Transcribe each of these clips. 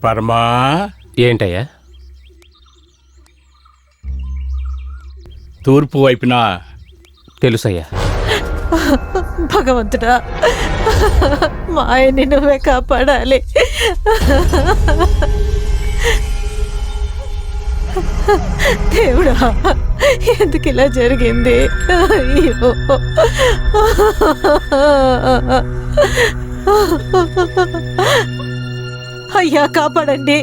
పరమా, ఏంటయ్యా? తూర్పు వైపున. తెలుసయ్యా. భగవంతుడా, మా ఆయన్ని నువ్వే కాపాడాలి. దేవుడా, ఎందుకు ఇలా జరిగింది? అయ్యో, అయ్యా కాపాడండి.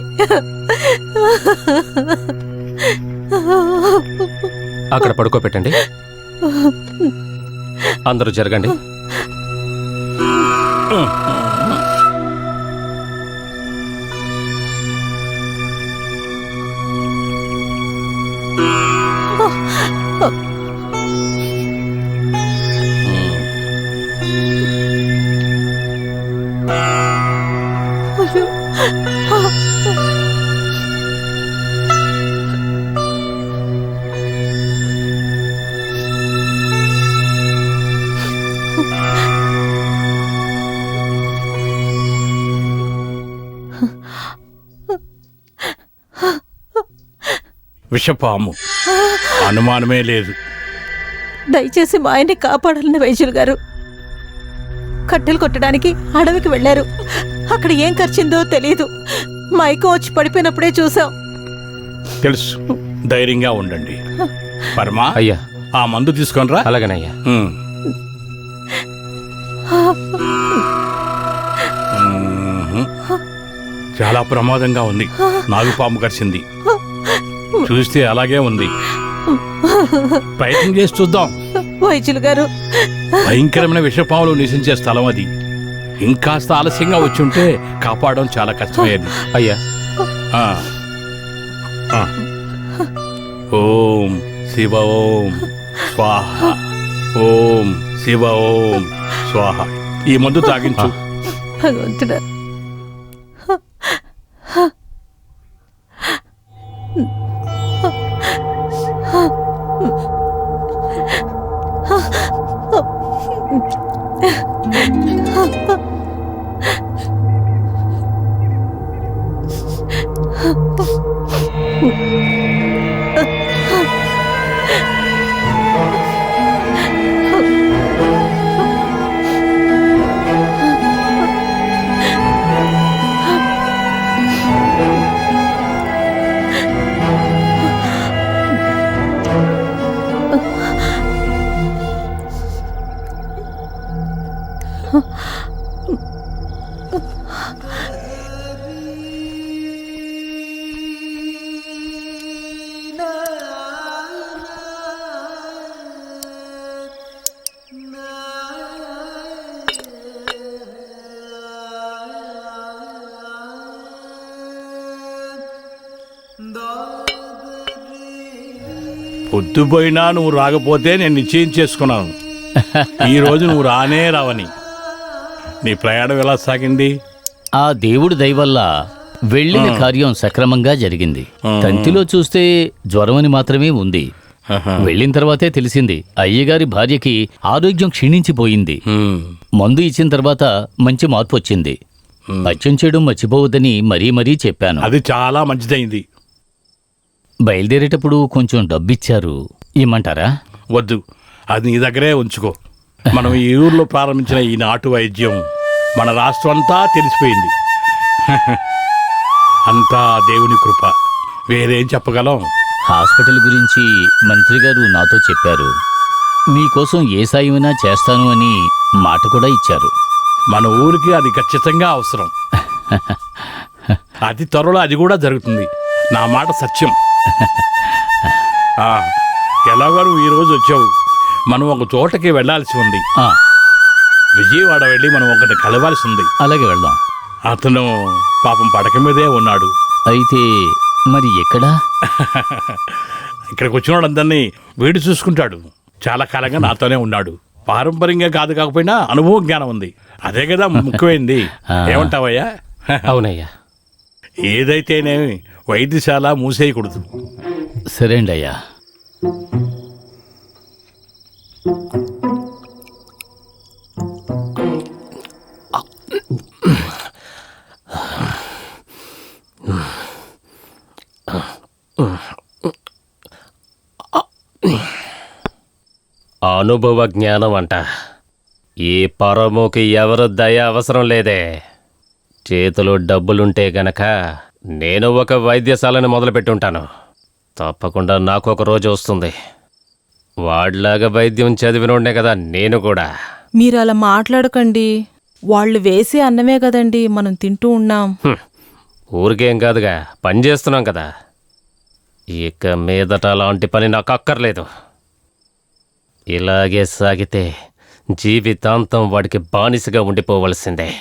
అక్కడ పడుకోబెట్టండి. అందరూ జరగండి. విషపాము, అనుమానమే లేదు. దయచేసి మా ఆయన్ని కాపాడాలని వైద్యులు గారు. కట్టెలు కొట్టడానికి అడవికి వెళ్లారు. అక్కడ ఏం ఖర్చిందో తెలియదు. మైకం వచ్చి పడిపోయినప్పుడే చూసాం. తెలుసు, ధైర్యంగా ఉండండి. పరమా, అయ్యా, ఆ మందు తీసుకొనిరా. అలాగనయ్యా. చాలా ప్రమాదంగా ఉంది. నాగుపాము కరిచింది. చూస్తే అలాగే ఉంది. ప్రయత్నం చేసి చూద్దాం. వైద్యులు గారు, భయంకరమైన విషపాములు నివసించే స్థలం అది. ఇంకాస్త ఆలస్యంగా వచ్చి ఉంటే కాపాడడం చాలా కష్టమయ్యేది. అయ్యా, ఓం శివ ఓం స్వాహ, ఓం శివ ఓం స్వాహ. ఈ మందు తాగించు. భగవంతుడా, పొద్దుపోయినా నువ్వు రాకపోతే నేను నిశ్చయం చేసుకున్నాను. ఈ రోజు నువ్వు రానే రావని. నీ ప్రయాణం ఎలా సాగింది? ఆ దేవుడి దయవల్ల వెళ్ళిన కార్యం సక్రమంగా జరిగింది. తంతిలో చూస్తే జ్వరమని మాత్రమే ఉంది. వెళ్ళిన తర్వాతే తెలిసింది అయ్యగారి భార్యకి ఆరోగ్యం క్షీణించిపోయింది. మందు ఇచ్చిన తర్వాత మంచి మార్పు వచ్చింది. పత్యం చేయడం మర్చిపోవద్దని మరీ మరీ చెప్పాను. అది చాలా మంచిదైంది. బయలుదేరేటప్పుడు కొంచెం డబ్బిచ్చారు, ఇమ్మంటారా? వద్దు, అది నీ దగ్గరే ఉంచుకో. మనం ఈ ఊర్లో ప్రారంభించిన ఈ నాటు వైద్యం మన రాష్ట్రం అంతా తెలిసిపోయింది. అంతా దేవుని కృప, వేరేం చెప్పగలం? హాస్పిటల్ గురించి మంత్రి గారు నాతో చెప్పారు. మీకోసం ఏ సాయమైనా చేస్తాను అని మాట కూడా ఇచ్చారు. మన ఊరికి అది ఖచ్చితంగా అవసరం. అతి త్వరలో అది కూడా జరుగుతుంది. నా మాట సత్యం. ఎలాగో నువ్వు ఈరోజు వచ్చావు. మనం ఒక చోటకి వెళ్లాల్సి ఉంది. విజయవాడ వెళ్ళి మనం ఒకటి కలవాల్సి ఉంది. అలాగే వెళ్దాం. అతను పాపం పడక మీదే ఉన్నాడు. అయితే మరి ఎక్కడా? ఇక్కడికి వచ్చినోడందరినీ వీడు చూసుకుంటాడు. చాలా కాలంగా నాతోనే ఉన్నాడు. పారంపర్యంగా కాకపోయినా అనుభవం జ్ఞానం ఉంది. అదే కదా ముఖ్యమైంది. ఏమంటావయ్యా? అవునయ్యా. ఏదైతేనేమి వైద్యశాల మూసేయకూడదు. సరే అండి అయ్యా. అనుభవ జ్ఞానం అంట. ఈ పరముకి ఎవరు దయ అవసరం లేదే. చేతిలో డబ్బులుంటే గనక నేను ఒక వైద్యశాలను మొదలుపెట్టుంటాను. తప్పకుండా నాకు ఒక రోజు వస్తుంది. వాడిలాగా వైద్యం చదివినోడ్నే కదా నేను కూడా. మీరు అలా మాట్లాడకండి. వాళ్ళు వేసే అన్నమే కదండి మనం తింటూ ఉన్నాం. ఊరికేం కాదుగా, పని చేస్తున్నాం కదా. ఇక మీదట అలాంటి పని నాకు అక్కర్లేదు. ఇలాగే సాగితే జీవితాంతం వాడికి బానిసగా ఉండిపోవలసిందే.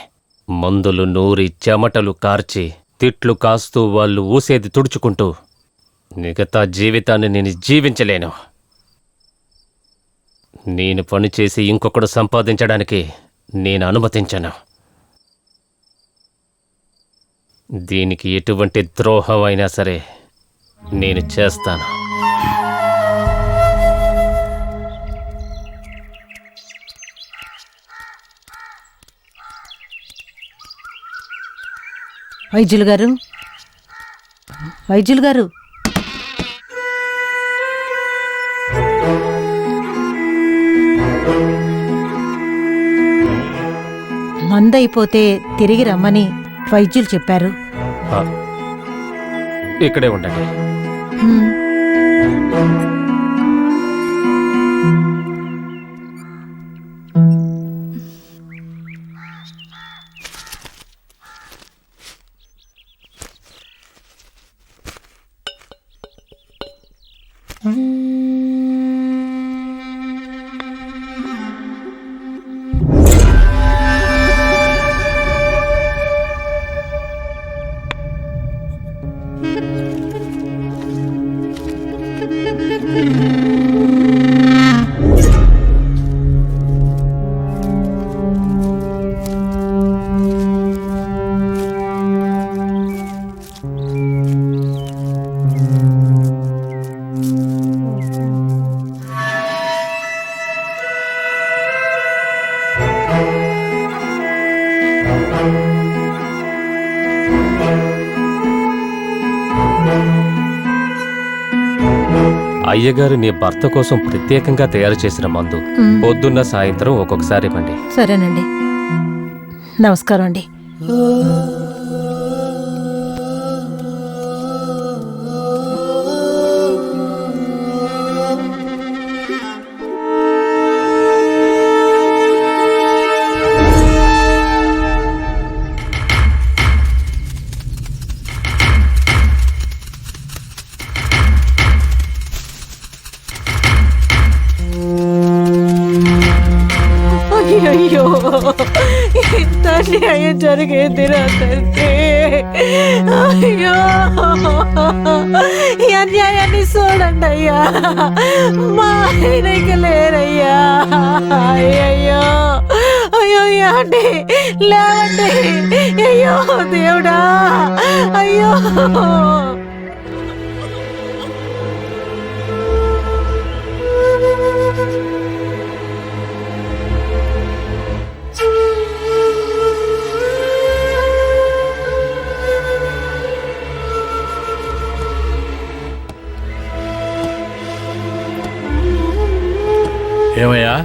మందులు నూరి చెమటలు కార్చి తిట్లు కాస్తూ వాళ్ళు ఊసేది తుడుచుకుంటూ మిగతా జీవితాన్ని నేను జీవించలేను. నేను పనిచేసి ఇంకొకడు సంపాదించడానికి నేను అనుమతించను. దీనికి ఎటువంటి ద్రోహం అయినా సరే నేను చేస్తాను. వైద్యులు గారు, వైద్యులు గారు, మందైపోతే తిరిగి రమ్మని వైద్యులు చెప్పారు. ఆ, ఇక్కడే ఉండండి. హ్మ్. అయ్యగారు నీ భర్త కోసం ప్రత్యేకంగా తయారు చేసిన మందు పొద్దున్న సాయంత్రం ఒక్కొక్కసారి ఇవ్వండి. సరేనండి. నమస్కారం అండి. అయ్యో, ఇంత అన్యాయం జరిగేది నా తండ్రి. అయ్యో, ఈ అన్యాయాన్ని చూడండి అయ్యా. మా ఆయనకి లేరయ్యా. అయ్యయ్యో, అయ్యో అండి, లేవండి. అయ్యో దేవుడా, అయ్యో. ఏమయ్యా,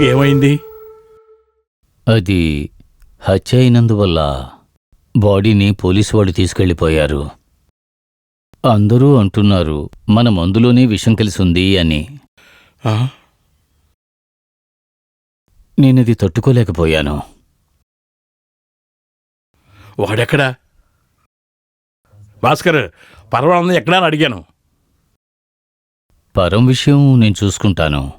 ఏమైంది? అది హత్య అయినందువల్ల బాడీని పోలీసు వాళ్ళు తీసుకెళ్ళిపోయారు. అందరూ అంటున్నారు మన మందులోనే విషం కలిసి ఉంది అని. ఆ? నేనది తట్టుకోలేకపోయాను. వాడెక్కడా? భాస్కర్, పర్వాలందరూ ఎక్కడా అని అడిగాను. పరం విషయం నేను చూసుకుంటాను.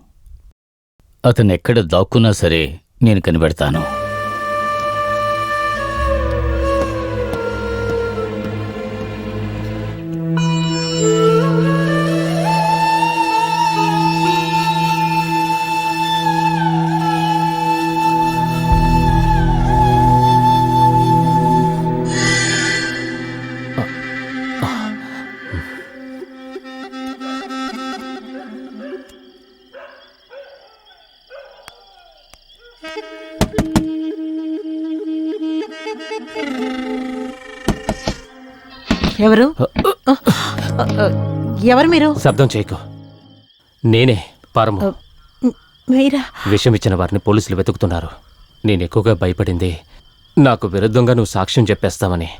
అతనెక్కడ దాక్కున్నా సరే నేను కనిపెడతాను. ఎవరు? ఎవరు మీరు? శబ్దం చేయకు. నేనే పరము. మీరా? విషం ఇచ్చిన వారిని పోలీసులు వెతుకుతున్నారు. నేను ఎక్కువగా భయపడింది నాకు విరుద్ధంగా నువ్వు సాక్ష్యం చెప్పేస్తావని.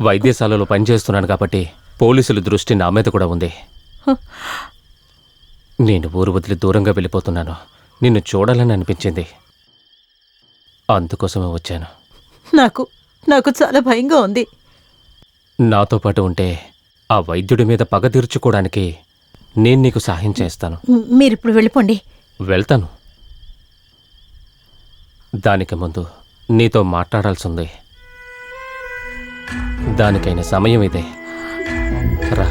వైద్యశాలలో పనిచేస్తున్నాను కాబట్టి పోలీసుల దృష్టి నా మీద కూడా ఉంది. నేను ఊరు వదిలి దూరంగా వెళ్ళిపోతున్నాను. నిన్ను చూడాలని అనిపించింది, అందుకోసమే వచ్చాను. నాకు చాలా భయంగా ఉంది. నాతో పాటు ఉంటే ఆ వైద్యుడి మీద పగ తీర్చుకోవడానికి నేను నీకు సహాయం చేస్తాను. మీరిప్పుడు వెళ్ళిపోండి. వెళ్తాను. దానికి ముందు నీతో మాట్లాడాల్సి ఉంది. దానికైన సమయం ఇదే. రా.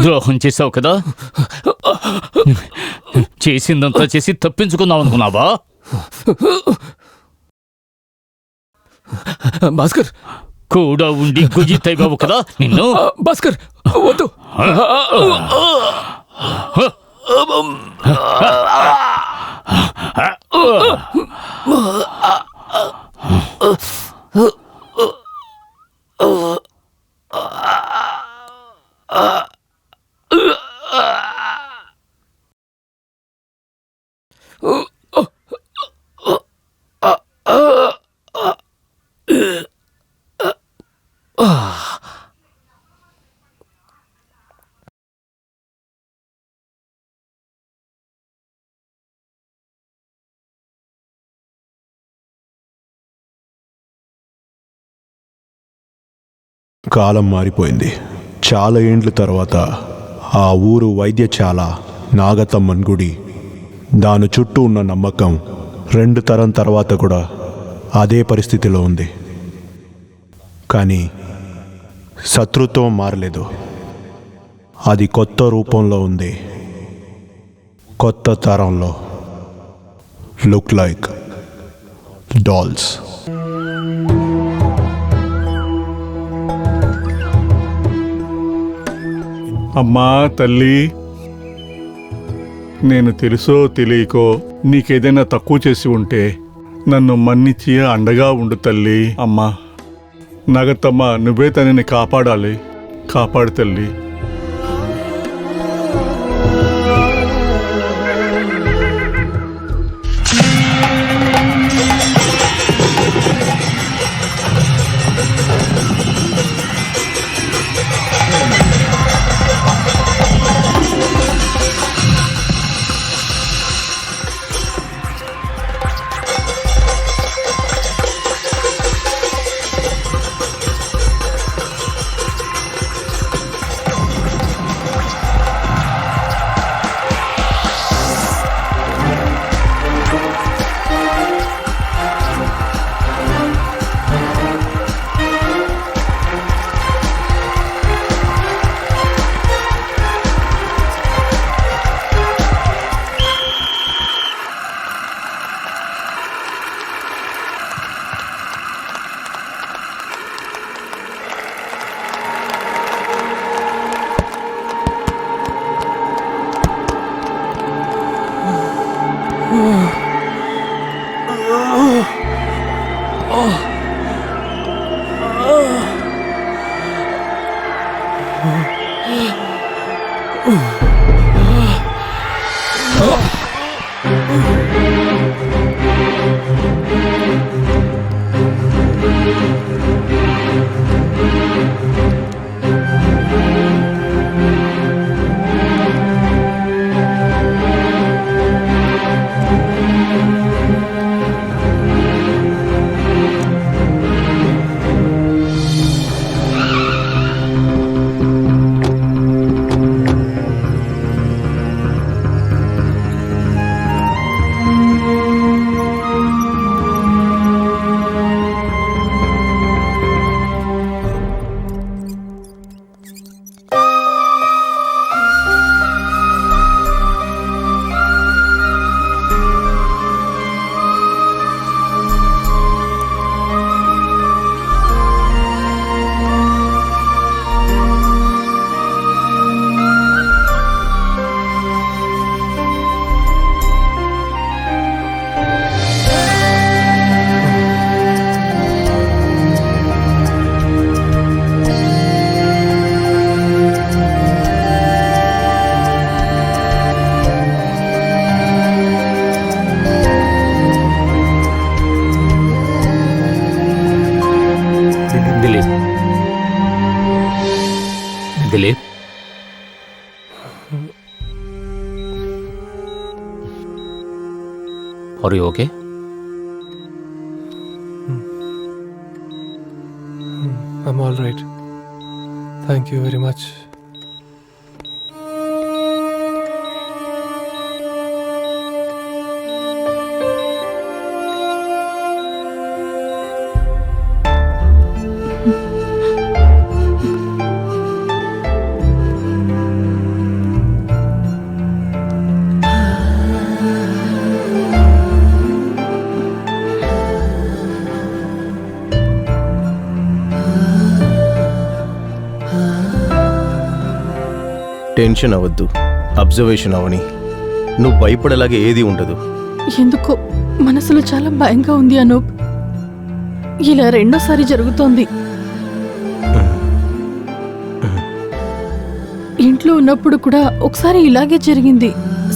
ద్రోహం చేసావు కదా, చేసిందంతా చేసి తప్పించుకుందాం అనుకున్నావా? భాస్కర్ కూడా ఉండి గుజితైబావు కదా నిన్ను. భాస్కర్ వద్దు. కాలం మారిపోయింది. చాలా ఏండ్ల తర్వాత ఆ ఊరు వైద్యశాల, నాగతమ్మన్ గుడి, దాని చుట్టూ ఉన్న నమ్మకం 2 తరం తర్వాత కూడా అదే పరిస్థితిలో ఉంది. కానీ శత్రుత్వం మారలేదు. అది కొత్త రూపంలో ఉంది. కొత్త తరంలో. Look like dolls. అమ్మా తల్లి, నేను తెలుసో తెలియకో నీకేదైనా తక్కువ చేసి ఉంటే నన్ను మన్నించి అండగా ఉండు తల్లి. అమ్మా నాగతమ్మ, నువ్వే తనని కాపాడాలి. కాపాడు తల్లి. Dilip are you okay? I'm all right. Thank you very much. Tension అవ్వద్దు, అబ్జర్వేషన్ అవని. నువ్వు భయపడేలాగా ఏది ఉండదు. ఎందుకో మనసులో చాలా భయంగా ఉంది అనూప్. ఇలా రెండోసారి జరుగుతోంది. ఇంట్లో ఉన్నప్పుడు కూడా ఒకసారి ఇలాగే జరిగింది.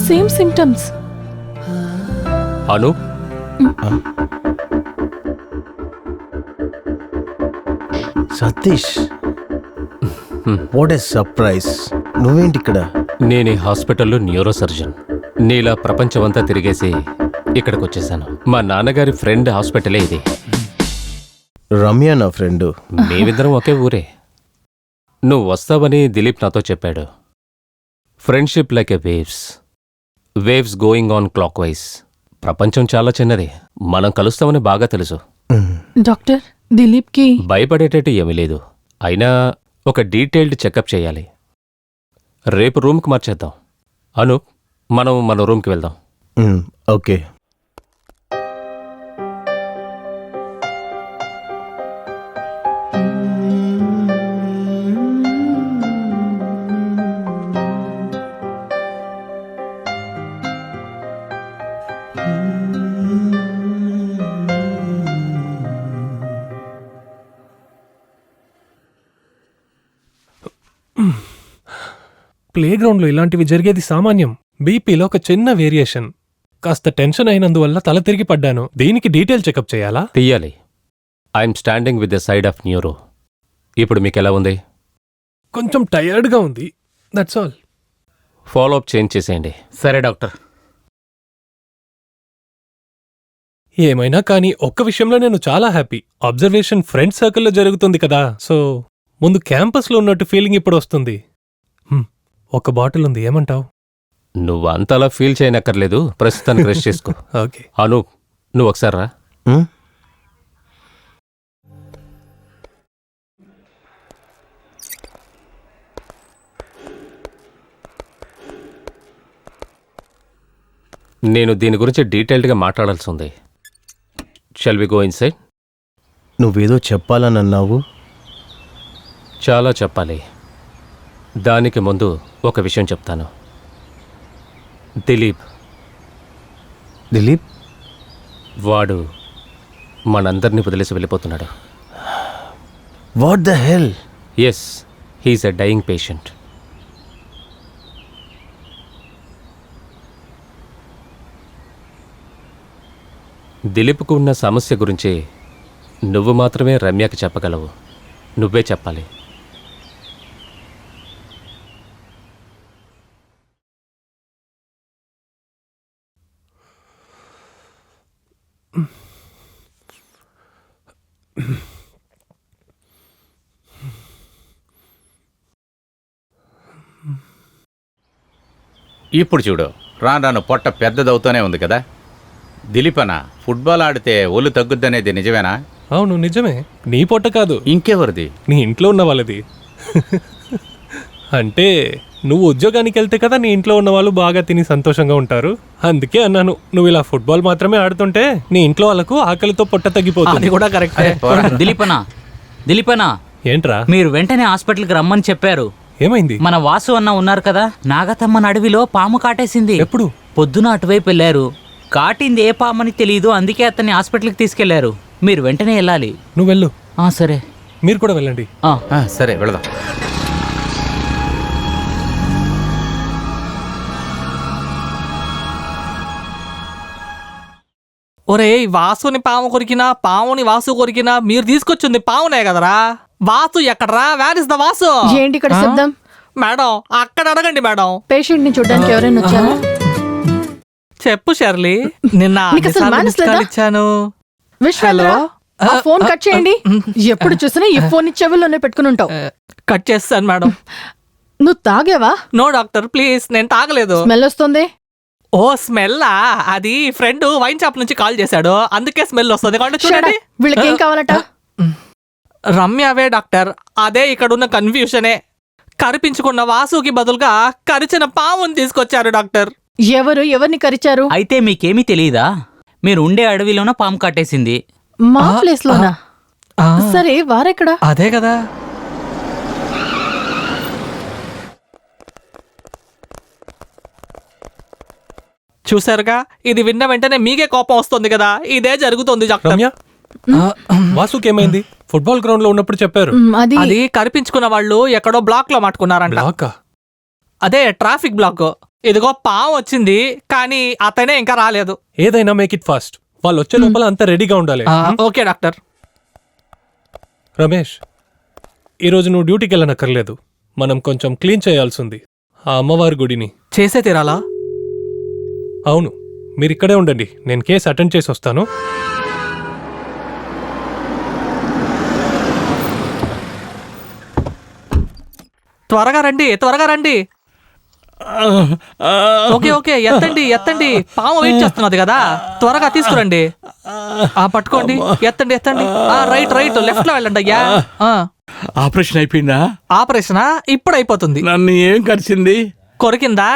Same symptoms. Anu, Satish, what a surprise. నువ్వేంటి ఇక్కడ? నేను ఈ హాస్పిటల్లో న్యూరో సర్జన్. నీలా ప్రపంచమంతా తిరిగేసి ఇక్కడికి వచ్చేసాను. మా నాన్నగారి ఫ్రెండ్ హాస్పిటలే ఇది. రమ్య నా ఫ్రెండ్. మేమిద్దరం ఒకే ఊరే. నువ్వు వస్తావని దిలీప్ నాతో చెప్పాడు. Friendship like a waves going on clock wise. ప్రపంచం చాలా చిన్నది. మనం కలుస్తామని బాగా తెలుసు. డాక్టర్, దిలీప్కి భయపడేటట్టు ఏమీ లేదు. అయినా ఒక డీటెయిల్డ్ చెకప్ చేయాలి. రేపు రూమ్కి మార్చేద్దాం. అను, మనం మన రూమ్కి వెళ్దాం. ఓకే. ప్లేగ్రౌండ్లో ఇలాంటివి జరిగేది సామాన్యం. బీపీలో ఒక చిన్న వేరియేషన్. కాస్త టెన్షన్ అయినందువల్ల తల తిరిగి పడ్డాను. దీనికి డీటెయిల్ చెకప్ చేయాలా? తీయాలి. I'm standing with the side of neuro. ఇప్పుడు మీకెలా ఉంది? కొంచెం టయర్డ్గా ఉంది, that's all. Follow up change చేసేయండి. సరే డాక్టర్. ఏమైనా కానీ ఒక్క విషయంలో నేను చాలా హ్యాపీ. అబ్జర్వేషన్ ఫ్రెండ్ సర్కిల్లో జరుగుతుంది కదా, సో ముందు క్యాంపస్లో ఉన్నట్టు ఫీలింగ్ ఇప్పుడు వస్తుంది. ఒక బాటిల్ ఉంది, ఏమంటావు? నువ్వు అంతలా ఫీల్ చేయనక్కర్లేదు. ప్రస్తుతానికి రెస్ట్ చేసుకో. ఓకే. అను, నువ్వు ఒకసారి రా. నేను దీని గురించి డీటెయిల్డ్గా మాట్లాడాల్సి ఉంది. Shall we go inside? నువ్వేదో చెప్పాలని అన్నావు. చాలా చెప్పాలి. దానికి ముందు ఒక విషయం చెప్తాను. దిలీప్ వాడు మనందరినీ వదిలేసి వెళ్ళిపోతున్నాడు. What the hell? Yes, he is a dying patient. దిలీప్కు ఉన్న సమస్య గురించి నువ్వు మాత్రమే రమ్యకి చెప్పగలవు. నువ్వే చెప్పాలి. ఇప్పుడు చూడు, రాను రాను పొట్ట పెద్దదవుతూనే ఉంది కదా. దిలీపన, ఫుట్బాల్ ఆడితే ఒళ్ళు తగ్గుద్దనేది నిజమేనా? అవును నిజమే. నీ పొట్ట కాదు, ఇంకెవరిది? నీ ఇంట్లో ఉన్న వాళ్ళది. అంటే నువ్వు ఉద్యోగానికి వెళ్తే కదా నీ ఇంట్లో ఉన్న వాళ్ళు బాగా తిని సంతోషంగా ఉంటారు. అందుకే అన్నాను, నువ్వు ఇలా ఫుట్బాల్ మాత్రమే ఆడుతుంటే నీ ఇంట్లో వాళ్ళకు ఆకలితో పొట్ట తగ్గిపోతుంది. అది కూడా కరెక్టే. దిలీపనా ఏంట్రా? మీరు వెంటనే హాస్పిటల్కి రమ్మని చెప్పారు. ఏమైంది? మన వాసు అన్న ఉన్నారు కదా, నాగతమ్మన్ అడవిలో పాము కాటేసింది. ఎప్పుడు? పొద్దున అటువైపు వెళ్ళారు. కాటింది ఏ పామని తెలియదు, అందుకే అతన్ని హాస్పిటల్కి తీసుకెళ్లారు. మీరు వెంటనే వెళ్ళాలి. నువ్వు వెళ్ళు. సరే, మీరు కూడా వెళ్ళండి. సరే వెళదాం. ఒరే, వాసుని పాము కొరికినా పాముని వాసు కొరికినా మీరు తీసుకొచ్చింది పామునే కదరా. వాసు ఎక్కడరా? Where is the Vasu? ఏంటి ఇక్కడ శబ్దం? మేడం అక్కడ అడగండి మేడం. పేషెంట్ ని చూడడానికి ఎవరైనా వచ్చారా? చెప్పు షర్లీ, నిన్న నీకు అసలు manners లేదా? ఇచ్చాను. విశ్వేంద్ర, ఆ ఫోన్ కట్ చేయండి. ఎప్పుడు చూసినా ఈ ఫోన్ ని చెవుల్లోనే పెట్టుకుని ఉంటావు. కట్ చేస్తాను మేడం. నువ్వు తాగావా? నో డాక్టర్ ప్లీజ్, నేను తాగలేదు. స్మెల్ వస్తుంది. ఓ స్మెల్లా? అది ఫ్రెండ్ వైన్ షాప్ నుంచి కాల్ చేశాడు, అందుకే స్మెల్ వస్తుంది. చూడండి. వీళ్ళకి ఏం కావాలట? రమ్యవే డాక్టర్, అదే ఇక్కడున్న కన్ఫ్యూషనే. కరిపించుకున్న వాసుకి బదులుగా కరిచిన పాముని తీసుకొచ్చారు డాక్టర్. ఎవరిని కరిచారు? అయితే మీకేమీ తెలియదా? మీరు ఉండే అడవిలోన పాము కాటేసింది. మా ప్లేస్ లోనా? సరే, వారెక్కడా? అదే కదా. చూసారుగా, ఇది విన్న వెంటనే మీకే కోపం వస్తుంది కదా. ఇదే జరుగుతుంది డాక్టర్. రమ్య, వాసుకి ఏమైంది? ఫుట్బాల్ గ్రౌండ్ లో ఉన్నప్పుడు చెప్పారు. అది కరిపించుకున్న వాళ్ళు ఎక్కడో బ్లాక్ లో మాట్టుకున్నారంట. అదే ట్రాఫిక్ బ్లాక్. ఇదిగో పాము వచ్చింది, కానీ అతనే ఇంకా రాలేదు. ఏదైనా మేక్ ఇట్ ఫాస్ట్. వాళ్ళు వచ్చే లోపల అంతా రెడీగా ఉండాలి. Okay doctor. రమేష్, ఈరోజు నువ్వు డ్యూటీకి వెళ్ళనక్కర్లేదు. మనం కొంచెం క్లీన్ చేయాల్సి ఉంది ఆ అమ్మవారి గుడిని. చేసే తీరాలా? అవును, మీరు ఇక్కడే ఉండండి, నేను కేసు అటెండ్ చేసి వస్తాను. త్వరగా రండి, త్వరగా రండి. ఓకే ఓకే, ఎత్తండి ఎత్తండి. పాము వెయిట్ చేస్తున్నది కదా, త్వరగా తీసుకురండి. పట్టుకోండి, ఎత్తండి ఎత్తండి. రైట్ రైట్, లెఫ్ట్ లో వెళ్ళండి అయ్యా. ఆపరేషన్ అయిపోయిందా? ఆపరేషనా? ఇప్పుడు అయిపోతుంది. నన్ను ఏం కరిచింది? కొరికిందా?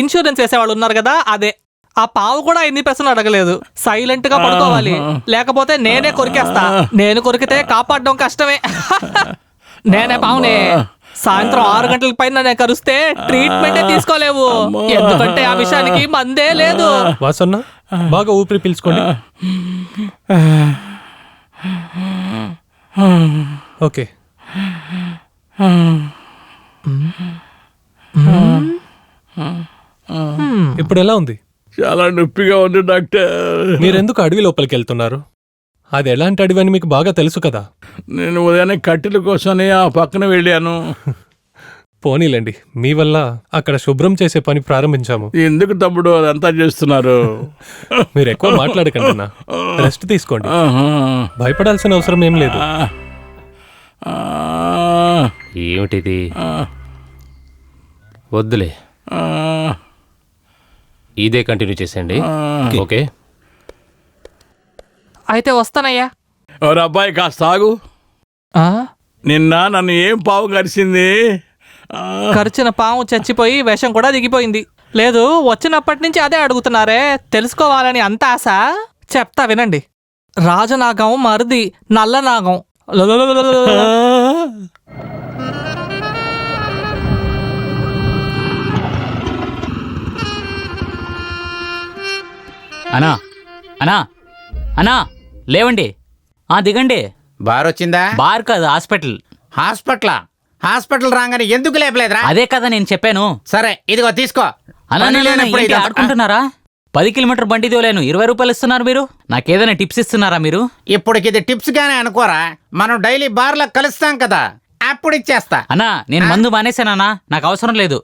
ఇన్సూరెన్స్ వేసేవాళ్ళు ఉన్నారు కదా, అదే. ఆ పావు కూడా ఎన్ని ప్రశ్నలు అడగలేదు. సైలెంట్ గా పడుకోవాలి, లేకపోతే నేనే కొరికేస్తా. నేను కొరికితే కాపాడడం కష్టమే. నేనే పావునే. సాయంత్రం 6 గంటల పైన నేను కరుస్తే ట్రీట్మెంటే తీసుకోలేవు, ఎందుకంటే ఆ విషయానికి మందే లేదు. వాసన్న, బాగా ఊపిరి పీల్చుకోండి. ఓకే. ఇప్పుడు ఎలా ఉంది? చాలా నొప్పిగా ఉంది డాక్టర్. మీరెందుకు అడవి లోపలికి వెళ్తున్నారు? అది ఎలాంటి అడవి అని మీకు బాగా తెలుసు కదా. నేను ఉదయాన్నే కట్టెల కోసమే ఆ పక్కన వెళ్ళాను. పోనీలేండి, మీ వల్ల అక్కడ శుభ్రం చేసే పని ప్రారంభించాము. ఎందుకు తమ్ముడు అదంతా చేస్తున్నారు? మీరు ఎక్కువ మాట్లాడకండి అన్న, రెస్ట్ తీసుకోండి. భయపడాల్సిన అవసరం ఏం లేదు. ఏమిటిది? వద్దులే, ఇదే కంటిన్యూ చేసేయండి. ఓకే, అయితే వస్తానయ్యా. ఎవరు అబ్బాయి కాస్త ఆగు. నిన్న నన్ను ఏం పావు కరిచింది? కరిచిన పాము చచ్చిపోయి విషం కూడా దిగిపోయింది. లేదు, వచ్చినప్పటి నుంచి అదే అడుగుతున్నారే, తెలుసుకోవాలని అంత ఆశ. చెప్తా వినండి. రాజనాగం మరిది నల్లనాగం. అనా అనా అనా, లేవండి. దిగండి. బార్ వచ్చిందా? బార్ కాదు, హాస్పిటల్. హాస్పిటలా? హాస్పిటల్ రాగానే ఎందుకు లేపలేదురా? అదే కదా నేను చెప్పాను. సరే ఇదిగో తీసుకో. ఆడుకుంటున్నారా? 10 కిలోమీటర్ బండి తోలేను 20 రూపాయలు ఇస్తున్నారు మీరు. నాకేదైనా టిప్స్ ఇస్తున్నారా మీరు? ఇప్పటికి ఇది టిప్స్ గానే అనుకోరా, మనం డైలీ బార్లో కలుస్తాం కదా, అప్పుడు ఇచ్చేస్తా. అన్నా నేను మందు మానేశానన్నా, నాకు అవసరం లేదు.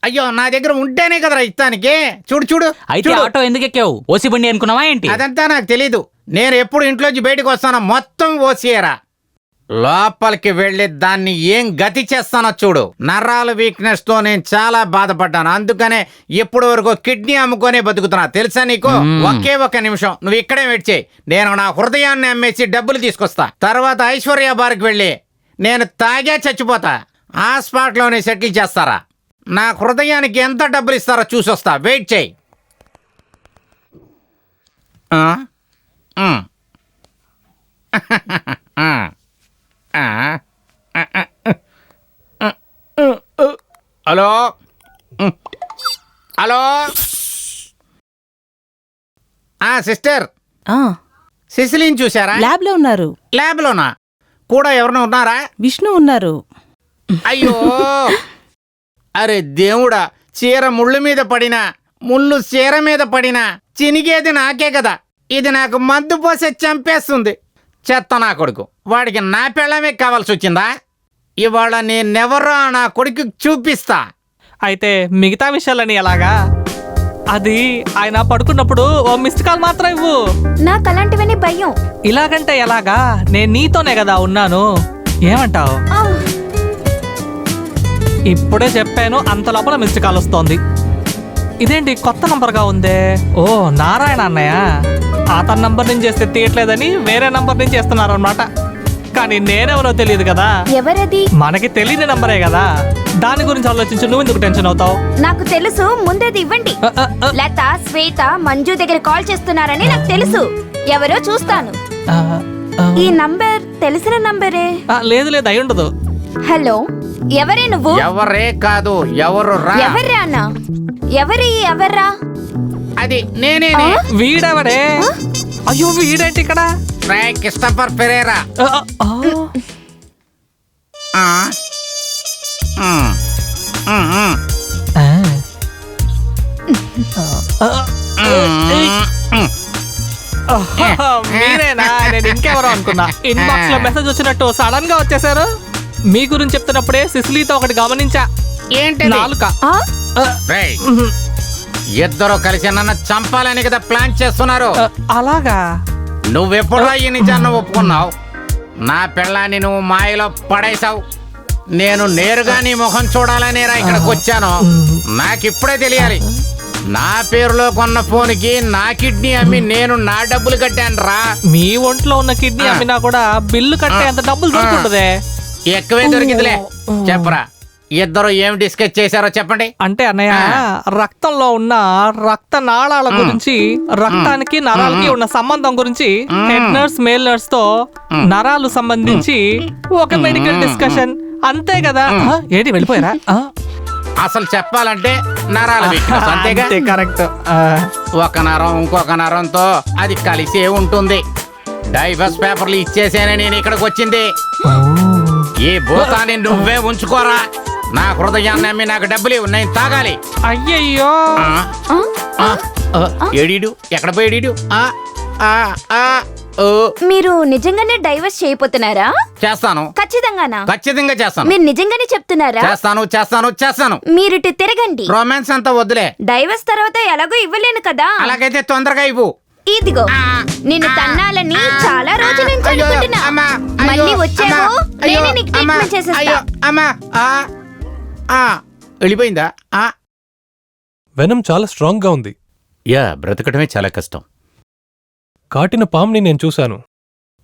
అయ్యో, నా దగ్గర ఉంటేనే కదరా ఇస్తానికి. చూడు చూడు. అయితే ఆటో ఎందుకు ఎక్కావు? ఓసి బండి అనుకున్నావా ఏంటి? అదంతా నాకు తెలీదు. నేను ఎప్పుడు ఇంట్లోంచి బయటకు వస్తానో మొత్తం ఓసియరా. లోపలికి వెళ్ళి దాన్ని ఏం గతి చేస్తానో చూడు. నరాల వీక్నెస్ తో నేను చాలా బాధపడ్డాను, అందుకనే ఇప్పటి వరకు కిడ్నీ అమ్ముకొనే బతుకుతున్నా, తెలుసా నీకు? ఒకే ఒక నిమిషం నువ్వు ఇక్కడే వెయిట్ చేయి, నేను నా హృదయాన్ని అమ్మేసి డబ్బులు తీసుకొస్తా. తర్వాత ఐశ్వర్య బార్కి వెళ్ళి నేను తాగే చచ్చిపోతా, ఆ స్పాట్ లోనే సెటిల్ చేస్తారా. నా హృదయానికి ఎంత డబ్బులు ఇస్తారో చూసొస్తా, వెయిట్ చేయి. హలో హలో సిస్టర్, సిసిలిని చూసారా? ల్యాబ్ లో ఉన్నారు. ల్యాబ్ లోనా? కూడా ఎవరైనా ఉన్నారా? విష్ణు ఉన్నారు. అయ్యో, అరే దేవుడా, చీర ముళ్ళు మీద పడినా ముళ్ళు చీర మీద పడినా చినిగేది నాకే కదా. ఇది నాకు మందు పోసే చంపేస్తుంది. చెత్త నా కొడుకు, వాడికి నా పెళ్ళమే కావాల్సి వచ్చిందా? ఇవాళ నేనెవరో నా కొడుకు చూపిస్తా. అయితే మిగతా విషయాలని ఎలాగా? అది ఆయన పడుకున్నప్పుడు ఓ మిస్డ్ కాల్ మాత్రం ఇవ్వు. నాకు అలాంటివన్నీ భయం. ఇలాగంటే ఎలాగా? నేను నీతోనే కదా ఉన్నాను, ఏమంటావు? ఇప్పుడే చెప్పాను, అంత లోపల మిస్డ్ కాల్ వస్తోంది. ఇదేంటి కొత్త నంబర్గా ఉందే? ఓ నారాయణ అన్నయ్య, అతని నంబర్ నుంచి చేస్తే తీయట్లేదని వేరే నంబర్ నుంచి చేస్తున్నారు అనమాట. కానీ నేనెవరో తెలియదు కదా. ఎవరది? మనకి తెలియని నంబరే కదా, దాని గురించి ఆలోచించి నువ్వు ఎందుకు టెన్షన్ అవుతావు? నాకు తెలుసు, ముందేది ఇవ్వండి. లత, శ్వేత, మంజు దగ్గర కాల్ చేస్తున్నారని నాకు తెలుసు. ఎవరో చూస్తాను. ఈ నంబర్ తెలిసిన నంబరే. లేదు లేదు, అయి ఉండదు. హలో, ఎవరే నువ్వు? ఎవరే కాదు, ఎవరు రా. ఎవరే అన్న? ఎవర్రా? అది నేనే. వీడెవడే? అయ్యో, వీడేంటి ఇక్కడ? క్రిస్టఫర్ ఫెరేరా. మీరేనా? నేను ఇంకెవరో అనుకున్నా. ఇన్బాక్స్ లో మెసేజ్ వచ్చినట్టు సడన్ గా వచ్చేసారు. మీ గురించి చెప్తున్నప్పుడే సిసిలీతో ఒకటి గమనించా. ఏంటి? నాలుక. ఇద్దరు కలిసి నన్ను చంపాలని కదా ప్లాన్ చేస్తున్నారు. అలాగా? నువ్వెప్పుడు ఈ నిజాన్ని ఒప్పుకున్నావు? నా పెళ్ళాన్ని నువ్వు మాయలో పడేశావు. నేను నేరుగా నీ ముఖం చూడాలని రా ఇక్కడికి వచ్చాను. నాకిప్పుడే తెలియాలి. నా పేరులో కొన్న ఫోన్కి నా కిడ్నీ అమ్మి నేను నా డబ్బులు కట్టాను రా. మీ ఒంట్లో ఉన్న కిడ్నీ అమ్మినా కూడా బిల్లు కట్టే అంత డబ్బులు దొరుకుతుందే. ఎక్కువే దొరికిందిలే. చెప్పరా, ఇద్దరు ఏం డిస్కస్ చేశారో చెప్పండి. అంటే అన్నయ్య, రక్తంలో ఉన్న రక్త నాళాల గురించి, రక్తానికి నరాలకి ఉన్న సంబంధం గురించి హెడ్ నర్స్ మేల్ నర్స్ తో నరాలు సంబంధించి ఒక మెడికల్ డిస్కషన్, అంతే కదా? ఏంటి వెళ్ళిపోయారా? అసలు చెప్పాలంటే నరాల వీక్నెస్, అంతేగా? కరెక్ట్. ఒక నరం ఇంకొక నరంతో అది కలిసే ఉంటుంది. డైవర్స్ పేపర్లు ఇచ్చేసేనే నేను ఇక్కడికి వచ్చింది. ఈ భూతాన్ని నువ్వే ఉంచుకోరా. నా హృదయాన్ని అమ్మి నాకు డబ్బులు నేను తాగాలి. అయ్యయ్యో, ఏడీడు ఎక్కడ పోయాడు? మీరు నిజంగానే డైవర్స్ చేయబోతున్నారా? చేస్తాను. ఖచ్చితంగానా? ఖచ్చితంగా చేస్తాను. మీరు నిజంగానే చెప్తున్నారా? చేస్తాను చేస్తాను చేస్తాను. మీరిటు తిరగండి. రొమాన్స్ అంతా వద్దులే. డైవర్స్ తర్వాత ఎలాగో ఇవ్వలేను కదా. అలాగైతే తొందరగా ఇవ్వు. ఇదిగో, నిన్ను తన్నాలని చాలా రోజుల నుంచి అనుకుంటున్నా. మళ్ళీ వచ్చావు, నేనే నీకు ట్రీట్మెంట్ చేసేస్తా. వెళ్ళిపోయిందా? వెనం చాలా స్ట్రాంగ్ గా ఉంది. యా, బ్రతకడమే చాలా కష్టం. కాటిన పాముని నేను చూశాను.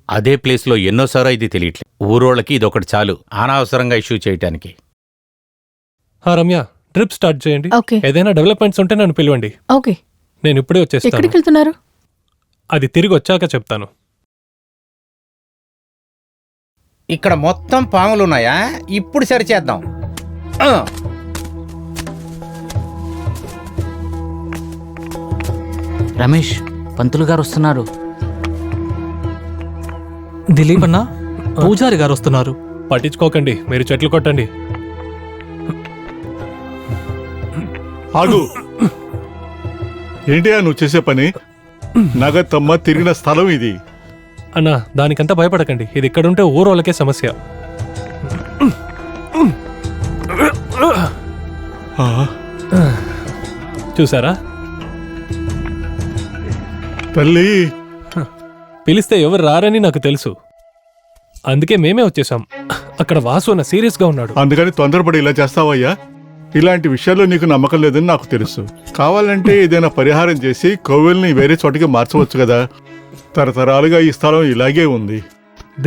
అదే ప్లేస్ లో ఎన్నోసారో ఇది తెలియట్లేదు. ఊరోళ్ళకి ఇదొకటి చాలు అనవసరంగా ఇష్యూ చేయటానికి. రమ్య, ట్రిప్ స్టార్ట్ చేయండి. ఓకే. ఏదైనా డెవలప్మెంట్స్ ఉంటే నన్ను పిలవండి. ఓకే. నేను ఇప్పుడే వచ్చేస్తాను. ఎక్కడికి వెళ్తున్నారు? అది తిరిగి వచ్చాక చెప్తాను. ఇక్కడ మొత్తం పాములున్నాయా? ఇప్పుడు సరిచేద్దాం. రమేష్, పంతులు గారు వస్తున్నారు. దిలీప్ అన్న, పూజారి గారు వస్తున్నారు. పట్టించుకోకండి, మీరు చెట్లు కొట్టండి. ఆగు. ఏంటి నువ్వు చేసే పని? నగతమ్మ తిరిగిన స్థలం ఇది. అన్నా దానికంతా భయపడకండి, ఇది ఇక్కడుంటే ఊరోళ్ళకే సమస్య. చూసారా, తల్లి పిలిస్తే ఎవరు రారని నాకు తెలుసు, అందుకే మేమే వచ్చేసాం. అక్కడ వాసు అన్న సీరియస్గా ఉన్నాడు. అందుకని తొందరపడి ఇలా చేస్తావయ్యా? ఇలాంటి విషయాల్లో నీకు నమ్మకం లేదని నాకు తెలుసు. కావాలంటే ఏదైనా పరిహారం చేసి కోవెల్ని వేరే చోటికి మార్చవచ్చు కదా. తరతరాలుగా ఈ స్థలం ఇలాగే ఉంది.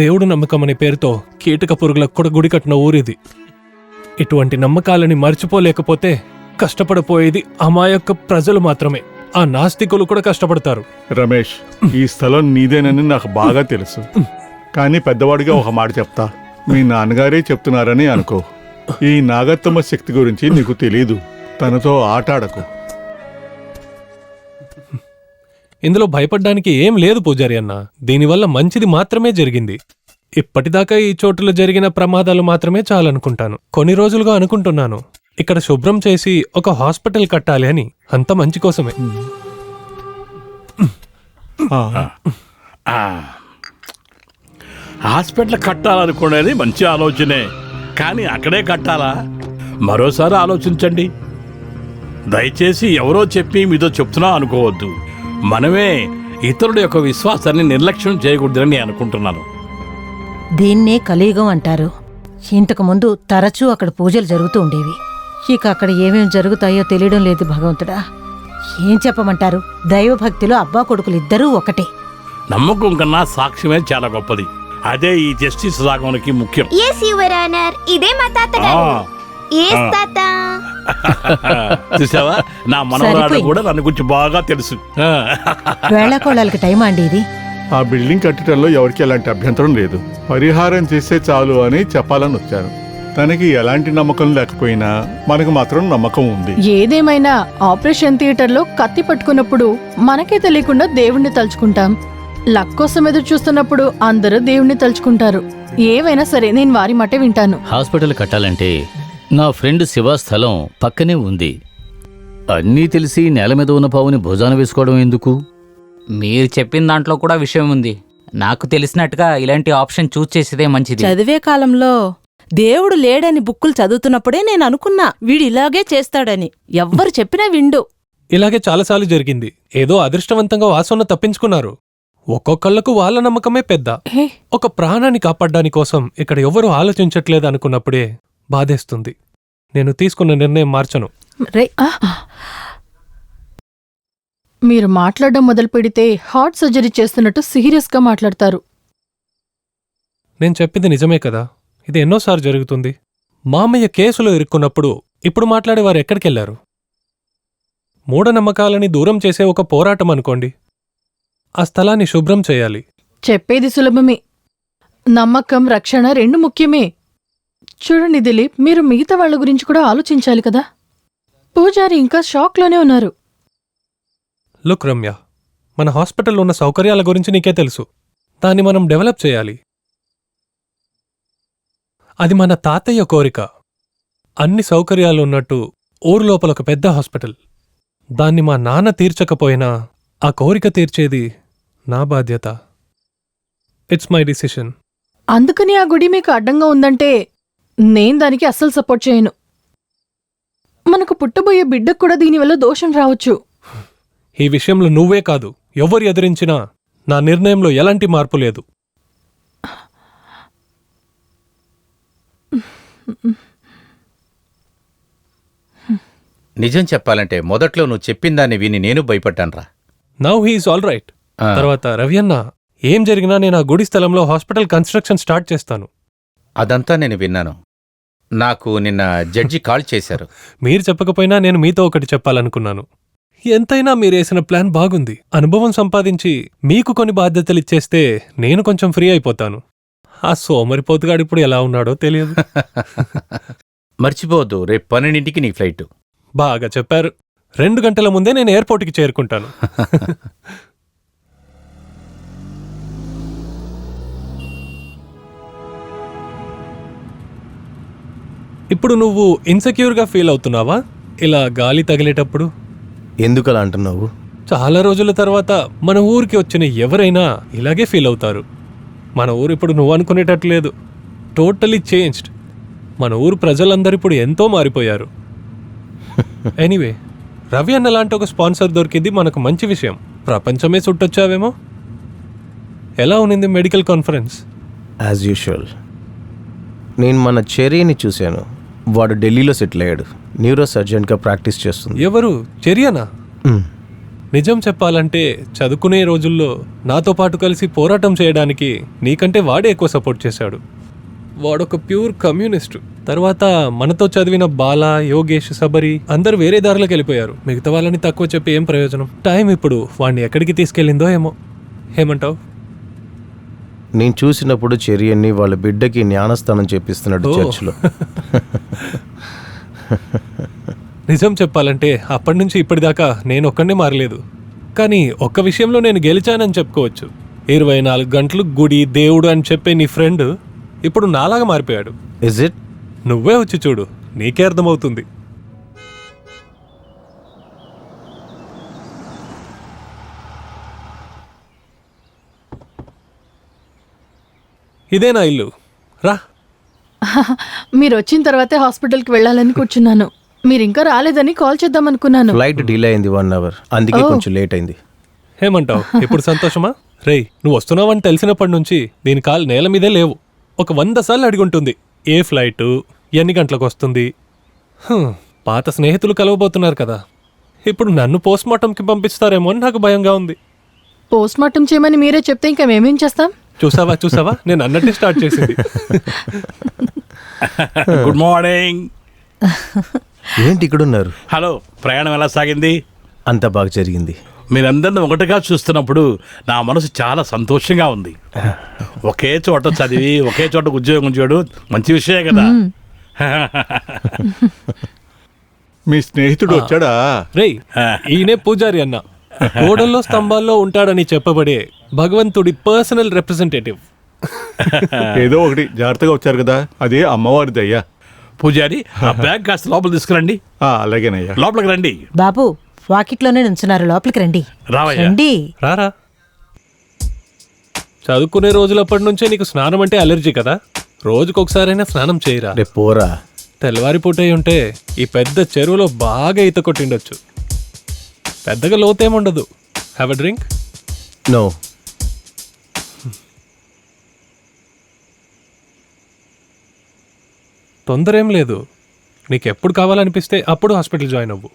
దేవుడు నమ్మకం అనే పేరుతో కీటక పురుగులకు కూడా గుడి కట్టిన ఊరిది. ఇటువంటి నమ్మకాలని మర్చిపోలేకపోతే కష్టపడిపోయేది అమాయక ప్రజలు మాత్రమే. ఆ నాస్తికులు కూడా కష్టపడతారు. రమేష్, ఈ స్థలం నీదేనని నాకు బాగా తెలుసు. కానీ పెద్దవాడిగా ఒక మాట చెప్తా, మీ నాన్నగారే చెప్తున్నారని అనుకో. ఈ నాగత్తమ్మ శక్తి గురించి నీకు తెలీదు. తనతో ఆటాడకు. ఇందులో భయపడ్డానికి ఏం లేదు పూజారి అన్న. దీనివల్ల మంచిది మాత్రమే జరిగింది. ఇప్పటిదాకా ఈ చోటులో జరిగిన ప్రమాదాలు మాత్రమే చాలనుకుంటాను. కొన్ని రోజులుగా అనుకుంటున్నాను ఇక్కడ శుభ్రం చేసి ఒక హాస్పిటల్ కట్టాలి అని. అంత మంచి కోసమే. హాస్పిటల్ కట్టాలనుకునేది మంచి ఆలోచనే, కానీ అక్కడే కట్టాలా? మరోసారి ఆలోచించండి. దయచేసి ఎవరో చెప్పి మీతో చెప్తున్నా అనుకోవద్దు. మనమే ఇతరుల యొక్క విశ్వాసాన్ని నిర్లక్ష్యం చేయకూడదని నేను అనుకుంటున్నాను. దీన్నే కలియుగం అంటారు. ఇంతకు ముందు తరచూ అక్కడ పూజలు జరుగుతూ ఉండేవి. ఇక అక్కడ ఏమేం జరుగుతాయో తెలియడం లేదు భగవంతుడా. ఏం చెప్పమంటారు? దైవభక్తిలో అబ్బా కొడుకులు ఇద్దరూ ఒకటే. నమ్మకం కన్నా సాక్ష్యమే చాలా గొప్పది. అదే ఈ జస్టిస్ రాగంకి ముఖ్యం. ఇదే మా తాతగారు. చూసావా, నా మనవరాడు కూడా నన్ను గురించి బాగా తెలుసు. వేళకోళాలకి టైం అండి ఇది. ఆ బిల్డింగ్ కట్టడంలో ఎవరికి ఎలాంటి అభ్యంతరం లేదు. పరిహారం చేస్తే చాలు అని చెప్పాలని వచ్చాను. తనకి ఎలాంటి నమ్మకం లేకపోయినా మనకు మాత్రం నమ్మకం ఉంది. ఏదేమైనా ఆపరేషన్ థియేటర్లో కత్తి పట్టుకున్నప్పుడు మనకే తెలియకుండా దేవుణ్ణి తలుచుకుంటాం. లక్ కోసం ఎదురు చూస్తున్నప్పుడు అందరూ దేవుణ్ణి తలుచుకుంటారు. ఏవైనా సరే నేను వారి మాట వింటాను. హాస్పిటల్ కట్టాలంటే నా ఫ్రెండ్ శివ స్థలం పక్కనే ఉంది. అన్నీ తెలిసి నేల మీద ఉన్న పావుని భుజాన వేసుకోవడం ఎందుకు? మీరు చెప్పిన దాంట్లో కూడా విషయం ఉంది. నాకు తెలిసినట్టుగా ఇలాంటి ఆప్షన్ చూస్ చేసేదే మంచిది. చదివే కాలంలో దేవుడు లేడని బుక్కులు చదువుతున్నప్పుడే నేను అనుకున్నా వీడు ఇలాగే చేస్తాడని. ఎవ్వరు చెప్పినా విండు. ఇలాగే చాలాసార్లు జరిగింది. ఏదో అదృష్టవంతంగా వాసన తప్పించుకున్నారు. ఒక్కొక్కళ్లకు వాళ్ళ నమ్మకమే పెద్ద. ఒక ప్రాణాన్ని కాపాడ్డాని కోసం ఇక్కడ ఎవరూ ఆలోచించట్లేదు అనుకున్నప్పుడే బాధేస్తుంది. నేను తీసుకున్న నిర్ణయం మార్చను. మీరు మాట్లాడడం మొదలు పెడితే హార్ట్ సర్జరీ చేస్తున్నట్టు సీరియస్గా మాట్లాడతారు. నేను చెప్పింది నిజమే కదా. ఇది ఎన్నోసార్లు జరుగుతుంది. మామయ్య కేసులో ఇరుక్కున్నప్పుడు ఇప్పుడు మాట్లాడేవారు ఎక్కడికెళ్లారు? మూఢనమ్మకాలని దూరం చేసే ఒక పోరాటం అనుకోండి. ఆ స్థలాన్ని శుభ్రం చేయాలి. చెప్పేది సులభమే. నమ్మకం, రక్షణ రెండు ముఖ్యమే. చూడండి దిలీప్, మీరు మిగతా వాళ్ళ గురించి కూడా ఆలోచించాలి కదా. పూజారి ఇంకా షాక్లోనే ఉన్నారు. లుక్ రమ్య, మన హాస్పిటల్లో ఉన్న సౌకర్యాల గురించి నీకే తెలుసు. దాన్ని మనం డెవలప్ చేయాలి. అది మన తాతయ్య కోరిక. అన్ని సౌకర్యాలు ఉన్నట్టు ఊరు లోపల ఒక పెద్ద హాస్పిటల్. దాన్ని మా నాన్న తీర్చకపోయినా ఆ కోరిక తీర్చేది నా బాధ్యత. It's my decision. అందుకని ఆ గుడి మీకు అడ్డంగా ఉందంటే నేను దానికి అస్సలు సపోర్ట్ చేయను. మనకు పుట్టబోయే బిడ్డకు కూడా దీనివల్ల దోషం రావచ్చు. ఈ విషయంలో నువ్వే కాదు, ఎవరు ఎదిరించినా నా నిర్ణయంలో ఎలాంటి మార్పు లేదు. నిజం చెప్పాలంటే మొదట్లో నువ్వు చెప్పిన దాన్ని విని నేను భయపడ్డాన్రా. Now he is all right. తర్వాత రవ్యన్న, ఏం జరిగినా నేను ఆ గుడి స్థలంలో హాస్పిటల్ కన్స్ట్రక్షన్ స్టార్ట్ చేస్తాను. అదంతా నేను విన్నాను. నాకు నిన్న జడ్జి కాల్ చేశారు. మీరు చెప్పకపోయినా నేను మీతో ఒకటి చెప్పాలనుకున్నాను. ఎంతైనా మీరేసిన ప్లాన్ బాగుంది. అనుభవం సంపాదించి మీకు కొన్ని బాధ్యతలు ఇచ్చేస్తే నేను కొంచెం ఫ్రీ అయిపోతాను. ఆ సోమరిపోతుగాడు ఇప్పుడు ఎలా ఉన్నాడో తెలియదు. మర్చిపోవద్దు, రేపు 12ంటికి నీ ఫ్లైట్. బాగా చెప్పారు. 2 గంటల ముందే నేను ఎయిర్పోర్ట్కి చేరుకుంటాను. ఇప్పుడు నువ్వు ఇన్సెక్యూర్గా ఫీల్ అవుతున్నావా ఇలా గాలి తగిలేటప్పుడు? ఎందుకలా అంటున్నావు? చాలా రోజుల తర్వాత మన ఊరికి వచ్చిన ఎవరైనా ఇలాగే ఫీల్ అవుతారు. మన ఊరు ఇప్పుడు నువ్వు అనుకునేటట్టు లేదు, టోటలీ చేంజ్డ్. మన ఊరు ప్రజలందరూ ఇప్పుడు ఎంతో మారిపోయారు. ఎనీవే, రవి అన్న లాంటి ఒక స్పాన్సర్ దొరికింది మనకు మంచి విషయం. ప్రపంచమే చుట్టొచ్చావేమో. ఎలా ఉన్నింది మెడికల్ కాన్ఫరెన్స్? As usual. నేను మన చెరీని చూశాను. వాడు ఢిల్లీలో సెటిల్ అయ్యాడు. న్యూరో సర్జన్గా ప్రాక్టీస్ చేస్తుంది. ఎవరు? చెరియనా? నిజం చెప్పాలంటే చదువుకునే రోజుల్లో నాతో పాటు కలిసి పోరాటం చేయడానికి నీకంటే వాడే ఎక్కువ సపోర్ట్ చేశాడు. వాడొక ప్యూర్ కమ్యూనిస్టు. తర్వాత మనతో చదివిన బాల, యోగేష్, సబరి అందరూ వేరే దారిలోకి వెళ్ళిపోయారు. మిగతా వాళ్ళని తక్కువ చెప్పి ఏం ప్రయోజనం? టైం ఇప్పుడు వాడిని ఎక్కడికి తీసుకెళ్ళిందో ఏమో. ఏమంటావు? నేను చూసినప్పుడు చెరియన్ని వాళ్ళ బిడ్డకి జ్ఞానస్థానం చేపిస్తున్నాడు చర్చిలో. నిజం చెప్పాలంటే అప్పటి నుంచి ఇప్పటిదాకా నేను ఒక్కడే మారలేదు. కానీ ఒక్క విషయంలో నేను గెలిచానని చెప్పుకోవచ్చు. 24 గంటలు గుడి, దేవుడు అని చెప్పే నీ ఫ్రెండ్ ఇప్పుడు నాలాగా మారిపోయాడు. Is it? నువ్వే వచ్చి చూడు, నీకే అర్థమవుతుంది. ఇదే నా ఇల్లు, రా. మీరు వచ్చిన తర్వాతే హాస్పిటల్కి వెళ్ళాలని కూర్చున్నాను. మీరు ఇంకా రాలేదని కాల్ చేద్దాం అనుకున్నాను. ఫ్లైట్ డిలే అయింది 1 hour, అందుకే కొంచెం లేట్ అయింది. ఏమంటావు? ఇప్పుడు సంతోషమా? రేయ్, నువ్వు వస్తున్నావని తెలిసినప్పటి నుంచి దీని కాలు నేల మీదే లేవు. ఒక 100 సార్లు అడిగుంటుంది ఏ ఫ్లైటు ఎన్ని గంటలకు వస్తుంది. పాత స్నేహితులు కలవబోతున్నారు కదా, ఇప్పుడు నన్ను పోస్ట్మార్టంకి పంపిస్తారేమో అని నాకు భయంగా ఉంది. పోస్ట్మార్టం చేయమని మీరే చెప్తే ఇంకా మేమేం చేస్తాం? చూసావా, నేను అన్నట్టే స్టార్ట్ చేసింది. Good morning. ఏంటి ఇక్కడ ఉన్నారు? హలో, ప్రయాణం ఎలా సాగింది? అంత బాగా జరిగింది. మీరందరిని ఒకటిగా చూస్తున్నప్పుడు నా మనసు చాలా సంతోషంగా ఉంది. ఒకే చోట చదివి ఒకే చోట ఉద్యోగం చేయడం మంచి విషయమే కదా. మీ స్నేహితుడు వచ్చాడా? రేయ్, ఈయనే పూజారి అన్న. గోడల్లో స్తంభాల్లో ఉంటాడని చెప్పబడే భగవంతుడి పర్సనల్ రిప్రజెంటేటివ్. ఏదో ఒకటి జాగ్రత్తగా వచ్చారు కదా, అదే అమ్మవారి దయ్యా. పూజారి, ఆ బ్యాగ్ కాస్త లోపల తీసుకురండి. అలాగేనయ్యా. లోపలికి రండి. బాబు, వాకిట్లోనే నుంచున్నారు, లోపలికి రండి. రావయ్యా. రండి. రారా. చదువుకునే రోజులప్పటి నుంచే నీకు స్నానం అంటే అలర్జీ కదా, రోజుకొకసారైనా స్నానం చేయరా. రే పోరా. తెల్లవారి పూట ఉంటే ఈ పెద్ద చెరువులో బాగా ఈత కొట్టిండొచ్చు. పెద్దగా లోతేముండదు. Have a drink? నో. తొందర ఏం లేదు. నీకు ఎప్పుడు కావాలనిపిస్తే అప్పుడు హాస్పిటల్ జాయిన్ అవ్వు.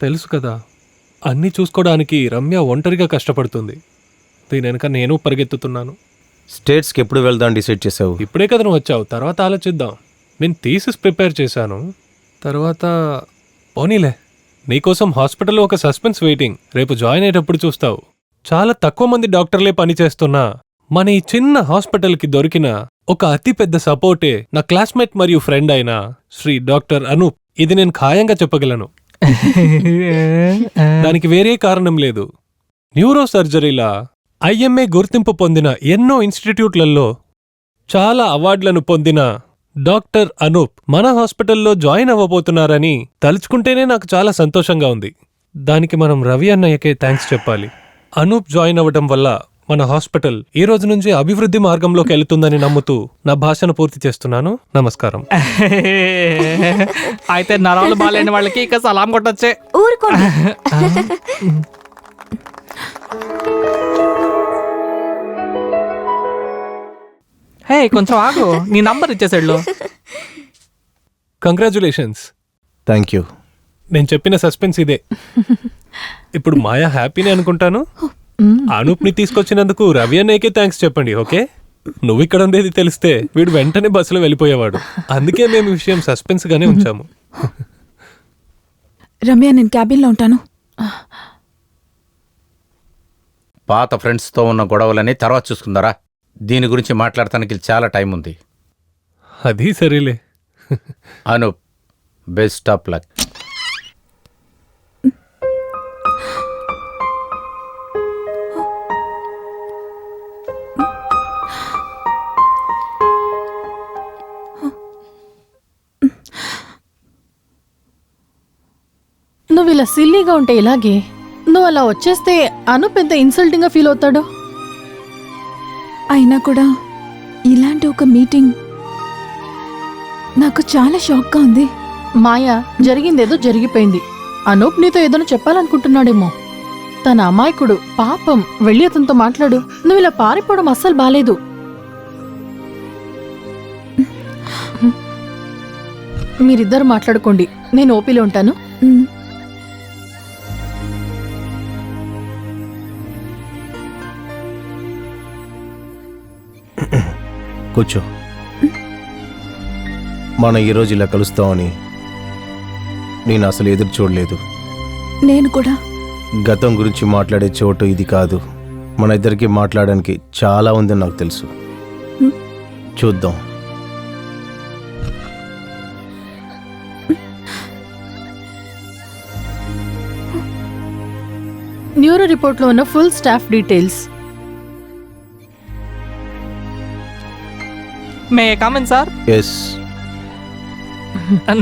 తెలుసు కదా, అన్నీ చూసుకోవడానికి రమ్య ఒంటరిగా కష్టపడుతుంది. దీని వెనక నేను పరిగెత్తుతున్నాను. స్టేట్స్కి ఎప్పుడు వెళ్దాం డిసైడ్ చేసావు? ఇప్పుడే కదా నువ్వు వచ్చావు, తర్వాత ఆలోచిద్దాం. నేను థీసిస్ ప్రిపేర్ చేశాను. తర్వాత పోనీలే, నీకోసం హాస్పిటల్లో ఒక సస్పెన్స్ వెయిటింగ్. రేపు జాయిన్ అయ్యేటప్పుడు చూస్తావు. చాలా తక్కువ మంది డాక్టర్లే పనిచేస్తున్నా మన ఈ చిన్న హాస్పిటల్కి దొరికిన ఒక అతిపెద్ద సపోర్టే నా క్లాస్మేట్ మరియు ఫ్రెండ్ అయిన శ్రీ డాక్టర్ అనూప్. ఇది నేను ఖాయంగా చెప్పగలను. దానికి వేరే కారణం లేదు. న్యూరో సర్జరీలా ఐఎంఏ గుర్తింపు పొందిన ఎన్నో ఇన్స్టిట్యూట్లలో చాలా అవార్డులను పొందిన డాక్టర్ అనూప్ మన హాస్పిటల్లో జాయిన్ అవ్వబోతున్నారని తలుచుకుంటేనే నాకు చాలా సంతోషంగా ఉంది. దానికి మనం రవి అన్నయ్యకే థ్యాంక్స్ చెప్పాలి. అనూప్ జాయిన్ అవ్వడం వల్ల మన హాస్పిటల్ ఈ రోజు నుంచి అభివృద్ధి మార్గంలోకి వెళుతుందని నమ్ముతూ నా భాషను పూర్తి చేస్తున్నాను. నమస్కారం. అయితే నరాలు బాలేని వాళ్ళకి ఇక సలాం కొట్టొచ్చే. ఊరుకోండి. హే, కొంచెం ఆగు, నీ నంబర్ ఇచ్చేసాడు. కంగ్రాచులేషన్స్. Thank you. నేను చెప్పిన సస్పెన్స్ ఇదే. ఇప్పుడు మాయా హ్యాపీనే అనుకుంటాను. అనూప్ని తీసుకొచ్చినందుకు రవి అన్నయ్యకే థ్యాంక్స్ చెప్పండి, ఓకే? నువ్వు ఇక్కడ ఉండేది తెలిస్తే వీడు వెంటనే బస్సులో వెళ్ళిపోయేవాడు. అందుకే మేము ఈ విషయం సస్పెన్స్ గానే ఉంచాము. రమ్య, నేను క్యాబిన్లో ఉంటాను. పాత ఫ్రెండ్స్తో ఉన్న గొడవలని తర్వాత చూసుకుందారా. దీని గురించి మాట్లాడటానికి చాలా టైం ఉంది. అది సరేలే. Anoop, best of luck. నువ్వు నువ్వు ఇలా సిల్లీగా ఉంటే ఇలాగే. నువ్వు అలా వచ్చేస్తే అను పెద్ద ఇన్సల్టింగ్ గా ఫీల్ అవుతాడు. అయినా కూడా ఇలాంటి ఒక మీటింగ్ నాకు చాలా షాక్గా ఉంది. మాయా, జరిగిందేదో జరిగిపోయింది. అనూప్ నీతో ఏదైనా చెప్పాలనుకుంటున్నాడేమో. తన అమాయకుడు, పాపం. వెళ్ళి అతనితో మాట్లాడు. నువ్వు ఇలా పారిపోవడం అస్సలు బాలేదు. మీరిద్దరు మాట్లాడుకోండి, నేను ఓపీలో ఉంటాను. కూర్చో. మనం ఈరోజు ఇలా కలుస్తామని నేను అసలు ఎదురు చూడలేదు. నేను కూడా. గతం గురించి మాట్లాడే చోటు ఇది కాదు. మన ఇద్దరికి మాట్లాడడానికి చాలా ఉందని నాకు తెలుసు. చూద్దాం. న్యూరో రిపోర్ట్లో ఉన్న full staff details. May come in sir? Yes.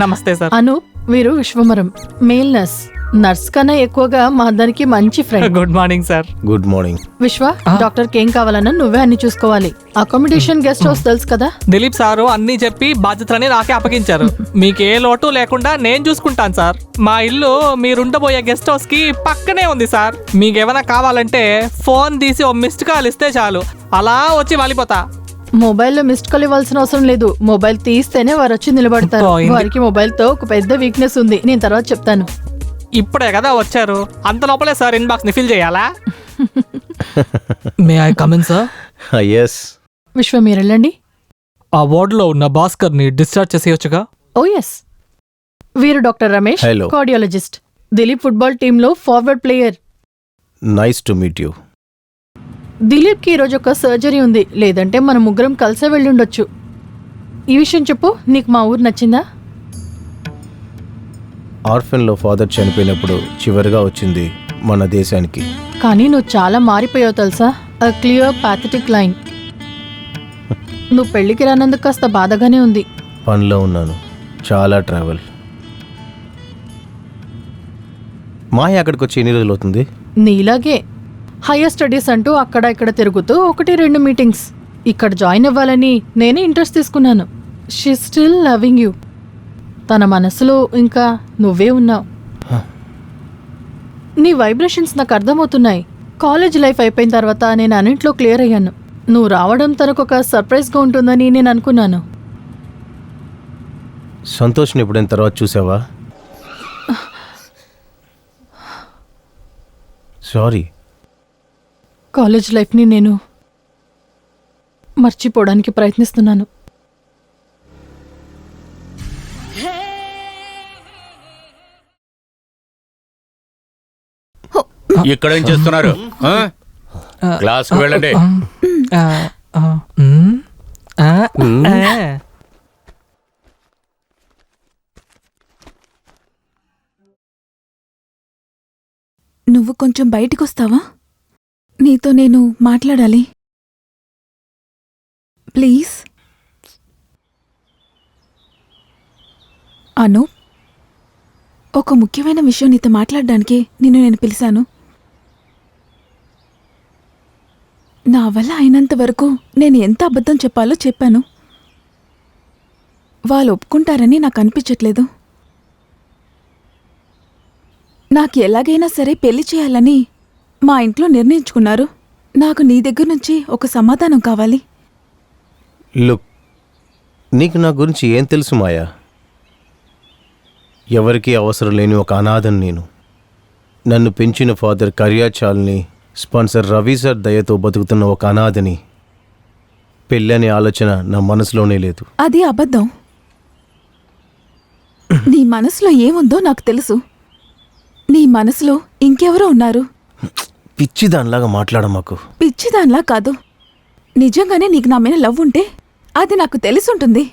నమస్తే సార్. అనూప్, వీరు విశ్వమరం, మేల్ నర్స్. నర్స్ కన్నా ఎక్కువగా మా అందరికి మంచి friend. Good morning sir. Good morning. విశ్వ, డాక్టర్కి ఏం కావాలన్నా నువ్వే అన్ని చూసుకోవాలి. అకామిడేషన్, గెస్ట్ హౌస్ తెలుసు కదా. దిలీప్ సారు అన్ని చెప్పి బాధ్యతలని నాకే అప్పగించారు. మీకు ఏ లోటు లేకుండా నేను చూసుకుంటాను సార్. మా ఇల్లు మీరుండబోయే గెస్ట్ హౌస్ కి పక్కనే ఉంది సార్. మీకు ఏమైనా కావాలంటే ఫోన్ తీసి ఓ మిస్డ్ కాల్ ఇస్తే చాలు, అలా వచ్చి వాలిపోతా. మొబైల్లో మిస్డ్ కాల్ ఇవ్వాల్సిన అవసరం లేదు. మొబైల్ తీస్తేనే వారు వచ్చి నిలబడతారు. వారికి మొబైల్ తో ఒక పెద్ద వీక్నెస్ ఉంది, నేను తర్వాత చెప్తాను. ఇప్పుడే కదా వచ్చారు, అంత లోపలే సార్ ఇన్బాక్స్ ని ఫిల్ చేయాలా? May I come in sir? Yes. Vishwa, మీరు వెళ్ళండి. ఆ వార్డులో ఉన్న భాస్కర్ ని డిశ్చార్జ్ చేసేయొచ్చుగా? Oh yes. వీరు doctor Ramesh, Hello. Cardiologist. Dilip football టీంలో forward player. Nice to meet you. Dilip కి ఈరోజు ఒక సర్జరీ ఉంది, లేదంటే మనం ముగ్గురం కలిసే వెళ్ళుండొచ్చు. ఈ విషయం చెప్పు, నీకు మా ఊరు నచ్చిందా? ఆర్ఫెన్లో ఫాదర్ చనిపోయినప్పుడు చివరిగా వచ్చింది మన దేశానికి. కానీ నువ్వు చాలా మారిపోయావు తెలుసా. అ క్లియర్ పాథటిక్ లైన్. నువ్వు పెళ్లికి రానందుకు కాస్త బాధగానే ఉంది. పనిలో ఉన్నాను, చాలా ట్రావెల్. మాయ అక్కడికి వచ్చి ఎన్ని రోజులు అవుతుంది? నీలాగే హైయర్ స్టడీస్ అంటూ అక్కడ ఇక్కడ తిరుగుతూ 1-2 మీటింగ్స్. ఇక్కడ జాయిన్ అవ్వాలని నేనే ఇంట్రెస్ట్ తీసుకున్నాను. She still loving you. తన మనసులో ఇంకా నువ్వే ఉన్నావు. నీ వైబ్రేషన్స్ నాకు అర్థమవుతున్నాయి. కాలేజ్ లైఫ్ అయిపోయిన తర్వాత నేను అన్నింట్లో క్లియర్ అయ్యాను. నువ్వు రావడం తనకు ఒక సర్ప్రైజ్గా ఉంటుందని నేను అనుకున్నాను. సంతోష్ని ఎప్పుడైనా తర్వాత చూసావా? సారీ. కాలేజ్ లైఫ్ని నేను మర్చిపోవడానికి ప్రయత్నిస్తున్నాను. ఇక్కడ ఏం చేస్తున్నారు? క్లాస్కి వెళ్ళండి. నువ్వు కొంచెం బయటికొస్తావా? నీతో నేను మాట్లాడాలి, ప్లీజ్. అను, ఒక ముఖ్యమైన విషయం నీతో మాట్లాడడానికి నేను పిలిచాను. నా వల్ల అయినంత వరకు నేను ఎంత అబద్ధం చెప్పాలో చెప్పాను. వాళ్ళు ఒప్పుకుంటారని నాకు అనిపించట్లేదు. నాకు ఎలాగైనా సరే పెళ్లి చేయాలని మా ఇంట్లో నిర్ణయించుకున్నారు. నాకు నీ దగ్గర నుంచి ఒక సమాధానం కావాలి. లుక్, నీకు నా గురించి ఏం తెలుసు మాయా? ఎవరికీ అవసరం లేని ఒక అనాథను నేను. నన్ను పెంచిన ఫాదర్ కర్యాచాల్ని, స్పాన్సర్ రవి సార్ దయతో బతుకుతున్న ఒక అనాథని. పెళ్ళనే ఆలోచన నా మనసులోనే లేదు. అది అబద్ధం. నీ మనసులో ఏముందో నాకు తెలుసు. నీ మనసులో ఇంకెవరో ఉన్నారు. పిచ్చిదానిలాగా మాట్లాడమాకు. పిచ్చిదానిలా కాదు, నిజంగానే నీకు నా మీద లవ్ ఉంటే అది నాకు తెలిసుంటుంది.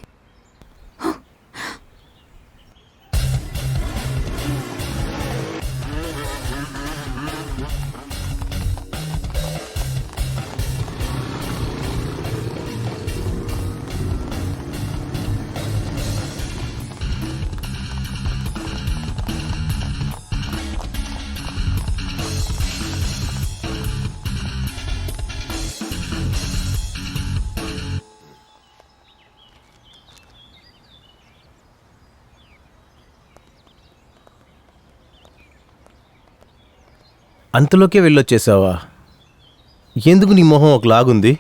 అంతలోకే వెళ్ళొచ్చేసావా? ఎందుకు నీ మొహం ఒకలాగుంది?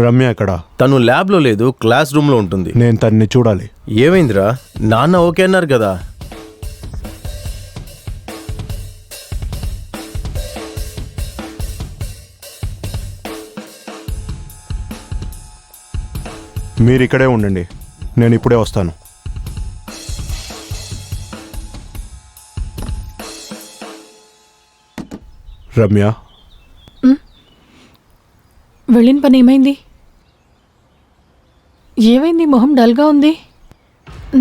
రమ్య ఎక్కడ? తను ల్యాబ్లో లేదు, క్లాస్ రూమ్లో ఉంటుంది. నేను తన్ని చూడాలి. ఏమైందిరా? నాన్న ఓకే అన్నారు కదా. మీరు ఇక్కడే ఉండండి, నేను ఇప్పుడే వస్తాను. రమ్య, వెళ్ళిన పని ఏమైంది? ఏమైంది? మొహం డల్గా ఉంది.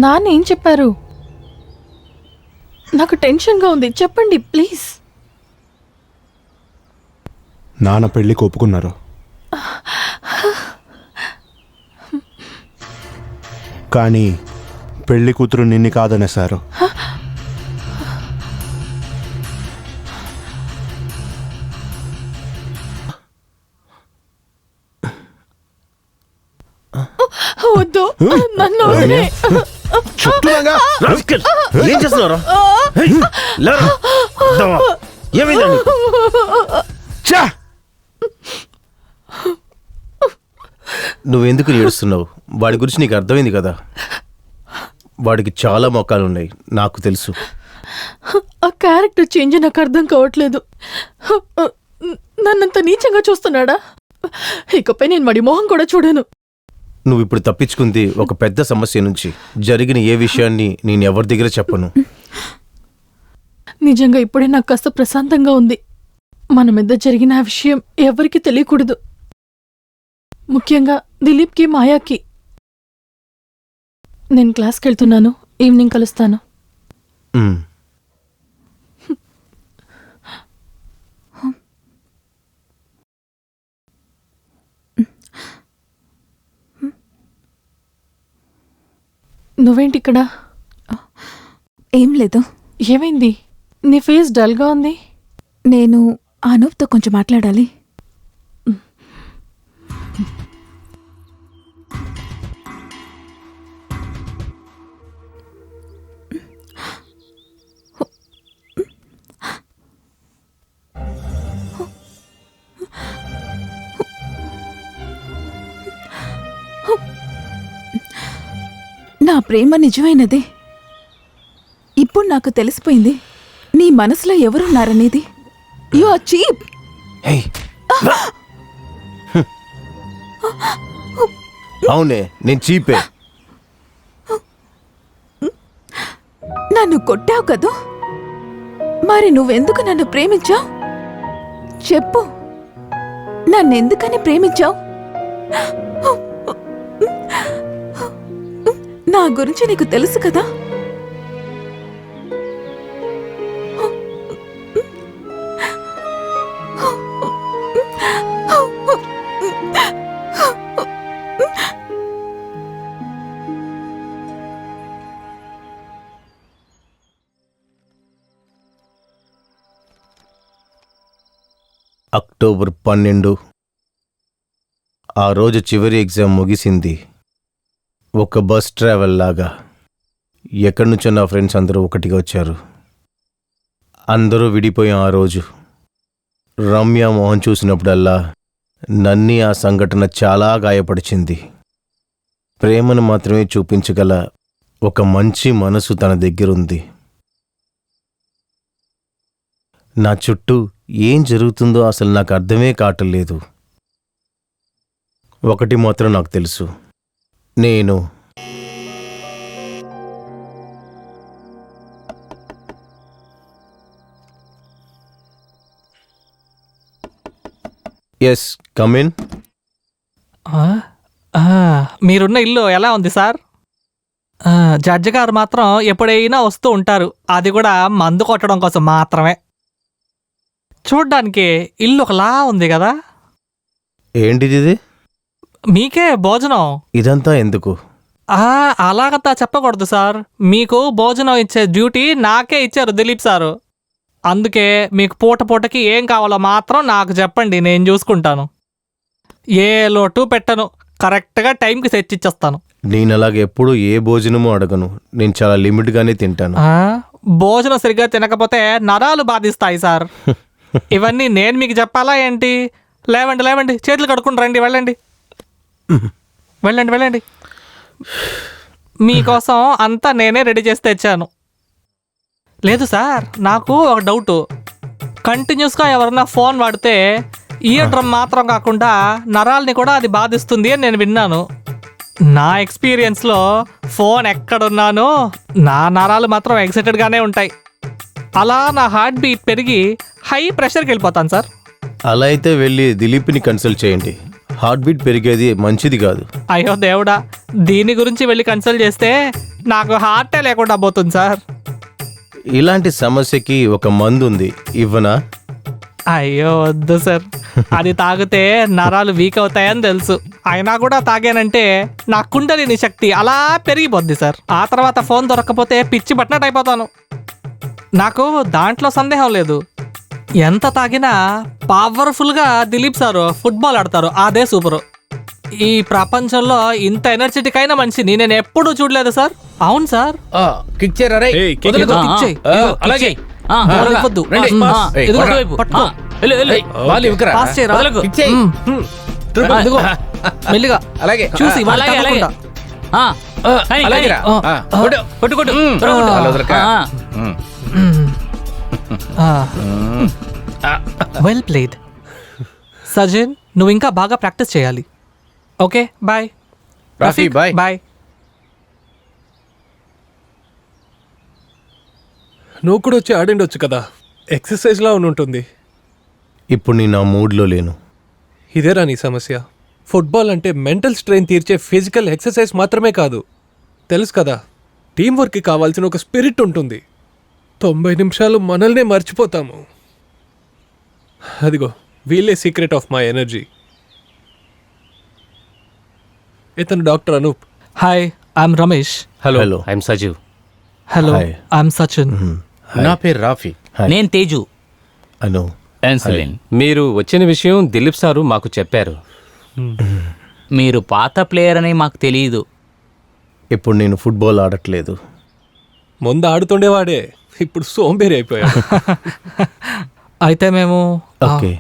నాన్న ఏం చెప్పారు? నాకు టెన్షన్గా ఉంది, చెప్పండి ప్లీజ్. నాన్న పెళ్ళికి ఒప్పుకున్నారు. కానీ పెళ్లి కూతురు నిన్ను కాదనేశారు. వద్దు, నన్ను వదిలే. ఏం చేస్తున్నారా? నువ్వెందుకు ఏడుస్తున్నావు? వాడి గురించి నీకు అర్థమైంది కదా. వాడికి చాలా మొక్కలున్నాయి, నాకు తెలుసు. ఆ క్యారెక్టర్ చేంజ్ నాకు అర్థం కావట్లేదు. నన్నంత నీచంగా చూస్తున్నాడా? ఇకపై నేను వాడి మొహం కూడా చూడను. నువ్వు ఇప్పుడు తప్పించుకుంది ఒక పెద్ద సమస్య నుంచి. జరిగిన ఏ విషయాన్ని నేను ఎవరి దగ్గర చెప్పను. నిజంగా ఇప్పుడే నాకు కాస్త ప్రశాంతంగా ఉంది. మన మీద జరిగిన ఆ విషయం ఎవరికి తెలియకూడదు, ముఖ్యంగా దిలీప్కి, మాయాకి. నేను క్లాస్కి వెళ్తున్నాను, ఈవినింగ్ కలుస్తాను. నువ్వేంటి ఇక్కడ? ఏం లేదు. ఏమైంది? నీ ఫేస్ డల్గా ఉంది. నేను అనూప్తో కొంచెం మాట్లాడాలి. నా ప్రేమ నిజమైనదే. ఇప్పుడు నాకు తెలిసిపోయింది నీ మనసులో ఎవరున్నారనేది. You are cheap. అవునే, నేను చీపే. నన్ను కొట్టావు కదూ, మరి నువ్వెందుకు నన్ను ప్రేమించావు? చెప్పు, నన్నెందుకని ప్రేమించావు? నా గురించి నీకు తెలుసు కదా. అక్టోబర్ 12. ఆ రోజు చివరి ఎగ్జామ్ ముగిసింది. ఒక బస్ ట్రావెల్ లాగా ఎక్కడి నుంచో నా ఫ్రెండ్స్ అందరూ ఒకటిగా వచ్చారు. అందరూ విడిపోయాం. ఆ రోజు రమ్య మోహన్ చూసినప్పుడల్లా నన్ని ఆ సంఘటన చాలా గాయపరిచింది. ప్రేమను మాత్రమే చూపించగల ఒక మంచి మనసు తన దగ్గరుంది. నా చుట్టూ ఏం జరుగుతుందో అసలు నాకు అర్థమే కావట్లేదు. ఒకటి మాత్రం నాకు తెలుసు, నేను ఎస్ కమ్ ఇన్. మీరున్న ఇల్లు ఎలా ఉంది సార్? జడ్జి గారు మాత్రం ఎప్పుడైనా వస్తూ ఉంటారు, అది కూడా మందు కొట్టడం కోసం మాత్రమే. చూడ్డానికి ఇల్లు ఒకలా ఉంది కదా. ఏంటిది ఇది? మీకే భోజనం. ఇదంతా ఎందుకు? అలాగంతా చెప్పకూడదు సార్. మీకు భోజనం ఇచ్చే డ్యూటీ నాకే ఇచ్చారు దిలీప్ సారు. అందుకే మీకు పూట పూటకి ఏం కావాలో మాత్రం నాకు చెప్పండి, నేను చూసుకుంటాను. ఏ లోటు పెట్టను, కరెక్ట్గా టైంకి తెచ్చిచ్చేస్తాను. నేను అలాగే ఎప్పుడు ఏ భోజనమూ అడగను. నేను చాలా లిమిట్గానే తింటాను. భోజనం సరిగ్గా తినకపోతే నరాలు బాధిస్తాయి సార్. ఇవన్నీ నేను మీకు చెప్పాలా ఏంటి? లేవండి లేవండి, చేతులు కడుక్కుని రండి, వెళ్ళండి వెళ్ళండి వెళ్ళండి. మీకోసం అంతా నేనే రెడీ చేసి తెచ్చాను. లేదు సార్, నాకు ఒక డౌటు. కంటిన్యూస్గా ఎవరన్నా ఫోన్ వాడితే ఇయర్ డ్రమ్ మాత్రం కాకుండా నరాల్ని కూడా అది బాధిస్తుంది అని నేను విన్నాను. నా ఎక్స్పీరియన్స్లో ఫోన్ ఎక్కడున్నానో నా నరాలు మాత్రం ఎక్సైటెడ్గానే ఉంటాయి. అలా నా హార్ట్ బీట్ పెరిగి హై ప్రెషర్కి వెళ్ళిపోతాను సార్. అలా అయితే వెళ్ళి దిలీప్ని కన్సల్ట్ చేయండి. హార్ట్ బీట్ పెరిగేది మంచిది కాదు. అయ్యో దేవుడా, దీని గురించి వెళ్ళి కన్సల్ట్ చేస్తే నాకు హార్టే లేకుండా పోతుంది సార్. ఇలాంటి సమస్యకి ఒక మందు ఉంది, ఇవ్వనా? అయ్యో వద్దు సార్, అది తాగితే నరాలు వీక్ అవుతాయని తెలుసు. అయినా కూడా తాగానంటే నా కుండలిని శక్తి అలా పెరిగిపోద్ది సార్. ఆ తర్వాత ఫోన్ దొరకకపోతే పిచ్చి పట్టినట్టు అయిపోతాను. నాకు దాంట్లో సందేహం లేదు. ఎంత తాగినా పవర్ఫుల్గా దిలీప్ సారు ఫుట్బాల్ ఆడతారు, అదే సూపరు. ఈ ప్రపంచంలో ఇంత ఎనర్జెటిక్ అయిన మనిషిని నేను ఎప్పుడూ చూడలేదు సార్. అవును సార్. మెల్లిగా అలాగే చూసి వెల్ ప్లేడ్ సజిన్, నువ్వు ఇంకా బాగా ప్రాక్టీస్ చేయాలి. Okay bye. Rafi bye. Bye. నువ్వు కూడా వచ్చి ఆడిండొచ్చు కదా, ఎక్సర్సైజ్లా ఉంటుంది. ఇప్పుడు నేను ఆ మూడ్లో లేను. ఇదేరా నీ సమస్య? ఫుట్బాల్ అంటే మెంటల్ స్ట్రెయిన్ తీర్చే ఫిజికల్ ఎక్సర్సైజ్ మాత్రమే కాదు, తెలుసు కదా. టీం వర్క్కి కావాల్సిన ఒక స్పిరిట్ ఉంటుంది. 90 నిమిషాలు మనల్నే మర్చిపోతాము. అదిగో వీళ్ళే సీక్రెట్ ఆఫ్ మై ఎనర్జీ. ఇతను doctor Anoop. Hi, I'm Ramesh. Hello, I'm Sajeev. Hello, I'm Sachin. నా పేరు రాఫీ. నేను తేజు. అను ఎన్సలిన్. మీరు వచ్చిన విషయం దిలీప్ సారు మాకు చెప్పారు. మీరు పాత ప్లేయర్ అని మాకు తెలియదు. ఇప్పుడు నేను ఫుట్బాల్ ఆడట్లేదు. ముందు ఆడుతుండేవాడే, ఇప్పుడు సోంబేరి అయిపోయాడు. అయితే మేము okay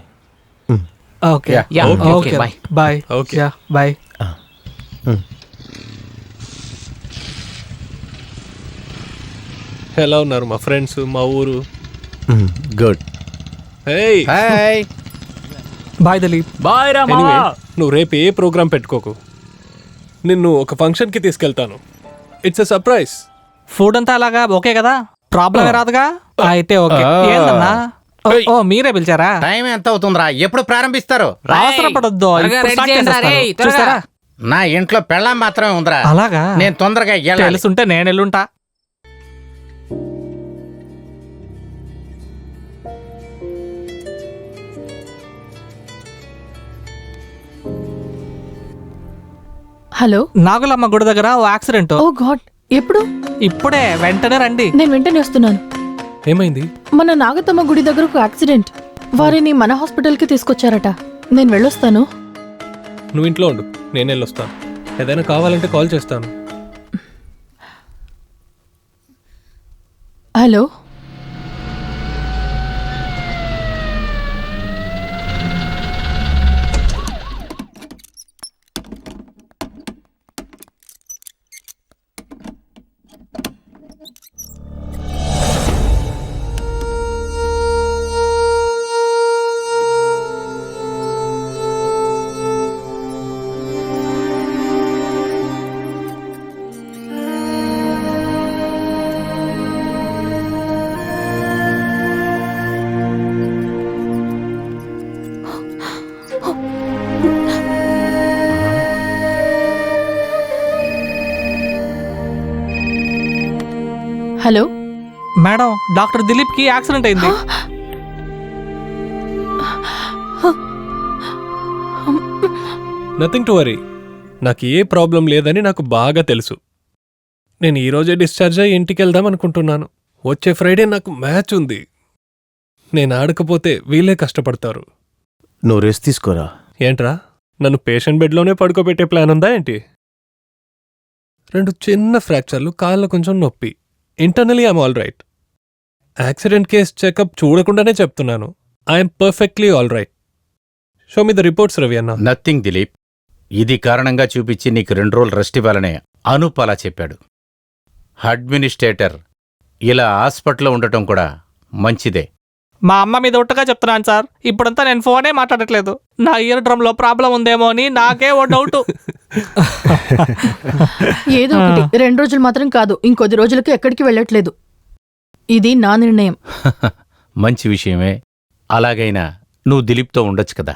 okay yeah, okay okay, bye. Bye. Okay. Yeah bye. ఎలా ఉన్నారు మా ఫ్రెండ్స్, మా ఊరు? Good. Hey, hi. Bye Dilip. Bye రా ఎనీవే, మావా. నువ్వు రేపు ఏ ప్రోగ్రాం పెట్టుకోకు, నిన్ను ఒక ఫంక్షన్కి తీసుకెళ్తాను. It's a surprise. ఫుడ్ అంతా అలాగా ఓకే కదా, ప్రాబ్లం రాదుగా? అయితే ఓకే. ఏందన్నా? ఓ మీరే పిలిచారా? టైం ఎంత అవుతుందిరా? ఎప్పుడు ప్రారంభిస్తారు? అవసరపడొద్దు, త్వరగా ఇప్పుడు రెడీ start చేయండి రా, చేసేస్తారు. రేయ్, త్వరగా. చూస్తారా? నా ఇంట్లో పెళ్ళాం మాత్రమే ఉందిరా. అలాగా? నేను తొందరగా వెళ్ళాలి. తెలుసుంటే నేను ఎల్లుంటా. హలో. నాగులమ్మ గుడి దగ్గర ఓ యాక్సిడెంట్. ఓ గాడ్, ఎప్పుడు? ఇప్పుడే, వెంటనే రండి. నేను వెంటనే వస్తున్నాను. ఏమైంది? మన నాగతమ్మ గుడి దగ్గర ఒక యాక్సిడెంట్. వారిని మన హాస్పిటల్కి తీసుకొచ్చారట. నేను వెళ్ళొస్తాను. నువ్వు ఇంట్లో ఉండు, నేను వెళ్ళొస్తాను. ఏదైనా కావాలంటే కాల్ చేస్తాను. Hello. Hello madam, doctor Dilip కి యాక్సిడెంట్ అయింది. Nothing to worry. నాకు ఏ ప్రాబ్లం లేదని నాకు బాగా తెలుసు. నేను ఈరోజే డిశ్చార్జ్ అయ్యి ఇంటికి వెళ్దాం అనుకుంటున్నాను. వచ్చే ఫ్రైడే నాకు మ్యాచ్ ఉంది. నేను ఆడకపోతే వీళ్ళే కష్టపడతారు. నువ్వు రెస్ట్ తీసుకోరా. ఏంట్రా, నన్ను పేషెంట్ బెడ్లోనే పడుకోబెట్టే ప్లాన్ ఉందా ఏంటి? 2 చిన్న ఫ్రాక్చర్లు, కాళ్ళ కొంచెం నొప్పి. Internally I'm all right. Accident case checkup చూడకుండానే చెప్తున్నాను. I'm perfectly all right. Show me the reports Ravi అన్న. నథింగ్ దిలీప్. ఇది కారణంగా చూపించి నీకు 2 రోజులు రెస్ట్ ఇవ్వాలనే అనూప్ అలా చెప్పాడు. అడ్మినిస్ట్రేటర్ ఇలా హాస్పిటల్లో ఉండటం కూడా మంచిదే. మా అమ్మ మీద ఒట్టుగా చెప్తున్నాను సార్. ఇప్పుడంతా నేను ఫోనే మాట్లాడట్లేదు. నా ఇయర్ డ్రమ్ లో ప్రాబ్లం ఉందేమో అని నాకే ఓ డౌట్. ఏదో ఒకటి 2 రోజులు మాత్రం కాదు, ఇంకొద్ది రోజులకి ఎక్కడికి వెళ్ళట్లేదు. ఇది నా నిర్ణయం. మంచి విషయమే. అలాగైనా నువ్వు దిలీప్తో ఉండొచ్చు కదా.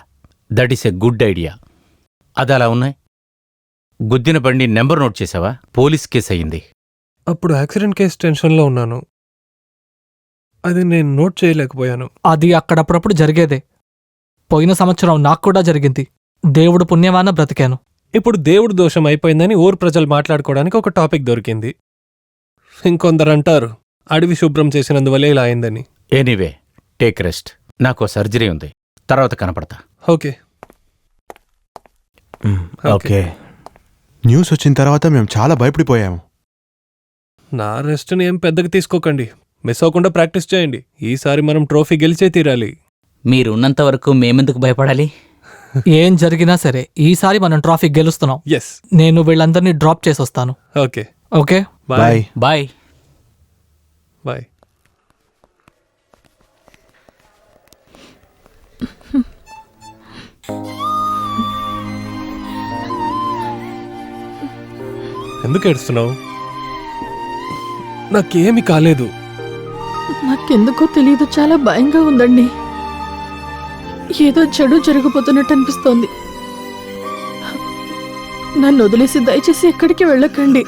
That is a good idea. అది అలా ఉన్నాయి. గుద్దిన బండి నెంబర్ నోట్ చేసావా? పోలీస్ కేసు అయింది. అప్పుడు యాక్సిడెంట్ కేసు టెన్షన్లో ఉన్నాను, అది నేను నోట్ చేయలేకపోయాను. అది అక్కడప్పుడప్పుడు జరిగేదే. పోయిన సంవత్సరం నాకు కూడా జరిగింది. దేవుడు పుణ్యమాన బ్రతికాను. ఇప్పుడు దేవుడు దోషం అయిపోయిందని ఊరు ప్రజలు మాట్లాడుకోవడానికి ఒక టాపిక్ దొరికింది. ఇంకొందరు అంటారు అడవి శుభ్రం చేసినందువల్లే ఇలా అయిందని. Anyway, take rest. నాకు సర్జరీ ఉంది, తర్వాత కనపడతా. Okay okay. న్యూస్ వచ్చిన తర్వాత మేము చాలా భయపడిపోయాము. నా రెస్ట్ని ఏం పెద్దగా తీసుకోకండి, మిస్ అవ్వకుండా ప్రాక్టీస్ చేయండి. ఈసారి మనం ట్రోఫీ గెలిచే తీరాలి. మీరు ఉన్నంత వరకు మేమెందుకు భయపడాలి? ఏం జరిగినా సరే ఈసారి మనం ట్రాఫీ గెలుస్తున్నాం. ఎస్. నేను వీళ్ళందరినీ డ్రాప్ చేసొస్తాను. Okay okay, bye. Bye. Bye. ఎందుకు ఏడుస్తున్నావు? నాకేమి కాలేదు. నాకెందుకో తెలీదు, చాలా భయంగా ఉందండి. ఏదో చెడు జరిగిపోతున్నట్టు అనిపిస్తోంది. నన్ను వదిలేసి దయచేసి ఎక్కడికి వెళ్ళకండి.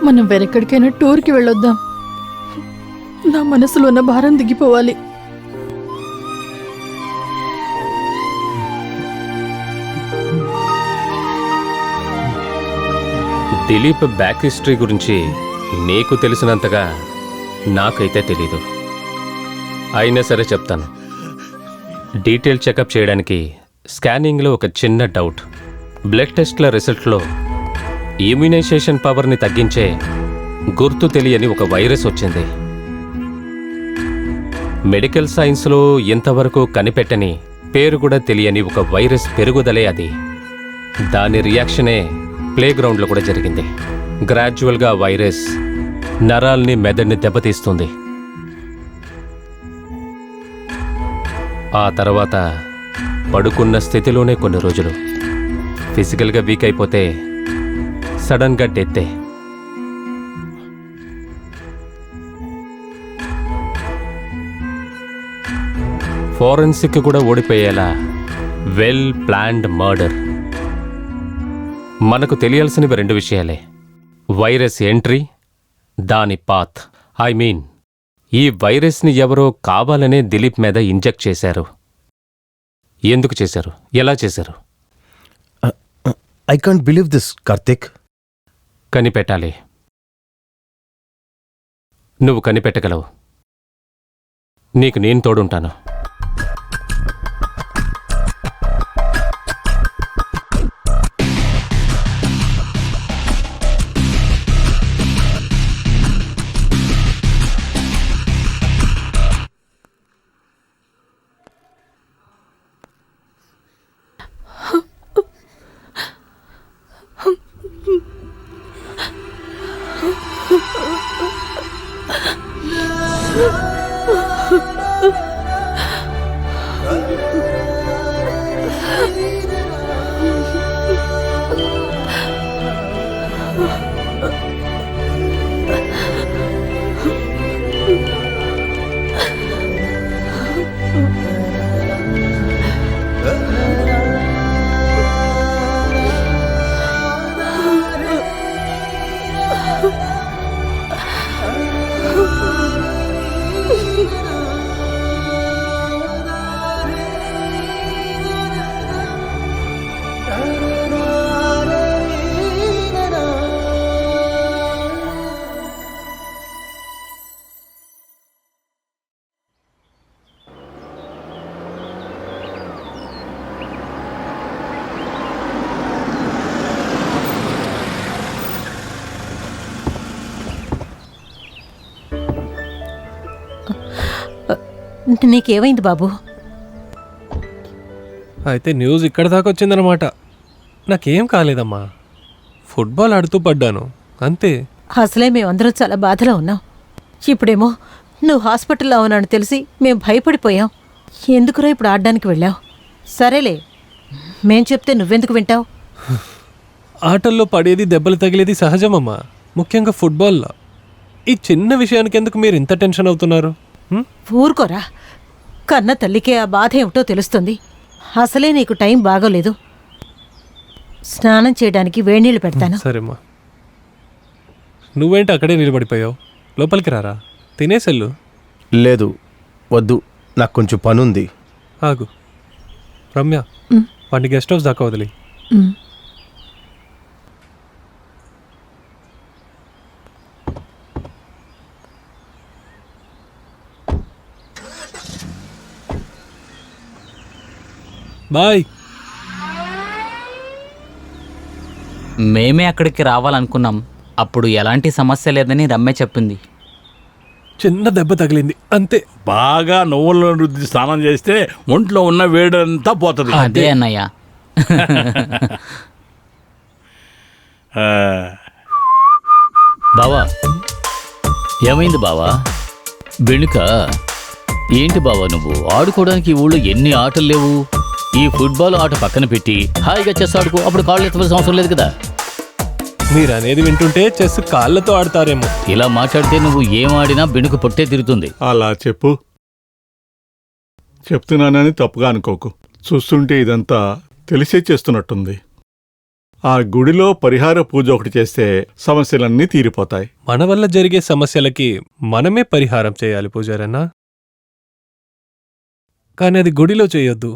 మనం వేరెక్కడికైనా టూర్కి వెళ్ళొద్దాం. నా మనసులో ఉన్న భారం దిగిపోవాలి. దిలీప్ బ్యాక్ హిస్టరీ గురించి నీకు తెలిసినంతగా నాకైతే తెలీదు. అయినా సరే చెప్తాను. డీటెయిల్ చెకప్ చేయడానికి స్కానింగ్లో ఒక చిన్న డౌట్. బ్లడ్ టెస్ట్ల రిజల్ట్లో ఇమ్యునైజేషన్ పవర్ని తగ్గించే గుర్తు తెలియని ఒక వైరస్ వచ్చింది. మెడికల్ సైన్స్లో ఇంతవరకు కనిపెట్టని, పేరు కూడా తెలియని ఒక వైరస్ పెరుగుదలే అది. దాని రియాక్షనే ప్లే గ్రౌండ్లో కూడా జరిగింది. గ్రాడ్యువల్గా వైరస్ నరాల్ని, మెదడుని దెబ్బతీస్తుంది. ఆ తర్వాత పడుకున్న స్థితిలోనే కొన్ని రోజులు ఫిజికల్గా వీక్ అయిపోతే సడన్గా డెత్తే. ఫోరెన్సిక్ కూడా ఓడిపోయేలా వెల్ ప్లాన్డ్ మర్డర్. మనకు తెలియాల్సినవి 2 విషయాలే: వైరస్ ఎంట్రీ, దాని పాత్. ఐ మీన్, ఈ వైరస్ని ఎవరో కావాలనే దిలీప్ మీద ఇంజెక్ట్ చేశారు. ఎందుకు చేశారు? ఎలా చేశారు? I can't believe this, Karthik. కనిపెట్టాలి. నువ్వు కనిపెట్టగలవు. నీకు నేను తోడుంటాను. నీకేమైంది బాబు? అయితే న్యూస్ ఇక్కడ దాకా వచ్చిందనమాట. నాకేం కాలేదమ్మా, ఫుట్బాల్ ఆడుతూ పడ్డాను అంతే. అసలే మేమందరం చాలా బాధలో ఉన్నాం. ఇప్పుడేమో నువ్వు హాస్పిటల్లో ఉన్నాను తెలిసి మేం భయపడిపోయాం. ఎందుకురా ఇప్పుడు ఆడడానికి వెళ్ళావు? సరేలే, మేం చెప్తే నువ్వెందుకు వింటావు? ఆటల్లో పడేది దెబ్బలు తగిలేది సహజమమ్మా, ముఖ్యంగా ఫుట్బాల్లో. ఈ చిన్న విషయానికి ఎందుకు మీరు ఇంత టెన్షన్ అవుతున్నారు? ఊరుకోరా, కన్న తల్లికే ఆ బాధ ఏమిటో తెలుస్తుంది. అసలే నీకు టైం బాగోలేదు. స్నానం చేయడానికి వేడినీళ్ళు పెడతాను. సరేమ్మా. నువ్వేంటి అక్కడే నిలబడిపోయావు? లోపలికి రారా, తినేసెళ్ళు. లేదు, వద్దు, నాకు కొంచెం పనుంది. ఆగు రమ్య, వాడిని గెస్ట్ హౌస్ దాకా వదిలి. బాయ్. మేమే అక్కడికి రావాలనుకున్నాం. అప్పుడు ఎలాంటి సమస్య లేదని రమ్య చెప్పింది. చిన్న దెబ్బ తగిలింది అంతే. బాగా నువ్వుల రుద్ది స్నానం చేస్తే ఒంట్లో ఉన్న వేడంతా పోతుంది. అదే అన్నయ్య. బావా, ఏమైంది బావా? వెనుక ఏంటి బావా, నువ్వు ఆడుకోవడానికి ఈ ఊళ్ళో ఎన్ని ఆటలు లేవు? ఈ ఫుట్బాల్ ఆట పక్కన పెట్టి హాయిగా చెస్ ఆడుకో, అప్పుడు కాళ్ళు ఎత్తవలసిన అవసరం లేదు కదా. మీరు అనేది వింటుంటే చెస్ కాళ్ళతో ఆడతారేమో. ఇలా మాట్లాడితే నువ్వు ఏం ఆడినా బెనుకు పొట్టే తిరుగుతుంది. అలా చెప్పు. చెప్తున్నానని తప్పుగా అనుకోకు. చూస్తుంటే ఇదంతా తెలిసే చేస్తున్నట్టుంది. ఆ గుడిలో పరిహార పూజ ఒకటి చేస్తే సమస్యలన్నీ తీరిపోతాయి. మన వల్ల జరిగే సమస్యలకి మనమే పరిహారం చేయాలి పూజారన్నా. కానీ అది గుడిలో చేయొద్దు,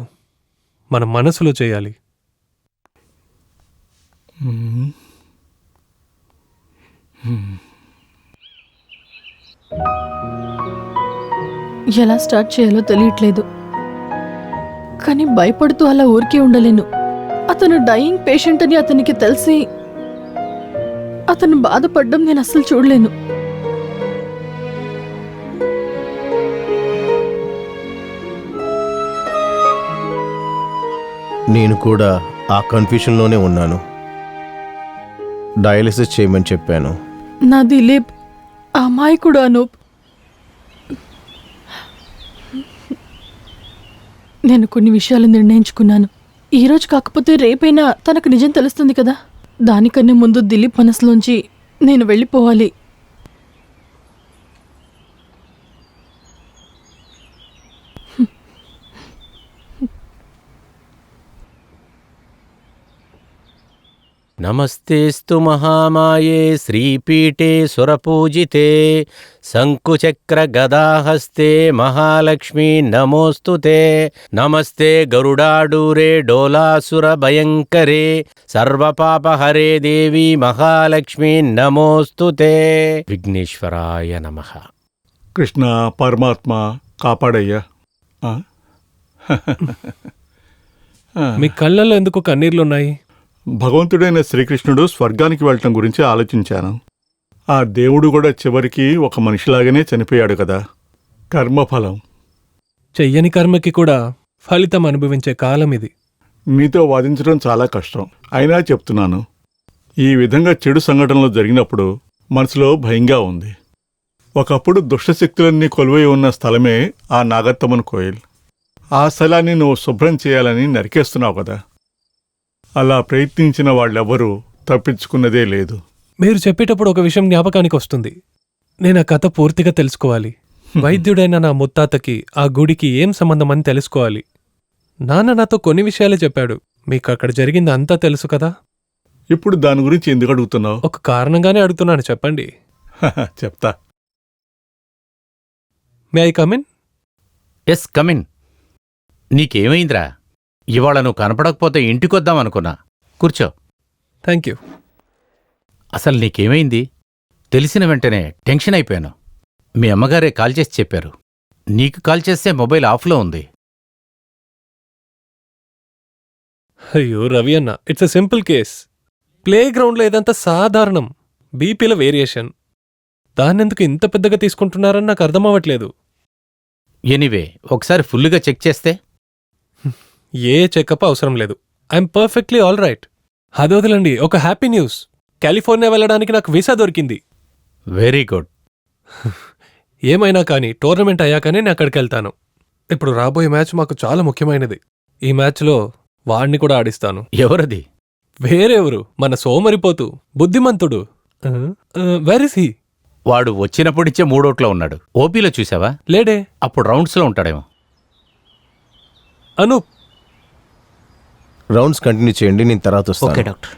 మన మనసులో చేయాలి. ఎలా స్టార్ట్ చేయాలో తెలియట్లేదు. కానీ భయపడుతూ అలా ఊరికే ఉండలేను. అతను డయింగ్ పేషెంట్ అని అతనికి తెలిసి అతను బాధపడ్డం నేను అస్సలు చూడలేను. నేను కూడా ఆ కన్ఫ్యూషన్లోనే ఉన్నాను. డయాలిసిస్ చేయమని చెప్పాను. నా దిలీప్ అమాయకుడు అనూప్. నేను కొన్ని విషయాలు నిర్ణయించుకున్నాను. ఈరోజు కాకపోతే రేపైనా తనకు నిజం తెలుస్తుంది కదా. దానికన్నా ముందు దిలీప్ మనసులోంచి నేను వెళ్ళిపోవాలి. నమస్తేస్తు మహామాయే శ్రీపీఠే సురపూజితే శంకుచక్ర గదాహస్తే మహాలక్ష్మీ నమోస్తుతే. నమస్తే గరుడాడూరే డోలాసుర భయంకరే సర్వపాపహరే దేవి మహాలక్ష్మీ నమోస్తుతే. విఘ్నేశ్వరాయ నమః. కృష్ణ పరమాత్మ కాపాడయ్యా. మీ కళ్ళల్లో ఎందుకు కన్నీర్లున్నాయి? భగవంతుడైన శ్రీకృష్ణుడు స్వర్గానికి వెళ్ళటం గురించి ఆలోచించాను. ఆ దేవుడు కూడా చివరికి ఒక మనిషిలాగానే చనిపోయాడు కదా. కర్మఫలం. చెయ్యని కర్మకి కూడా ఫలితం అనుభవించే కాలం ఇది. నీతో వాదించడం చాలా కష్టం, అయినా చెప్తున్నాను. ఈ విధంగా చెడు సంఘటనలు జరిగినప్పుడు మనసులో భయంగా ఉంది. ఒకప్పుడు దుష్టశక్తులన్నీ కొలువై ఉన్న స్థలమే ఆ నాగత్తమ్మన్ కోయిల్. ఆ స్థలాన్ని నువ్వు శుభ్రం చేయాలని నరికేస్తున్నావు కదా. అలా ప్రయత్నించిన వాళ్ళెవరూ తప్పించుకున్నదే లేదు. మీరు చెప్పేటప్పుడు ఒక విషయం జ్ఞాపకానికి వస్తుంది. నేను ఆ కథ పూర్తిగా తెలుసుకోవాలి. వైద్యుడైన నా ముత్తాతకి ఆ గుడికి ఏం సంబంధం అని తెలుసుకోవాలి. నాన్న నాతో కొన్ని విషయాలే చెప్పాడు. మీకు అక్కడ జరిగింది అంతా తెలుసు కదా. ఇప్పుడు దాని గురించి ఎందుకు అడుగుతున్నావు? ఒక కారణంగానే అడుగుతున్నాను, చెప్పండి. చెప్తా. May I come in? Yes, come in. నీకేమైందిరా? ఇవాళ నువ్వు కనపడకపోతే ఇంటికొద్దామనుకున్నా. కూర్చో. Thank you. అసలు నీకేమైంది? తెలిసిన వెంటనే టెన్షన్ అయిపోయాను. మీ అమ్మగారే కాల్ చేసి చెప్పారు. నీకు కాల్ చేస్తే మొబైల్ ఆఫ్లో ఉంది. అయ్యో రవి అన్న, it's a simple case. Play గ్రౌండ్లో ఏదంతా సాధారణం. బీపీల వేరియేషన్. దాన్నెందుకు ఇంత పెద్దగా తీసుకుంటున్నారని నాకు అర్థమవ్వట్లేదు. ఎనీవే ఒకసారి ఫుల్గా చెక్ చేస్తే. ఏ చెకప్ అవసరం లేదు. I'm perfectly all right. అది వదలండి, ఒక హ్యాపీ న్యూస్. కాలిఫోర్నియా వెళ్ళడానికి నాకు వీసా దొరికింది. Very good. ఏమైనా కానీ టోర్నమెంట్ అయ్యాకనే నేను అక్కడికి వెళ్తాను. ఇప్పుడు రాబోయే మ్యాచ్ మాకు చాలా ముఖ్యమైనది. ఈ మ్యాచ్లో వాడిని కూడా ఆడిస్తాను. ఎవరది? వేరెవరు, మన సోమరిపోతు బుద్ధిమంతుడు. Where is he? వాడు వచ్చినప్పుడిచ్చే 3 ఓట్లో ఉన్నాడు. ఓపీలో చూసావా? లేడే. అప్పుడు రౌండ్స్లో ఉంటాడేమో. అనూప్, రౌండ్స్ కంటిన్యూ చేయండి, నేను తర్వాత వస్తాను. Okay doctor.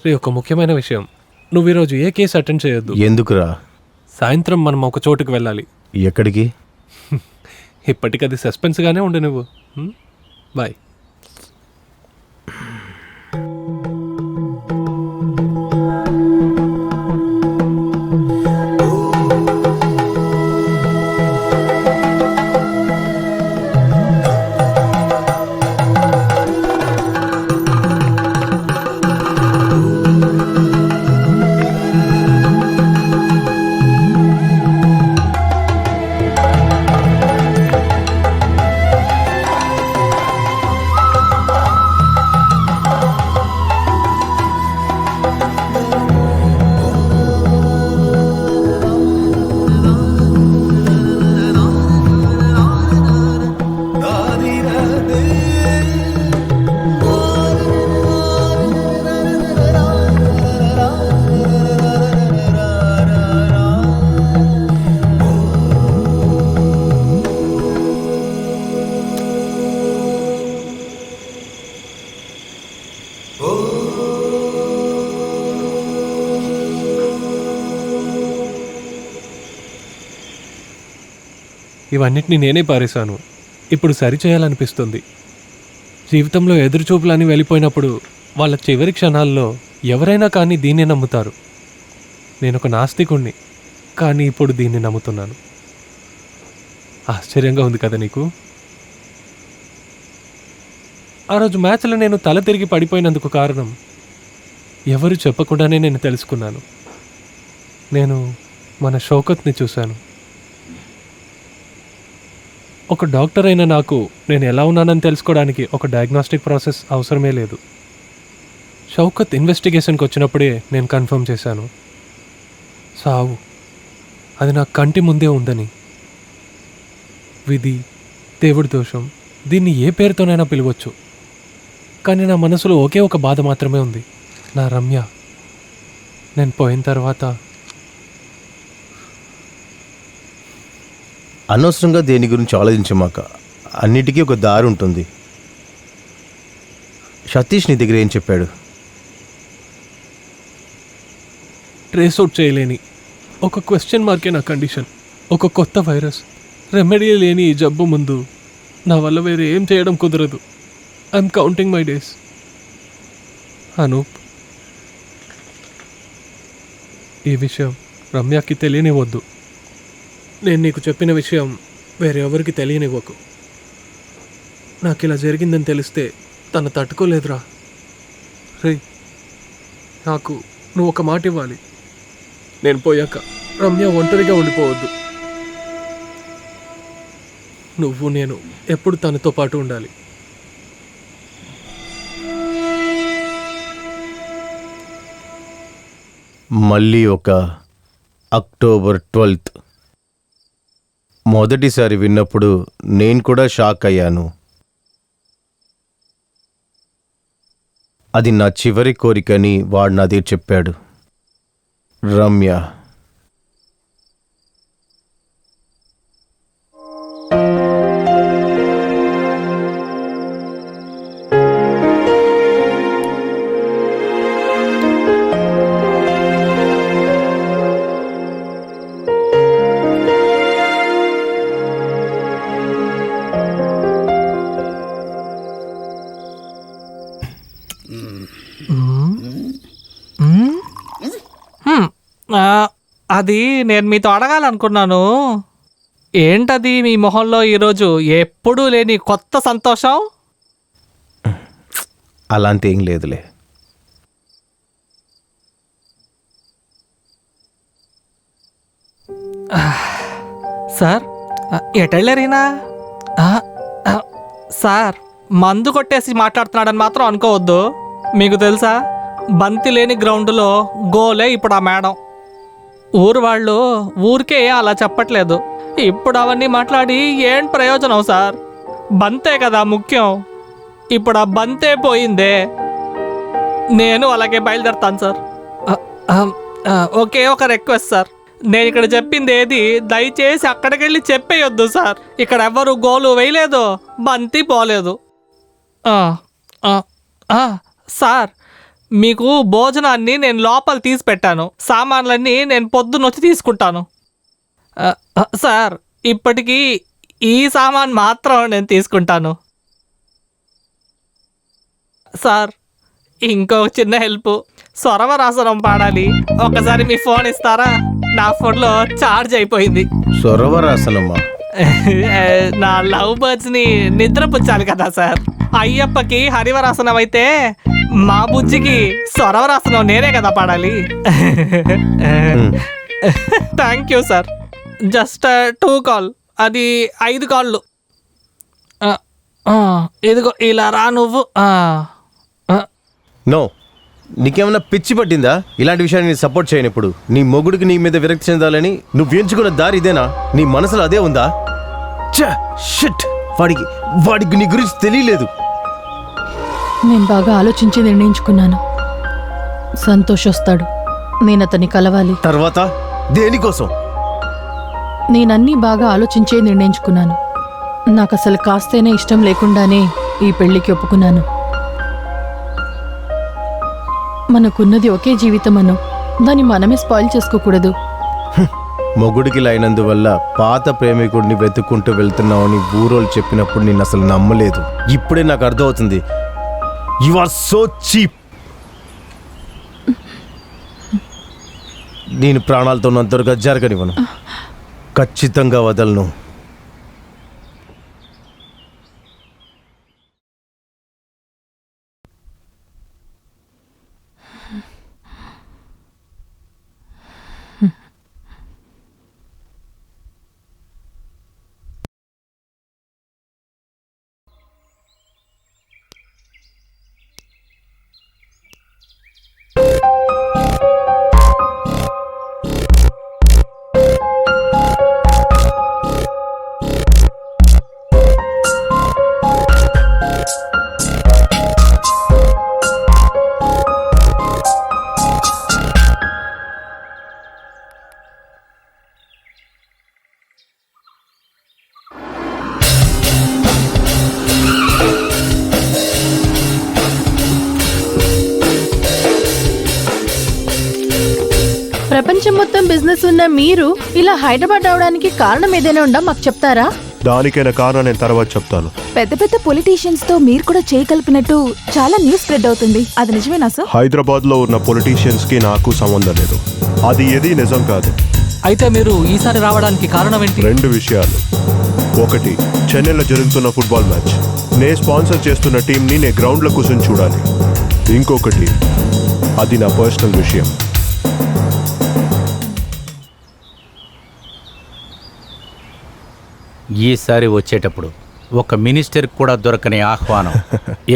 రే, ఒక ముఖ్యమైన విషయం. నువ్వు ఈరోజు ఏ కేసు అటెండ్ చేయొద్దు. ఎందుకురా? సాయంత్రం మనం ఒక చోటుకు వెళ్ళాలి. ఎక్కడికి? ఇప్పటికది సస్పెన్స్గానే ఉండు నువ్వు. బాయ్. ఇవన్నిటిని నేనే పారేశాను. ఇప్పుడు సరిచేయాలనిపిస్తుంది. జీవితంలో ఎదురుచూపులని వెళ్ళిపోయినప్పుడు వాళ్ళ చివరి క్షణాల్లో ఎవరైనా కానీ దీన్నే నమ్ముతారు. నేనొక నాస్తికుణ్ణి, కానీ ఇప్పుడు దీన్ని నమ్ముతున్నాను. ఆశ్చర్యంగా ఉంది కదా నీకు? ఆ రోజు మ్యాచ్లో నేను తల తిరిగి పడిపోయినందుకు కారణం ఎవరు చెప్పకుండానే నేను తెలుసుకున్నాను. నేను మన షౌకత్ని చూశాను. ఒక డాక్టర్ అయిన నాకు నేను ఎలా ఉన్నానని తెలుసుకోవడానికి ఒక డయాగ్నోస్టిక్ ప్రాసెస్ అవసరమే లేదు. షౌకత్ ఇన్వెస్టిగేషన్కి వచ్చినప్పుడే నేను కన్ఫర్మ్ చేశాను, సావు అది నా కంటి ముందే ఉందని. విధి, దేవుడి దోషం, దీన్ని ఏ పేరుతోనైనా పిలవచ్చు. కానీ నా మనసులో ఒకే ఒక బాధ మాత్రమే ఉంది, నా రమ్య. నేను పోయిన తర్వాత అనవసరంగా దేని గురించి ఆలోచించమాక. అన్నిటికీ ఒక దారి ఉంటుంది. సతీష్ నీ దగ్గర ఏం చెప్పాడు? ట్రేస్ అవుట్ చేయలేని ఒక క్వశ్చన్ మార్కే నా కండిషన్. ఒక కొత్త వైరస్, రెమెడీ లేని ఈ జబ్బు ముందు నా వల్ల వేరే ఏం చేయడం కుదరదు. I'm counting my days. Anoop, ఈ విషయం రమ్యకి తెలియనివ్వద్దు. నేను నీకు చెప్పిన విషయం వేరే ఎవరికి తెలియనివ్వకు. నాకు ఇలా జరిగిందని తెలిస్తే తను తట్టుకోలేదురా. రే, నాకు నువ్వు ఒక మాట ఇవ్వాలి. నేను పోయాక రమ్య ఒంటరిగా ఉండిపోవద్దు. నువ్వు నేను ఎప్పుడు తనతో పాటు ఉండాలి. మళ్ళీ ఒక అక్టోబర్ 12th మొదటిసారి విన్నప్పుడు నేను కూడా షాక్ అయ్యాను. అది నా చివరి కోరికని వాడు నాదే చెప్పాడు. రమ్య. అది నేను మీతో అడగాలనుకున్నాను. ఏంటది మీ మొహంలో ఈరోజు ఎప్పుడూ లేని కొత్త సంతోషం? అలాంటి ఏం లేదులే. సార్ ఎటెళ్ళారీనా సార్ మందు కొట్టేసి మాట్లాడుతున్నాడని మాత్రం అనుకోవద్దు. మీకు తెలుసా, బంతి లేని గ్రౌండ్లో గోలే ఇప్పుడు ఆ మేడం. ఊరు వాళ్ళు ఊరికే అలా చెప్పట్లేదు. ఇప్పుడు అవన్నీ మాట్లాడి ఏం ప్రయోజనం సార్? బంతే కదా ముఖ్యం. ఇప్పుడు ఆ బంతే పోయిందే. నేను అలాగే బయలుదేరుతాను సార్. ఒకే ఒక రిక్వెస్ట్ సార్, నేను ఇక్కడ చెప్పింది ఏది దయచేసి అక్కడికి వెళ్ళి చెప్పేయొద్దు సార్. ఇక్కడ ఎవరు గోలు వేయలేదు, బంతి పోలేదు. సార్, మీకు భోజనాన్ని నేను లోపల తీసి పెట్టాను. సామాన్లన్నీ నేను పొద్దునొచ్చి తీసుకుంటాను. సార్, ఇప్పటికీ ఈ సామాన్ మాత్రం నేను తీసుకుంటాను. సార్, ఇంకొక చిన్న హెల్ప్, స్వరవరాసనం పాడాలి. ఒకసారి మీ ఫోన్ ఇస్తారా? నా ఫోన్లో ఛార్జ్ అయిపోయింది. స్వరవరాసనమా? నా లవ్ బర్డ్స్ ని నిద్రపుచ్చాలి కదా సార్. అయ్యప్పకి హరివరాసనం అయితే మా బుజ్జికి స్వరవరాసనం నేనే కదా పాడాలి. Thank you sir. Just 2 call, అది 5 కాళ్ళు. ఇదిగో ఇలా రా నువ్వు. నో, నీకేమన్నా పిచ్చి పట్టిందా? ఇలాంటి విషయాన్ని నేను సపోర్ట్ చేయను. ఇప్పుడు నీ మొగుడికి నీ మీద విరక్తి చెందాలని నువ్వు ఎంచుకున్న దారి ఇదేనా? నీ మనసులో అదే ఉందా? షిట్, వాడికి నీ గురించి తెలియలేదు. నేను బాగా ఆలోచించి నిర్ణయించుకున్నాను. సంతోష్ వస్తాడు, నేను అతన్ని కలవాలి. తర్వాత దేనికోసం? నేనన్నీ బాగా ఆలోచించే నిర్ణయించుకున్నాను. నాకు అసలు కాస్తైనా ఇష్టం లేకుండానే ఈ పెళ్లికి ఒప్పుకున్నాను. మనకున్నది ఒకే జీవితం అను, దాన్ని మనమే స్పాయిల్ చేసుకోకూడదు. మొగుడికి లైనందువల్ల పాత ప్రేమికుడిని వెతుక్కుంటూ వెళ్తున్నావని ఊరోళ్ళు చెప్పినప్పుడు నేను అసలు నమ్మలేదు. ఇప్పుడే నాకు అర్థమవుతుంది. You are so cheap. నేను ప్రాణాలతో ఉన్నంతవరకు జరగనివ్వను. ఖచ్చితంగా వదలను. ప్రపంచం మొత్తం బిజినెస్ ఉన్న మీరు ఇలా హైదరాబాద్ రావడానికి కారణం ఏదైనా ఉందా? మాకు చెప్తారా? దానికైనా కారణం నేను తర్వాత చెప్తాను. పెద్ద పెద్ద పొలిటీషియన్స్ తో మీరు కూడా చేయగలిపినట్టు చాలా న్యూస్ స్ప్రెడ్ అవుతుంది. అది నిజమేనా సార్? హైదరాబాద్ లో ఉన్న పొలిటీషియన్స్ కి నాకు సంబంధం లేదు. అది ఏది నిజం కాదు. అయితే మీరు ఈసారి రావడానికి కారణం ఏంటి? 2 విషయాలు. ఒకటి, చెన్నైలో జరుగుతున్న ఫుట్బాల్ మ్యాచ్. నే స్పాన్సర్ చేస్తున్న టీంని నే గ్రౌండ్లో కూర్చొని చూడాలి. ఇంకొకటి, అది నా పర్సనల్ విషయం. ఈసారి వచ్చేటప్పుడు ఒక మినిస్టర్ కూడా దొరకని ఆహ్వానం,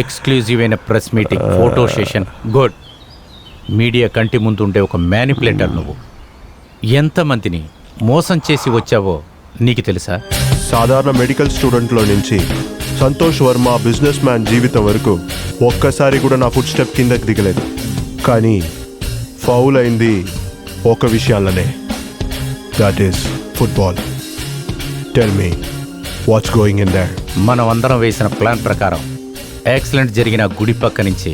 ఎక్స్క్లూజివ్ అయిన press meeting, photo session. Good. Media కంటి ముందు ఉండే ఒక మ్యానిపులేటర్ నువ్వు. ఎంతమందిని మోసం చేసి వచ్చావో నీకు తెలుసా? సాధారణ మెడికల్ స్టూడెంట్లో నుంచి సంతోష్ వర్మ బిజినెస్ మ్యాన్ జీవితం వరకు ఒక్కసారి కూడా నా ఫుట్ స్టెప్ కిందకి దిగలేదు. కానీ ఫౌల్ అయింది ఒక విషయాలనే, that is football. Tell me what's going in there? మనం అందరం వేసిన ప్లాన్ ప్రకారం యాక్సిడెంట్ జరిగిన గుడి పక్క నుంచి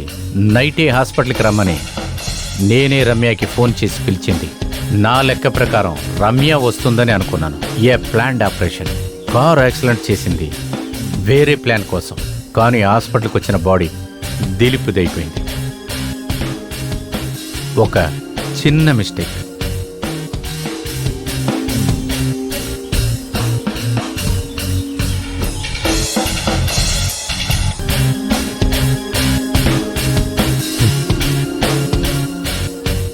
నైటే హాస్పిటల్కి రమ్మని నేనే రమ్యకి ఫోన్ చేసి పిలిచింది. నా లెక్క ప్రకారం రమ్య వస్తుందని అనుకున్నాను. ఏ ప్లాన్డ్ ఆపరేషన్. కార్ యాక్సిడెంట్ చేసింది వేరే ప్లాన్ కోసం, కానీ హాస్పిటల్కి వచ్చిన బాడీ దిలిపిదైపోయింది. ఒక చిన్న మిస్టేక్.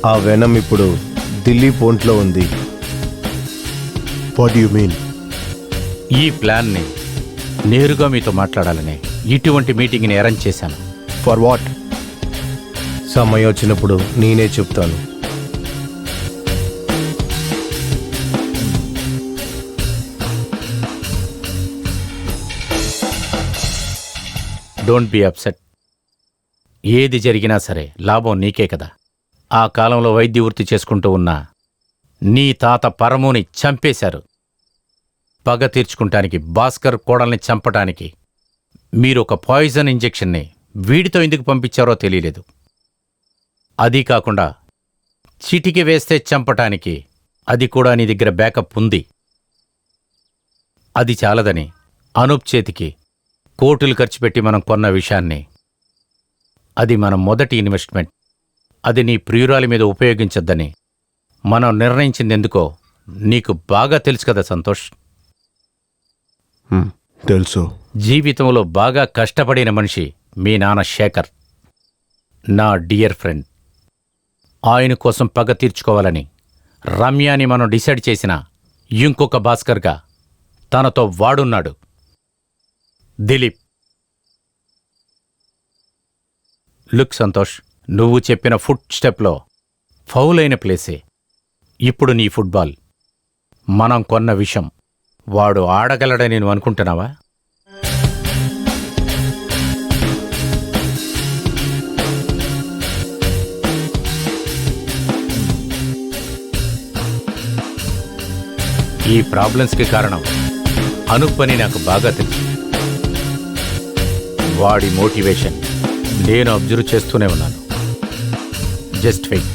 ఆ వెనం ఇప్పుడు ఢిల్లీ పోర్ట్లో ఉంది. What you mean? ఈ ప్లాన్ని నేరుగా మీతో మాట్లాడాలని ఇటువంటి మీటింగ్ని అరేంజ్ చేశాను. For what? సమయం వచ్చినప్పుడు నేనే చెప్తాను. Don't be upset. ఏది జరిగినా సరే లాభం నీకే కదా. ఆ కాలంలో వైద్య వృత్తి చేసుకుంటూ ఉన్న నీ తాత పరముని చంపేశారు. పగ తీర్చుకుంటానికి, భాస్కర్ కోడల్ని చంపటానికి మీరు ఒక పాయిజన్ ఇంజెక్షన్ని వీడితో ఎందుకు పంపించారో తెలియలేదు. అదీ కాకుండా చిటికి వేస్తే చంపటానికి అది కూడా నీ దగ్గర బ్యాకప్ ఉంది. అది చాలదని అనూప్ చేతికి కోట్లు ఖర్చు పెట్టి మనం కొన్న విషయాన్ని, అది మన మొదటి ఇన్వెస్ట్మెంట్, అది నీ ప్రియురాలి మీద ఉపయోగించొద్దని మనం నిర్ణయించిందెందుకో నీకు బాగా తెలుసు కదా సంతోష్. తెలుసు. జీవితంలో బాగా కష్టపడిన మనిషి మీ నాన్న శేఖర్, నా డియర్ ఫ్రెండ్. ఆయన కోసం పగ తీర్చుకోవాలని రమ్యాని మనం డిసైడ్ చేసిన ఇంకొక భాస్కర్గా తనతో వాడున్నాడు, దిలీప్. లుక్ సంతోష్, నువ్వు చెప్పిన ఫుట్ స్టెప్లో ఫౌల్ అయిన ప్లేసే ఇప్పుడు నీ ఫుట్బాల్. మనం కొన్న విషయం వాడు ఆడగలడని నువ్వు అనుకుంటున్నావా? ఈ ప్రాబ్లమ్స్కి కారణం అనూప్ అని నాకు బాగా తెలుసు. వాడి మోటివేషన్ నేను అబ్జర్వ్ చేస్తూనే ఉన్నాను. Just wait.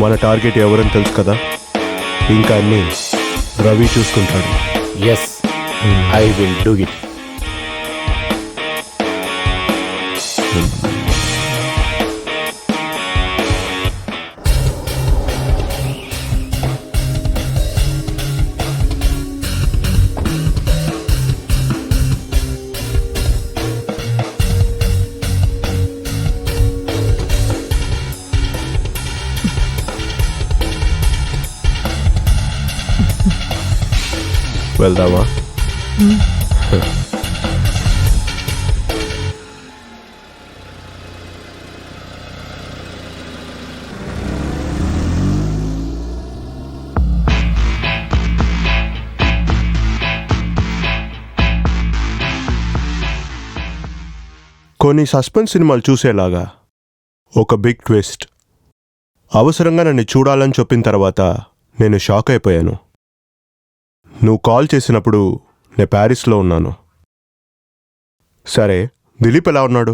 మన టార్గెట్ ఎవరని తెలుసు కదా. ఇంకా అన్నీ రవి చూసుకుంటాడు. Yes, I will do it. వెళ్దామా? కొన్ని సస్పెన్స్ సినిమాలు చూసేలాగా ఒక బిగ్ ట్విస్ట్. అవసరంగా నన్ను చూడాలని చెప్పిన తర్వాత నేను షాక్ అయిపోయాను. నువ్వు కాల్ చేసినప్పుడు నేను ప్యారిస్లో ఉన్నాను. సరే, దిలీప్ ఎలా ఉన్నాడు?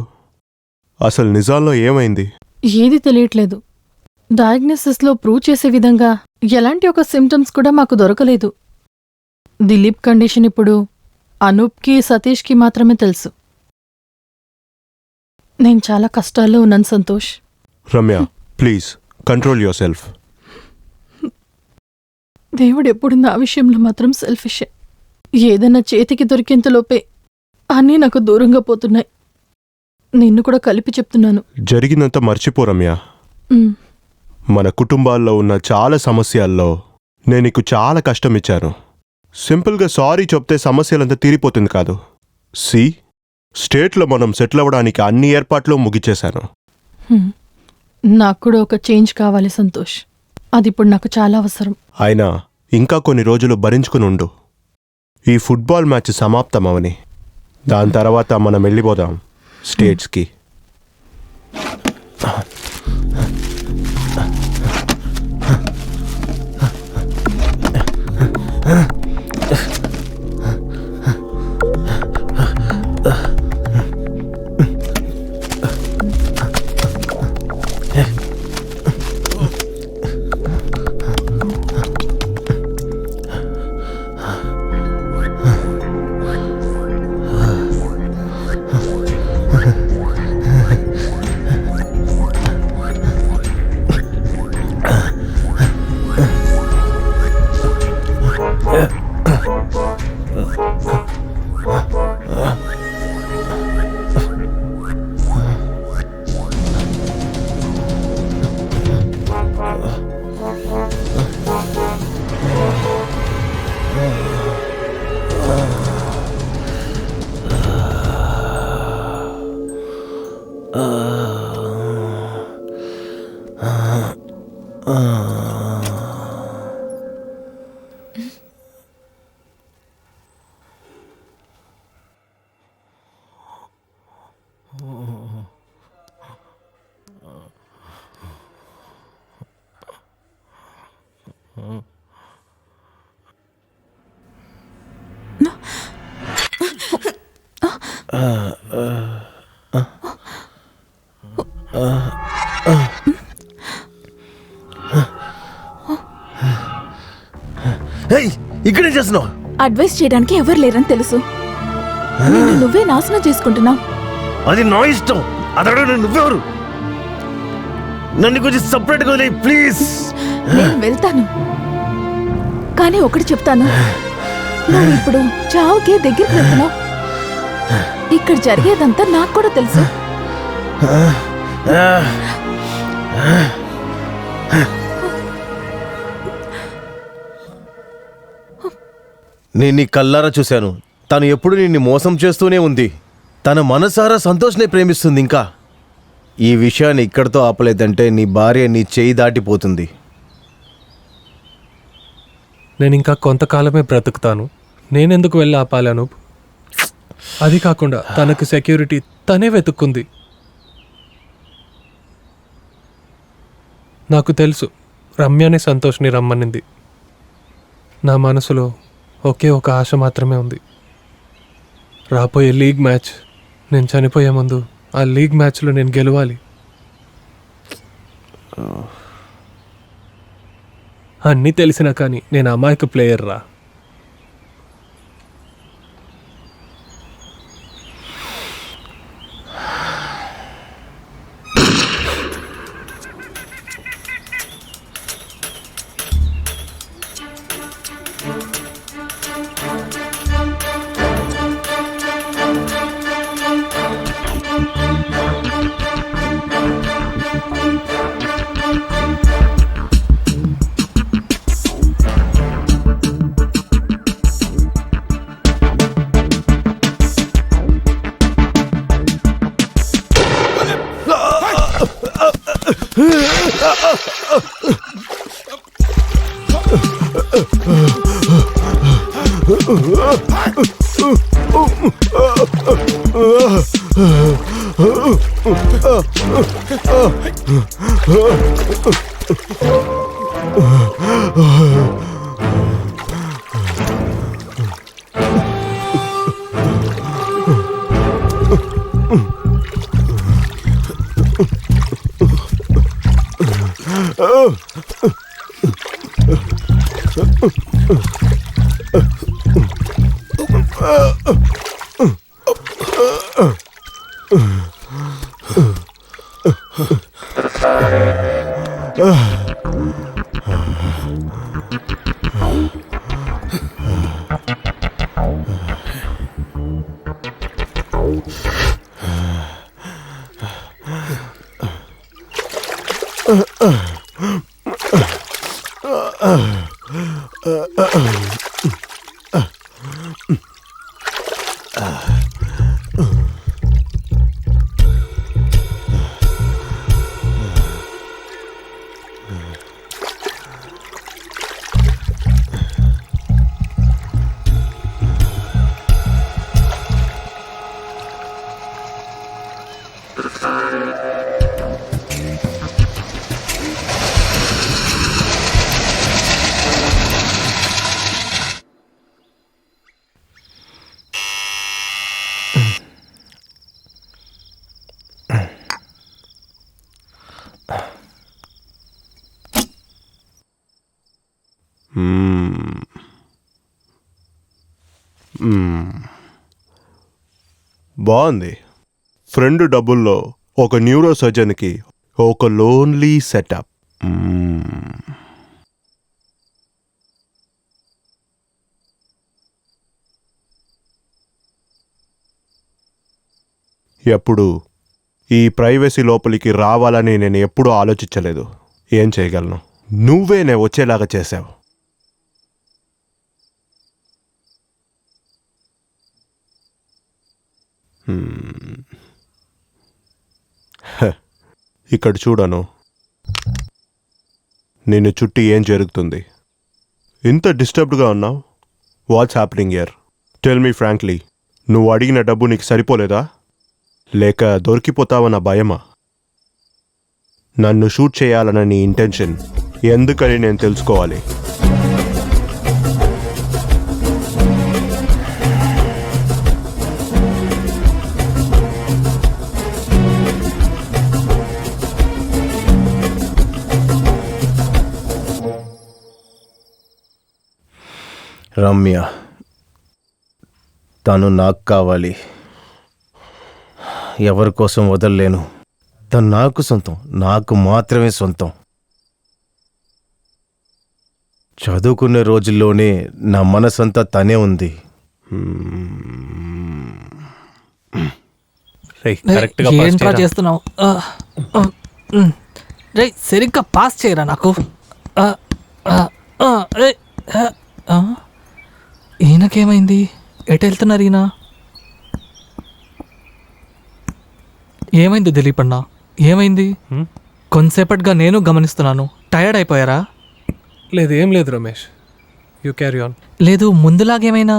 అసలు నిజాల్లో ఏమైంది? ఏది తెలియట్లేదు. డయాగ్నోసిస్లో ప్రూవ్ చేసే విధంగా ఎలాంటి ఒక సిమ్టమ్స్ కూడా మాకు దొరకలేదు. దిలీప్ కండిషన్ ఇప్పుడు అనూప్కి, సతీష్కి మాత్రమే తెలుసు. నేను చాలా కష్టాల్లో ఉన్నాను Santosh. Ramya, please control your self. దేవుడు ఎప్పుడు నా విషయంలో మాత్రం సెల్ఫిషే. ఏదైనా చేతికి దొరికేంతలోపే అన్నీ నాకు దూరంగా పోతున్నాయి. నిన్ను కూడా కలిపి చెప్తున్నాను. జరిగిందంతా మర్చిపో రమ్య. మన కుటుంబాల్లో ఉన్న చాలా సమస్యల్లో నేను నీకు చాలా కష్టం ఇచ్చాను. సింపుల్గా సారీ చెప్తే సమస్యలంతా తీరిపోతుంది కాదు. స్టేట్లో మనం సెటిల్ అవ్వడానికి అన్ని ఏర్పాట్లు ముగిచేశాను. నాకు కూడా ఒక చేంజ్ కావాలి సంతోష్. అది ఇప్పుడు నాకు చాలా అవసరం. అయినా ఇంకా కొన్ని రోజులు భరించుకుని ఉండు. ఈ ఫుట్బాల్ మ్యాచ్ సమాప్తమవని, దాని తర్వాత మనం వెళ్ళిపోదాం స్టేట్స్కి. ఇక్కడే చేస్తున్నావు. అడ్వైస్ చేయడానికి ఎవరు లేరని తెలుసు. నిన్ను నువ్వే నాశనం చేసుకుంటున్నావు. అది నా ఇష్టం. అదడగ నువ్వెవరు? నన్ను కొంచెం సపరేట్గా వదిలే ప్లీజ్. నేను వెళ్తాను, కానీ ఒకటి చెప్తాను. నువ్వు ఇప్పుడు చావుకే దగ్గరికి వెళ్తున్నావు. ఇక్కడ జరిగేదంతా నాకు కూడా తెలుసు. నేను నీ కల్లారా చూశాను. తను ఎప్పుడు నిన్ను మోసం చేస్తూనే ఉంది. తన మనసారా సంతోష్నే ప్రేమిస్తుంది. ఇంకా ఈ విషయాన్ని ఇక్కడితో ఆపలేదంటే నీ భార్య నీ చేయి దాటిపోతుంది. నేను ఇంకా కొంతకాలమే బ్రతుకుతాను. నేనెందుకు వెళ్ళి ఆపాలను? అది కాకుండా తనకు సెక్యూరిటీ తనే వెతుక్కుంది. నాకు తెలుసు రమ్యనే సంతోష్ని రమ్మనింది. నా మనసులో ఒకే ఒక ఆశ మాత్రమే ఉంది. రాబోయే లీగ్ మ్యాచ్, నేను చనిపోయే ముందు ఆ లీగ్ మ్యాచ్లో నేను గెలవాలి. అన్నీ తెలిసినా కానీ నేను అమాయక ప్లేయర్ రా. బాగుంది. ఫ్రెండ్ డబ్బుల్లో ఒక న్యూరో సర్జన్కి ఒక లోన్లీ సెటప్. ఎప్పుడు ఈ ప్రైవసీ లోపలికి రావాలని నేను ఎప్పుడూ ఆలోచించలేదు. ఏం చేయగలను? నువ్వే నే వచ్చేలాగా చేశావు. ఇక్కడ చూడను. నిన్ను చుట్టి ఏం జరుగుతుంది? ఇంత డిస్టర్బ్డ్గా ఉన్నావు. What's happening here? Tell me frankly, నువ్వు అడిగిన డబ్బు నీకు సరిపోలేదా, లేక దొరికిపోతావన్న భయమా? నన్ను షూట్ చేయాలన్న నీ ఇంటెన్షన్ ఎందుకని నేను తెలుసుకోవాలి. రమ్య, తను నాకు కావాలి. ఎవరి కోసం వదలలేను. తను నాకు సొంతం, నాకు మాత్రమే సొంతం. చదువుకునే రోజుల్లోనే నా మనసంతా తనే ఉంది. ఏంట్రా చేస్తున్నావు? రే సరిగ్గా పాస్ చేయరా నాకు. ఈయనకేమైంది? ఎటు వెళ్తున్నారు ఈయన? ఏమైంది దిలీప్ అన్న? ఏమైంది? కొంతసేపటిగా నేను గమనిస్తున్నాను. టయర్డ్ అయిపోయారా? లేదు, ఏం లేదు రమేష్, యూ క్యారీ ఆన్. లేదు, ముందులాగేమైనా?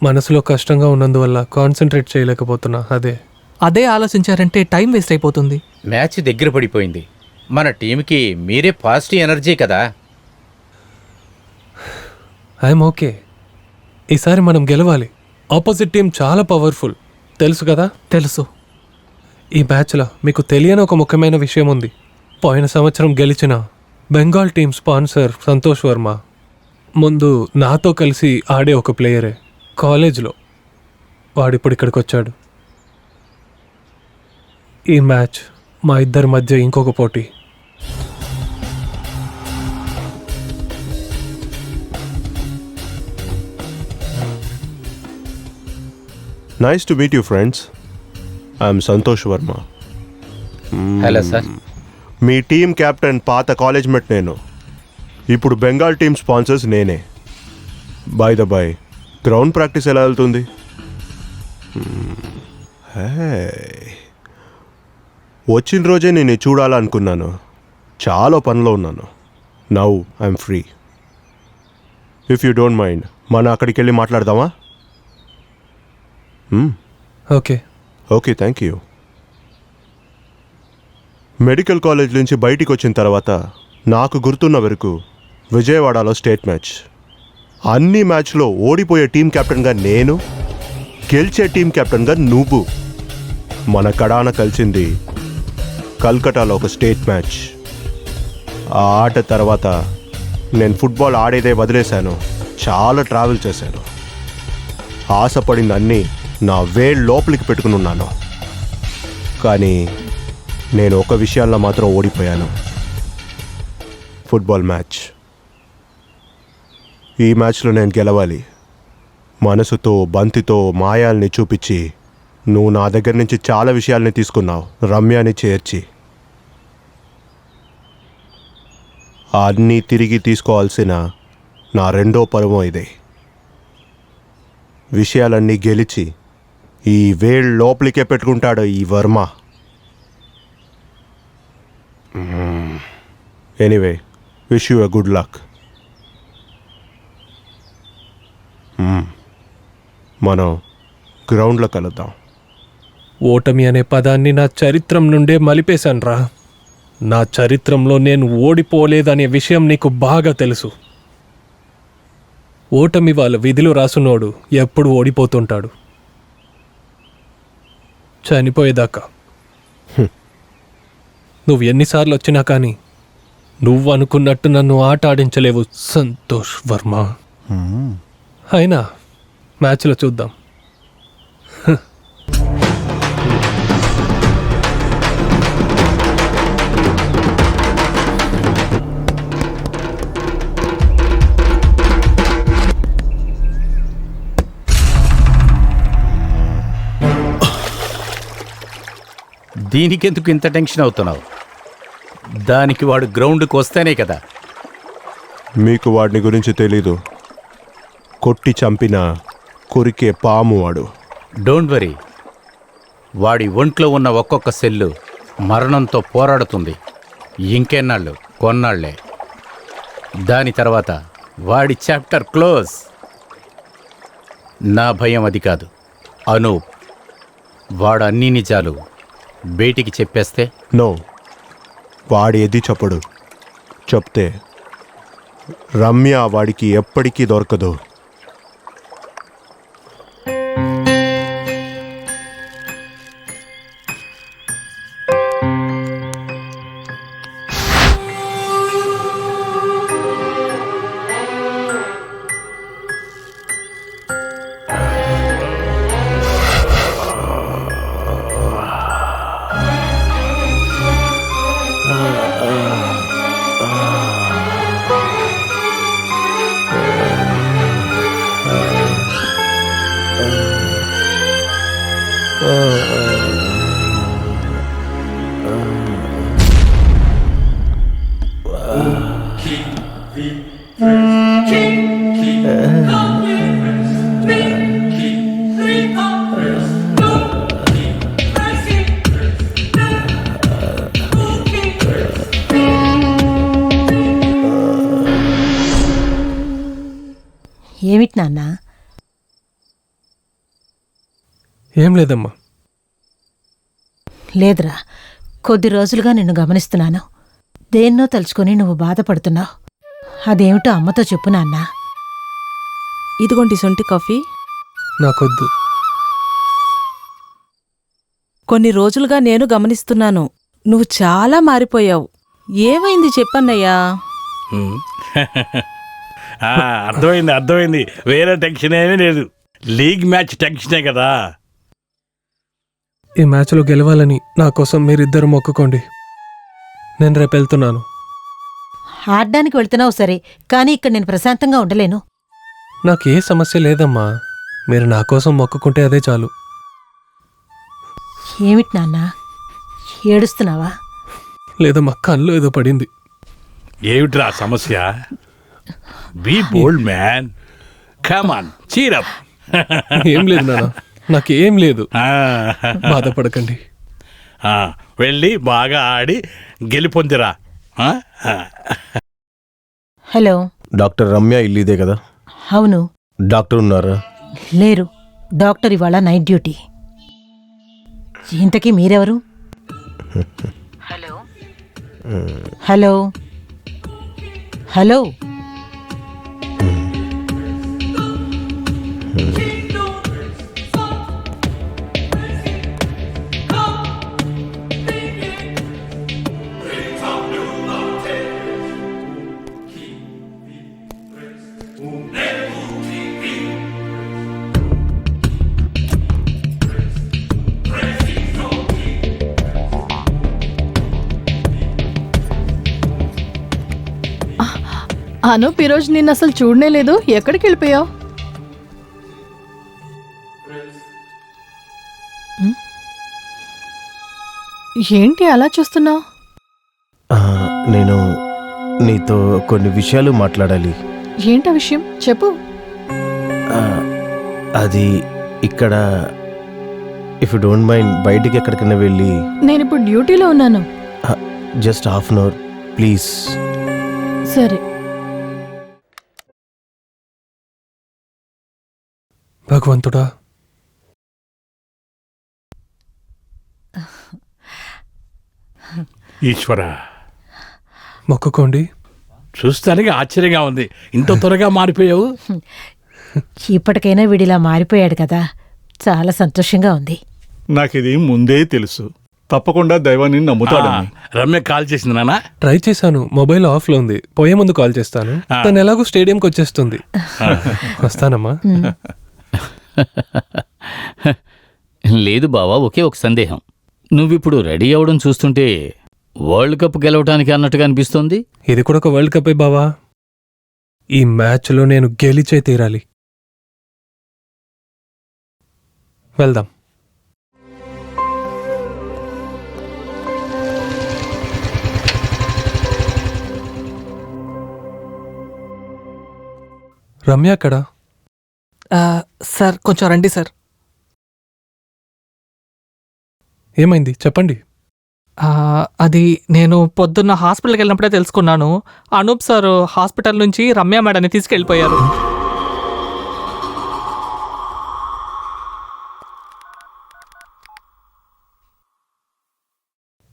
మనసులో కష్టంగా ఉన్నందువల్ల కాన్సన్ట్రేట్ చేయలేకపోతున్నా. అదే ఆలోచించారంటే టైం వేస్ట్ అయిపోతుంది. మ్యాచ్ దగ్గర పడిపోయింది. మన టీంకి మీరే పాజిటివ్ ఎనర్జీ కదా. I'm okay. ఈసారి మనం గెలవాలి. ఆపోజిట్ టీం చాలా పవర్ఫుల్, తెలుసు కదా? తెలుసు. ఈ మ్యాచ్లో మీకు తెలియని ఒక ముఖ్యమైన విషయం ఉంది. పోయిన సంవత్సరం గెలిచిన బెంగాల్ టీం స్పాన్సర్ సంతోష్ వర్మ ముందు నాతో కలిసి ఆడే ఒక ప్లేయరే కాలేజ్లో. వాడిప్పుడు ఇక్కడికి వచ్చాడు. ఈ మ్యాచ్ మా ఇద్దరి మధ్య ఇంకొక పోటీ. Nice to meet you friends. I'm Santosh Varma. Hello sir. మీ టీం కెప్టెన్, పాత కాలేజ్ మేట్ నేను. ఇప్పుడు బెంగాల్ టీం స్పాన్సర్స్ నేనే. By the by, ground practice ఎలా వెళ్తుంది? వచ్చిన రోజే నేను చూడాలనుకున్నాను. చాలా పనిలో ఉన్నాను. Now I'm free. If you don't mind, మనం అక్కడికి వెళ్ళి మాట్లాడదామా? Okay. Okay, thank you. Medical college నుంచి బయటికి వచ్చిన తర్వాత నాకు గుర్తున్న వరకు విజయవాడలో స్టేట్ మ్యాచ్. అన్ని మ్యాచ్లో ఓడిపోయే టీం కెప్టెన్గా నేను, గెలిచే టీం కెప్టెన్గా నువ్వు. మన కడాన కలిసింది కల్కటాలో ఒక స్టేట్ మ్యాచ్. ఆ ఆట తర్వాత నేను ఫుట్బాల్ ఆడేదే వదిలేశాను. చాలా ట్రావెల్ చేశాను. ఆశపడింది అన్నీ నా వేళ్ళు లోపలికి పెట్టుకుని ఉన్నాను. కానీ నేను ఒక విషయాల్లో మాత్రం ఓడిపోయాను. Football match. ఈ మ్యాచ్లో నేను గెలవాలి. మనసుతో, బంతితో, మాయాల్ని చూపించి నువ్వు నా దగ్గర నుంచి చాలా విషయాల్ని తీసుకున్నావు. రమ్యాని చేర్చి అన్నీ తిరిగి తీసుకోవాల్సిన నా రెండో పర్వం ఇదే. విషయాలన్నీ గెలిచి ఈ వేళ్ళు లోపలికే పెట్టుకుంటాడు ఈ Varma. Anyway, wish you a good luck. మనం గ్రౌండ్లో కలుద్దాం. ఓటమి అనే పదాన్ని నా చరిత్రం నుండే మలిపేశాన్రా. నా చరిత్రంలో నేను ఓడిపోలేదనే విషయం నీకు బాగా తెలుసు. ఓటమి వాళ్ళ విధిలో రాసున్నోడు ఎప్పుడు ఓడిపోతుంటాడు, చనిపోయేదాకా. నువ్వు ఎన్నిసార్లు వచ్చినా కానీ నువ్వు అనుకున్నట్టు నన్ను ఆట ఆడించలేవు సంతోష్ వర్మ. అయినా మ్యాచ్లో చూద్దాం. దీనికెందుకు ఇంత టెన్షన్ అవుతున్నావు? దానికి వాడు గ్రౌండ్కి వస్తేనే కదా. మీకు వాడిని గురించి తెలీదు. కొట్టి చంపిన కొరికే పాము వాడు. డోంట్ వరీ, వాడి ఒంట్లో ఉన్న ఒక్కొక్క సెల్లు మరణంతో పోరాడుతుంది. ఇంకెన్నాళ్ళు కొన్నాళ్లే. దాని తర్వాత వాడి చాప్టర్ క్లోజ్. నా భయం అది కాదు, అనూప్. వాడు అన్ని నిజాలు బయటికి చెప్పేస్తే? నో, వాడు ఏది చెప్పడు. చెప్తే రమ్య వాడికి ఎప్పటికీ దొరకదు. ఏమిటి నాన్న? ఏం లేదమ్మా. లేదురా, కొద్ది రోజులుగా నిన్ను గమనిస్తున్నాను. దేన్నో తలుచుకొని నువ్వు బాధపడుతున్నావు. అదేమిటో అమ్మతో చెప్పు నాన్న. ఇదిగోండి సొంటి కాఫీ. నాకొద్దు. కొన్ని రోజులుగా నేను గమనిస్తున్నాను, నువ్వు చాలా మారిపోయావు. ఏమైంది చెప్పన్నయ్యా? అర్థమైంది. వేరే టెన్షన్ ఏమీ లేదు. లీగ్ మ్యాచ్ టెన్షనే కదా. ఈ మ్యాచ్లో గెలవాలని నా కోసం మీరిద్దరు మొక్కుకోండి. నేను రేపు వెళ్తున్నాను. ఆడ్డానికి వెళ్తున్నావు సరే, కానీ ఇక్కడ నేను ప్రశాంతంగా ఉండలేను. నాకు ఏ సమస్య లేదమ్మా, మీరు నా కోసం మొక్కుకుంటే అదే చాలు. ఏమిటి నాన్న, ఏడుస్తున్నావా? లేదమ్మా, కళ్ళు ఏదో పడింది. ఏమిట్రా సమస్య? Be bold man, come on, cheer up. ఏం లేదు నాన్న, నాకేం లేదు, బాధపడకండి. వెళ్ళి బాగా ఆడి గెలుపొందిరా. హలో, డాక్టర్ రమ్య ఇల్లు ఇదే కదా? అవును. డాక్టర్ ఉన్నారా? లేరు, డాక్టర్ ఇవాళ నైట్ డ్యూటీ. ఇంతకీ మీరెవరు? Hello hello hello. అనూప్ ఈరోజు నిన్ను అసలు చూడనే లేదు. ఎక్కడికి వెళ్ళిపోయావు? ఏంటి అలా చూస్తున్నావు? నేను నీతో కొన్ని విషయాలు మాట్లాడాలి. ఏంటా విషయం చెప్పు. అది ఇక్కడ, ఇఫ్ యూ డోంట్ మైండ్, బయటికి ఎక్కడికైనా వెళ్ళి. నేను ఇప్పుడు డ్యూటీలో ఉన్నాను. Just half an hour please. సరే. భగవంతుడా, ఈశ్వర, మొక్కుకోండి. చూస్తానికి ఆశ్చర్యంగా ఉంది, ఇంత త్వరగా మారిపోయావు. ఇప్పటికైనా వీడిలా మారిపోయాడు కదా, చాలా సంతోషంగా ఉంది. నాకిది ముందే తెలుసు, తప్పకుండా దైవాన్ని నమ్ముతాడని. రమ్య కాల్ చేసింది నాన్న? ట్రై చేశాను, మొబైల్ ఆఫ్లో ఉంది. పోయే ముందు కాల్ చేస్తాను. తను ఎలాగో స్టేడియంకి వచ్చేస్తుంది. వస్తానమ్మా. లేదు బావా, ఒకే ఒక సందేహం. నువ్విప్పుడు రెడీ అవడం చూస్తుంటే వరల్డ్ కప్ గెలవటానికి అన్నట్టుగా అనిపిస్తోంది. ఇది కూడా ఒక వరల్డ్ కప్పే బావా. ఈ మ్యాచ్లో నేను గెలిచే తీరాలి. వెళ్దాం. రమ్య అక్కడ. సార్ కొంచెం రండి సార్. ఏమైంది చెప్పండి. అది నేను పొద్దున్న హాస్పిటల్కి వెళ్ళినప్పుడే తెలుసుకున్నాను. అనూప్ సార్ హాస్పిటల్ నుంచి రమ్య మేడాన్ని తీసుకెళ్ళిపోయారు.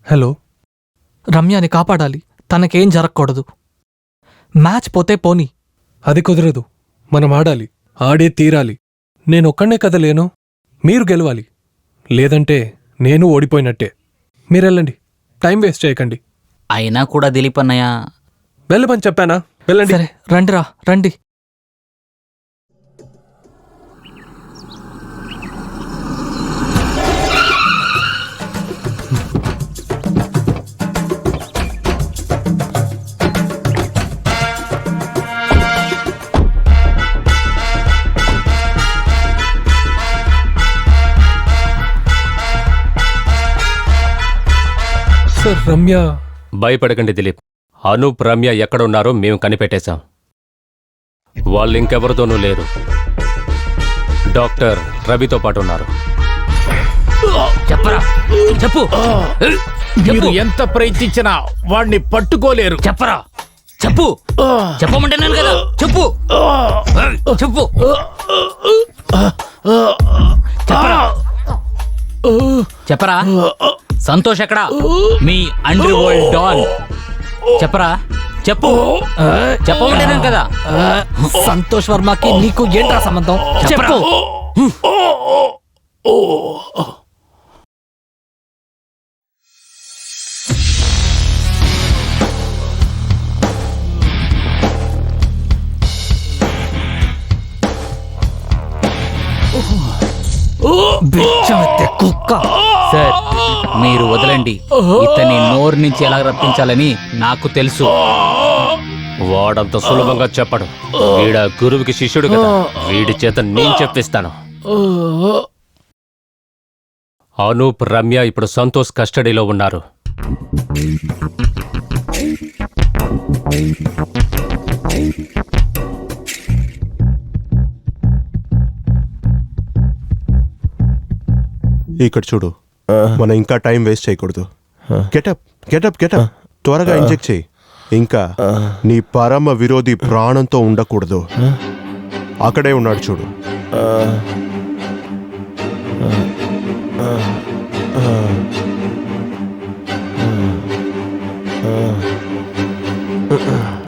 హలో. రమ్యని కాపాడాలి, తనకేం జరగకూడదు. మ్యాచ్ పోతే పోనీ. అది కుదరదు, మనం ఆడాలి, ఆడే తీరాలి. నేనొక్కడే కదా లేను, మీరు గెలవాలి. లేదంటే నేను ఓడిపోయినట్టే. మీరెళ్ళండి, టైం వేస్ట్ చేయకండి. అయినా కూడా దిలీప్ అన్నయ్య. వెళ్ళమని చెప్పానా? వెళ్ళండి. సరే రండిరా, రండి. సార్, రమ్య. భయపడకండి దిలీప్. అనూప్, రమ్య ఎక్కడున్నారో మేము కనిపెట్టేశాం. వాళ్ళు ఇంకెవరితోనూ లేరు. డాక్టర్ రవితో పాటు ఉన్నారు. చెప్పరా, చెప్పు. మీరు ఎంత ప్రయత్నించినా వాడిని పట్టుకోలేరు. చెప్పరా, చెప్పు. చెప్పమంటున్నాను కదా, చెప్పు. చెప్పు. చెప్పరా, చెప్పరా. సంతోష్ ఎక్కడా? మీ అండర్ వరల్డ్ డాన్. చెప్పరా, చెప్పు. చెప్పమంటున్నాను కదా. సంతోష్ వర్మకి నీకు ఏంట్రా సంబంధం? చెప్పు. కుక్క. సార్, మీరు వదలండి. ఇతని నోరు నుంచి ఎలా రప్పించాలని నాకు తెలుసు. వాడంత సులభంగా చెప్పడు. వీడ గురువుకి శిష్యుడు కదా, వీడి చేత నేను చెప్పిస్తాను. అనూప్, రమ్య ఇప్పుడు సంతోష్ కస్టడీలో ఉన్నారు. ఇక్కడ చూడు, మనం ఇంకా టైం వేస్ట్ చేయకూడదు. గెటప్ గెటప్ గెటప్, త్వరగా ఇంజెక్ట్ చేయి. ఇంకా నీ పరమ విరోధి ప్రాణంతో ఉండకూడదు. అక్కడే ఉన్నాడు చూడు.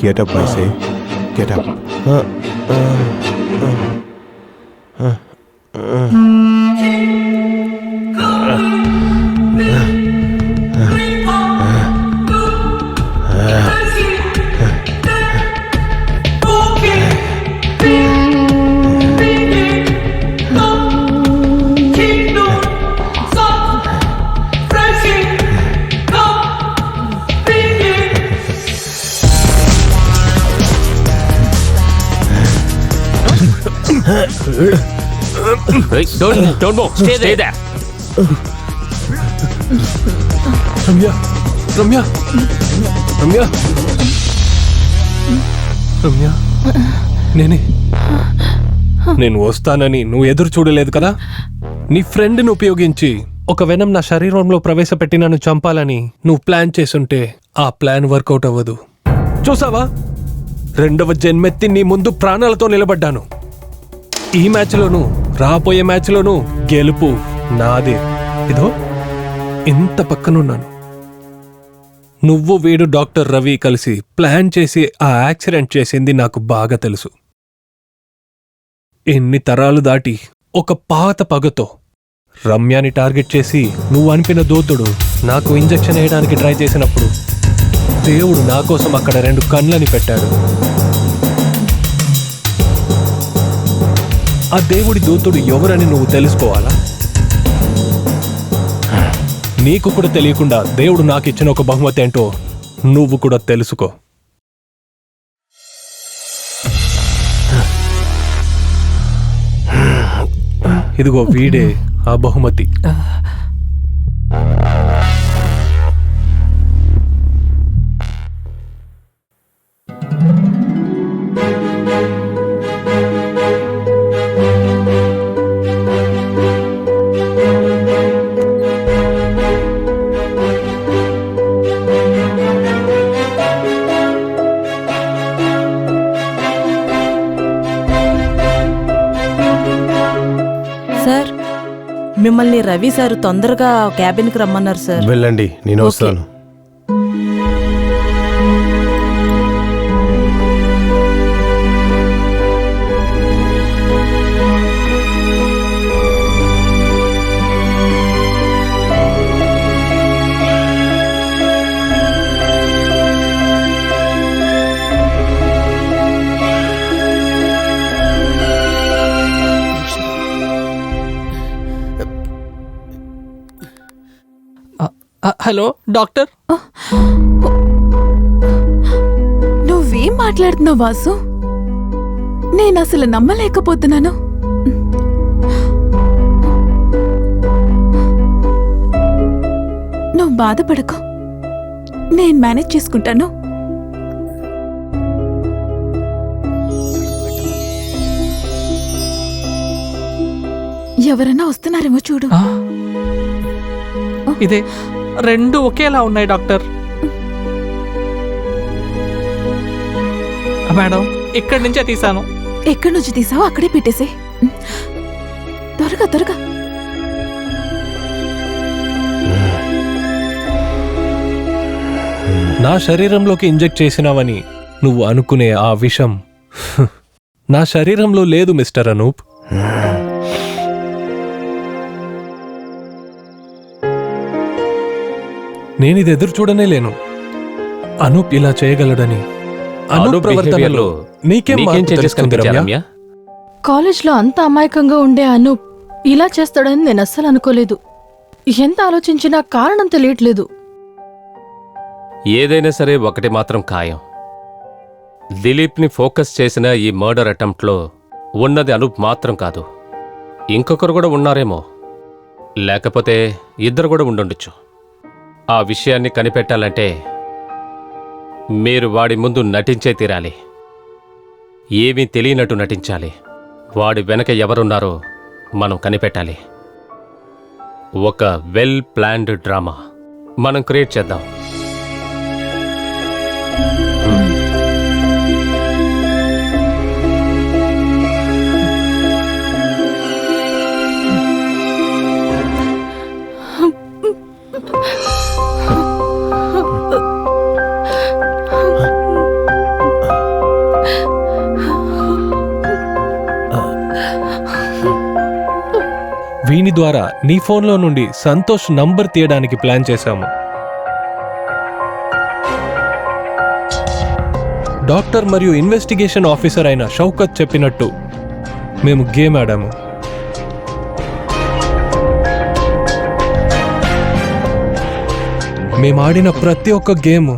Get up I say, get up. Don't move. Stay there. Ramya, Ramya, Ramya, Ramya. నేను వస్తానని నువ్వు ఎదురు చూడలేదు కదా. నీ ఫ్రెండ్ని ఉపయోగించి ఒక వెనం నా శరీరంలో ప్రవేశపెట్టి నన్ను చంపాలని నువ్వు ప్లాన్ చేసుంటే ఆ ప్లాన్ వర్కౌట్ అవ్వదు. చూసావా, రెండవ జన్మెత్తి నీ ముందు ప్రాణాలతో నిలబడ్డాను. ఈ మ్యాచ్లోనూ రాబోయే మ్యాచ్లోనూ గెలుపు నాదే. ఇదో ఇంత పక్కనున్నాను. నువ్వు వీడు డాక్టర్ రవి కలిసి ప్లాన్ చేసి ఆ యాక్సిడెంట్ చేసింది నాకు బాగా తెలుసు. ఎన్ని తరాలు దాటి ఒక పాత పగతో రమ్యాని టార్గెట్ చేసి నువ్వు అనిపిన దూతుడు నాకు ఇంజెక్షన్ వేయడానికి ట్రై చేసినప్పుడు దేవుడు నా కోసం అక్కడ 2 కళ్ళని పెట్టాడు. ఆ దేవుడి దూతుడు ఎవరని నువ్వు తెలుసుకోవాలా? నీకు కూడా తెలియకుండా దేవుడు నాకు ఇచ్చిన ఒక బహుమతి ఏంటో నువ్వు కూడా తెలుసుకో. ఇదిగో వీడే ఆ బహుమతి. మిమ్మల్ని రవి సార్ తొందరగా క్యాబిన్కి రమ్మన్నారు సార్. వెళ్ళండి, నేను ఓకే. వస్తాను. Hello doctor. నువ్వేం మాట్లాడుతున్నావు వాసు? నేను అసలు నమ్మలేకపోతున్నాను. నువ్వు బాధపడకు, నేను మేనేజ్ చేసుకుంటాను. ఎవరైనా వస్తున్నారేమో చూడు. ఇదే రెండు ఒకేలా ఉన్నాయి డాక్టర్. మేడం, ఇక్కడి నుంచే తీసాను. ఎక్కడి నుంచి తీసావో అక్కడే పెట్టేసే. త్వరగా త్వరగా. నా శరీరంలోకి ఇంజెక్ట్ చేసినావని నువ్వు అనుకునే ఆ విషం నా శరీరంలో లేదు మిస్టర్ అనూప్. నేనిది ఎదురు చూడనే లేను. అనూప్ ఇలా చేయగలడని. అనూప్ ప్రవర్తనలో నీకేం మార్పు తెలుస్తుంది రమ్య? కాలేజ్లో అంత అమాయకంగా ఉండే అనూప్ ఇలా చేస్తాడని నేను అస్సలు అనుకోలేదు. ఎంత ఆలోచించినా కారణం తెలియట్లేదు. ఏదైనా సరే ఒకటి మాత్రం ఖాయం. దిలీప్ని ఫోకస్ చేసిన ఈ మర్డర్ అటెంప్ట్లో ఉన్నది అనూప్ మాత్రం కాదు, ఇంకొకరు కూడా ఉన్నారేమో, లేకపోతే ఇద్దరు కూడా ఉండుండొచ్చు. ఆ విషయాన్ని కనిపెట్టాలంటే మీరు వాడి ముందు నటించే తీరాలి. ఏమీ తెలియనట్టు నటించాలి. వాడి వెనక ఎవరున్నారో మనం కనిపెట్టాలి. ఒక వెల్ ప్లాన్డ్ డ్రామా మనం క్రియేట్ చేద్దాం. వీని ద్వారా నీ ఫోన్లో నుండి సంతోష్ నంబర్ తీయడానికి ప్లాన్ చేశాము. డాక్టర్ మరియు ఇన్వెస్టిగేషన్ ఆఫీసర్ అయిన షౌకత్ చెప్పినట్టు మేము గేమ్ ఆడాము. మేమాడిన ప్రతి ఒక్క గేమ్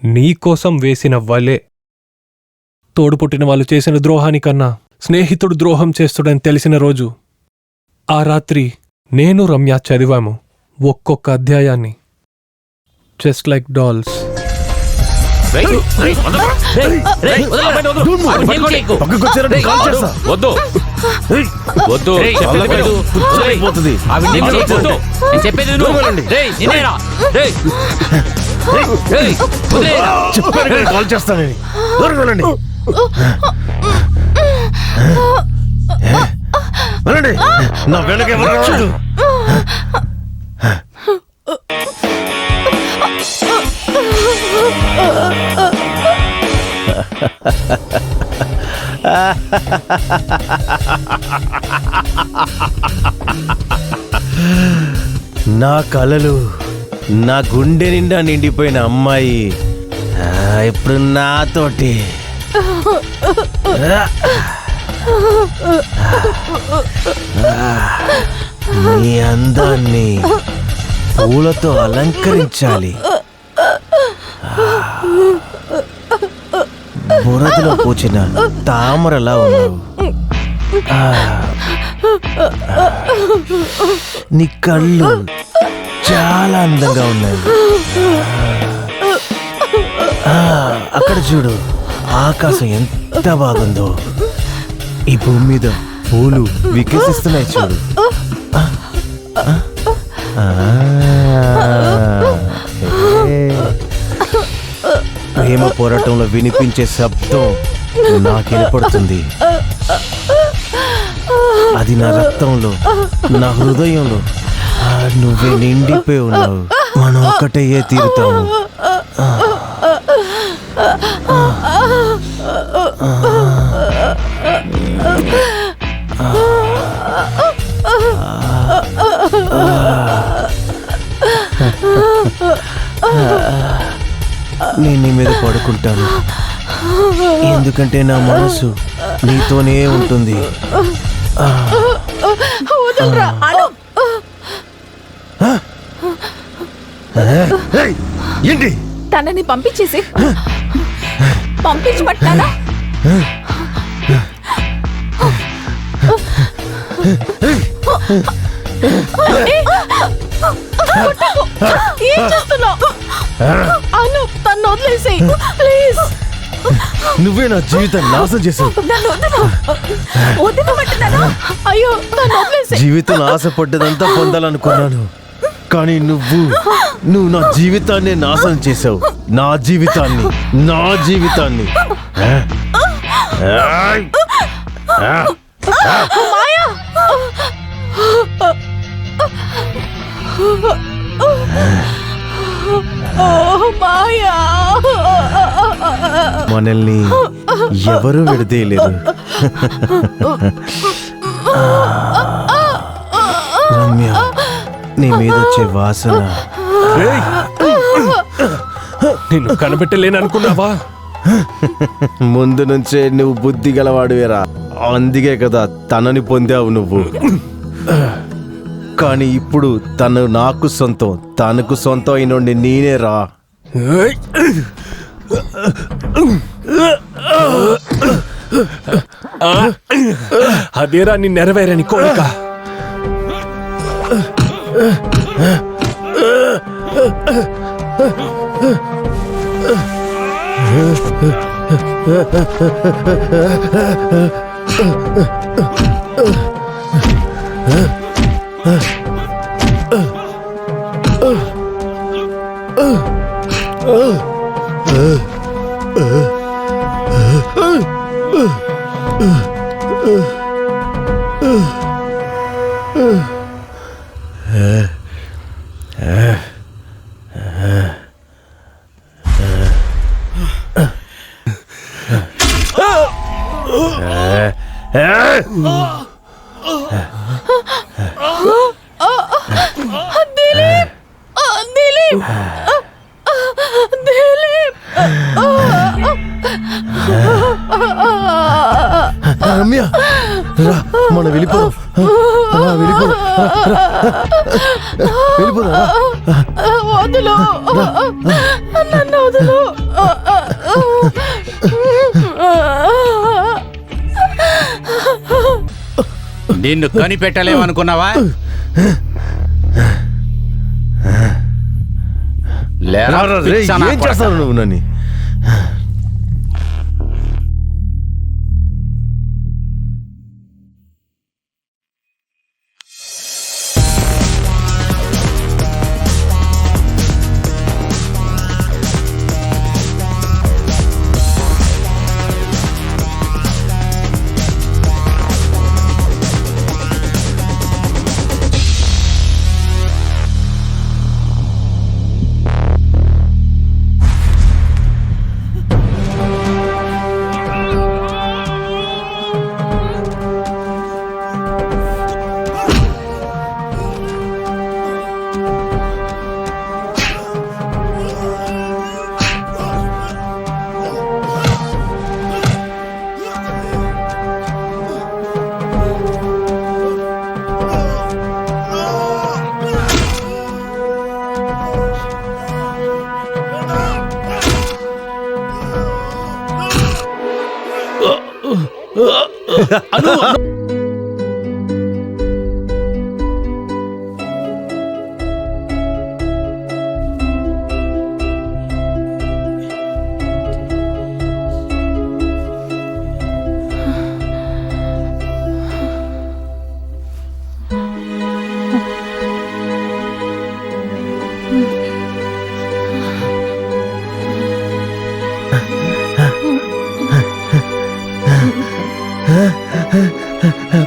నీ కోసం వేసిన వలే. తోడు పుట్టిన వాళ్ళు చేసిన ద్రోహానికన్నా స్నేహితుడు ద్రోహం చేస్తుడని తెలిసిన రోజు ఆ రాత్రి నేను రమ్య చదివాము ఒక్కొక్క అధ్యాయాన్ని. Just like dolls. కాల్ చేస్తానని నా వెనక ఎవరు? నా కలలు, నా గుండె నిండా నిండిపోయిన అమ్మాయి ఇప్పుడు నాతోటి. నీ అందాన్ని పూలతో అలంకరించాలి. బురదలో పూచిన తామరలా ఉన్నావు. నీ కళ్ళు చాలా అందంగా ఉన్నాయి. అక్కడ చూడు, ఆకాశం ఎంత బాగుందో. ఈ భూమి మీద పూలు వికసిస్తున్నాయి చూడు. ప్రేమ పోరాటంలో వినిపించే శబ్దం నాకు వినపడుతుంది. అది నా రక్తంలో, నా హృదయంలో. నువ్వే నిండిపోయి ఉన్నావు. మనం ఒక్కటయ్యే తీరుతాము. నేను నీ మీద పడుకుంటాను, ఎందుకంటే నా మనసు నీతోనే ఉంటుంది. వదలరా, అను. ఏంటి? తనని పంపించేసి పంపించబట్టానా? ఏం చేస్తున్నావు? అను, తను వదిలేసి ప్లీజ్. నువ్వే నా జీవితాన్ని నాశనం చేసావు. నన్ను వదిలిపెట్టినాను. అయ్యో, తను వదిలేసి. జీవితం ఆశపడ్డదంతా పొందాలనుకున్నాను, కానీ నువ్వు నా జీవితాన్ని నాశనం చేసావు. నా జీవితాన్ని. మాయా, మాయా, మనల్ని ఎవరు విడదీయలేరు. రమ్య, నీ మీద వచ్చే వాసన. నిన్ను కనిపెట్టలేననుకున్నావా? ముందు నుంచే నువ్వు బుద్ధి గలవాడువేరా, అందుకే కదా తనని పొందావు నువ్వు. కానీ ఇప్పుడు తను నాకు సొంతం, తనకు సొంతం అయినోండి నేనేరా. అదేరా నీ నెరవేరని కోరిక. రమ్య, రా, మనం వెళ్ళిపోదాం. వెళ్ళిపోదా. వదులు, నన్ను వదులు. నిన్ను కనిపెట్టలేమనుకున్నావా? ఏం చేస్తావు నువ్వు నన్ను?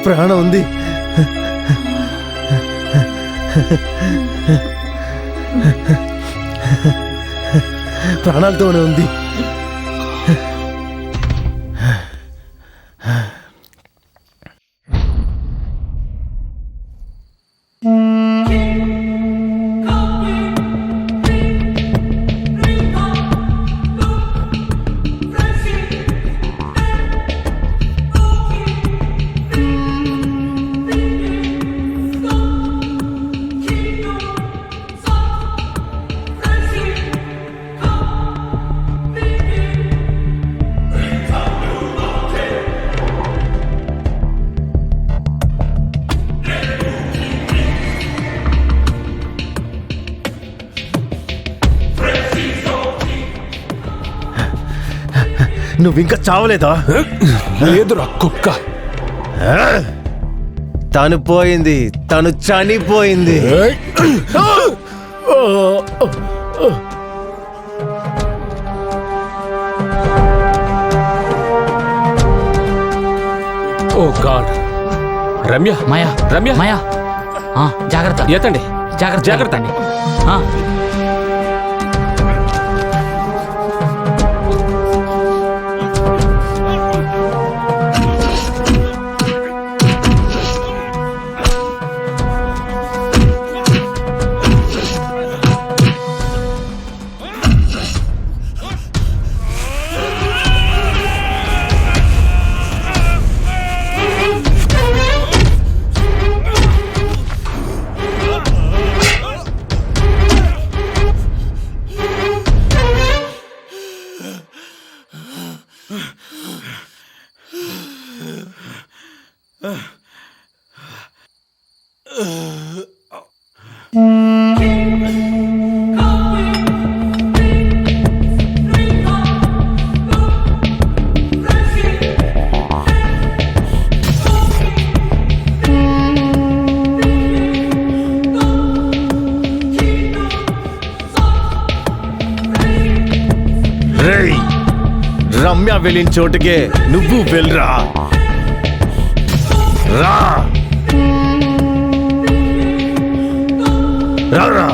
ప్రాణం ఉంది. ప్రాణాలతోనే ఉంది. నువ్వింకా చావలేదా? లేదురా కుక్క. తను పోయింది, తను చనిపోయింది. ఓ గాడ్. రమ్య, మాయా, రమ్య, మాయా, జాగ్రత్త, ఎత్తండి, జాగ్రత్త, జాగ్రత్త అండి. రమ్య వెళ్ళిన చోటుకే నువ్వు వెళ్ళరా. రా రా.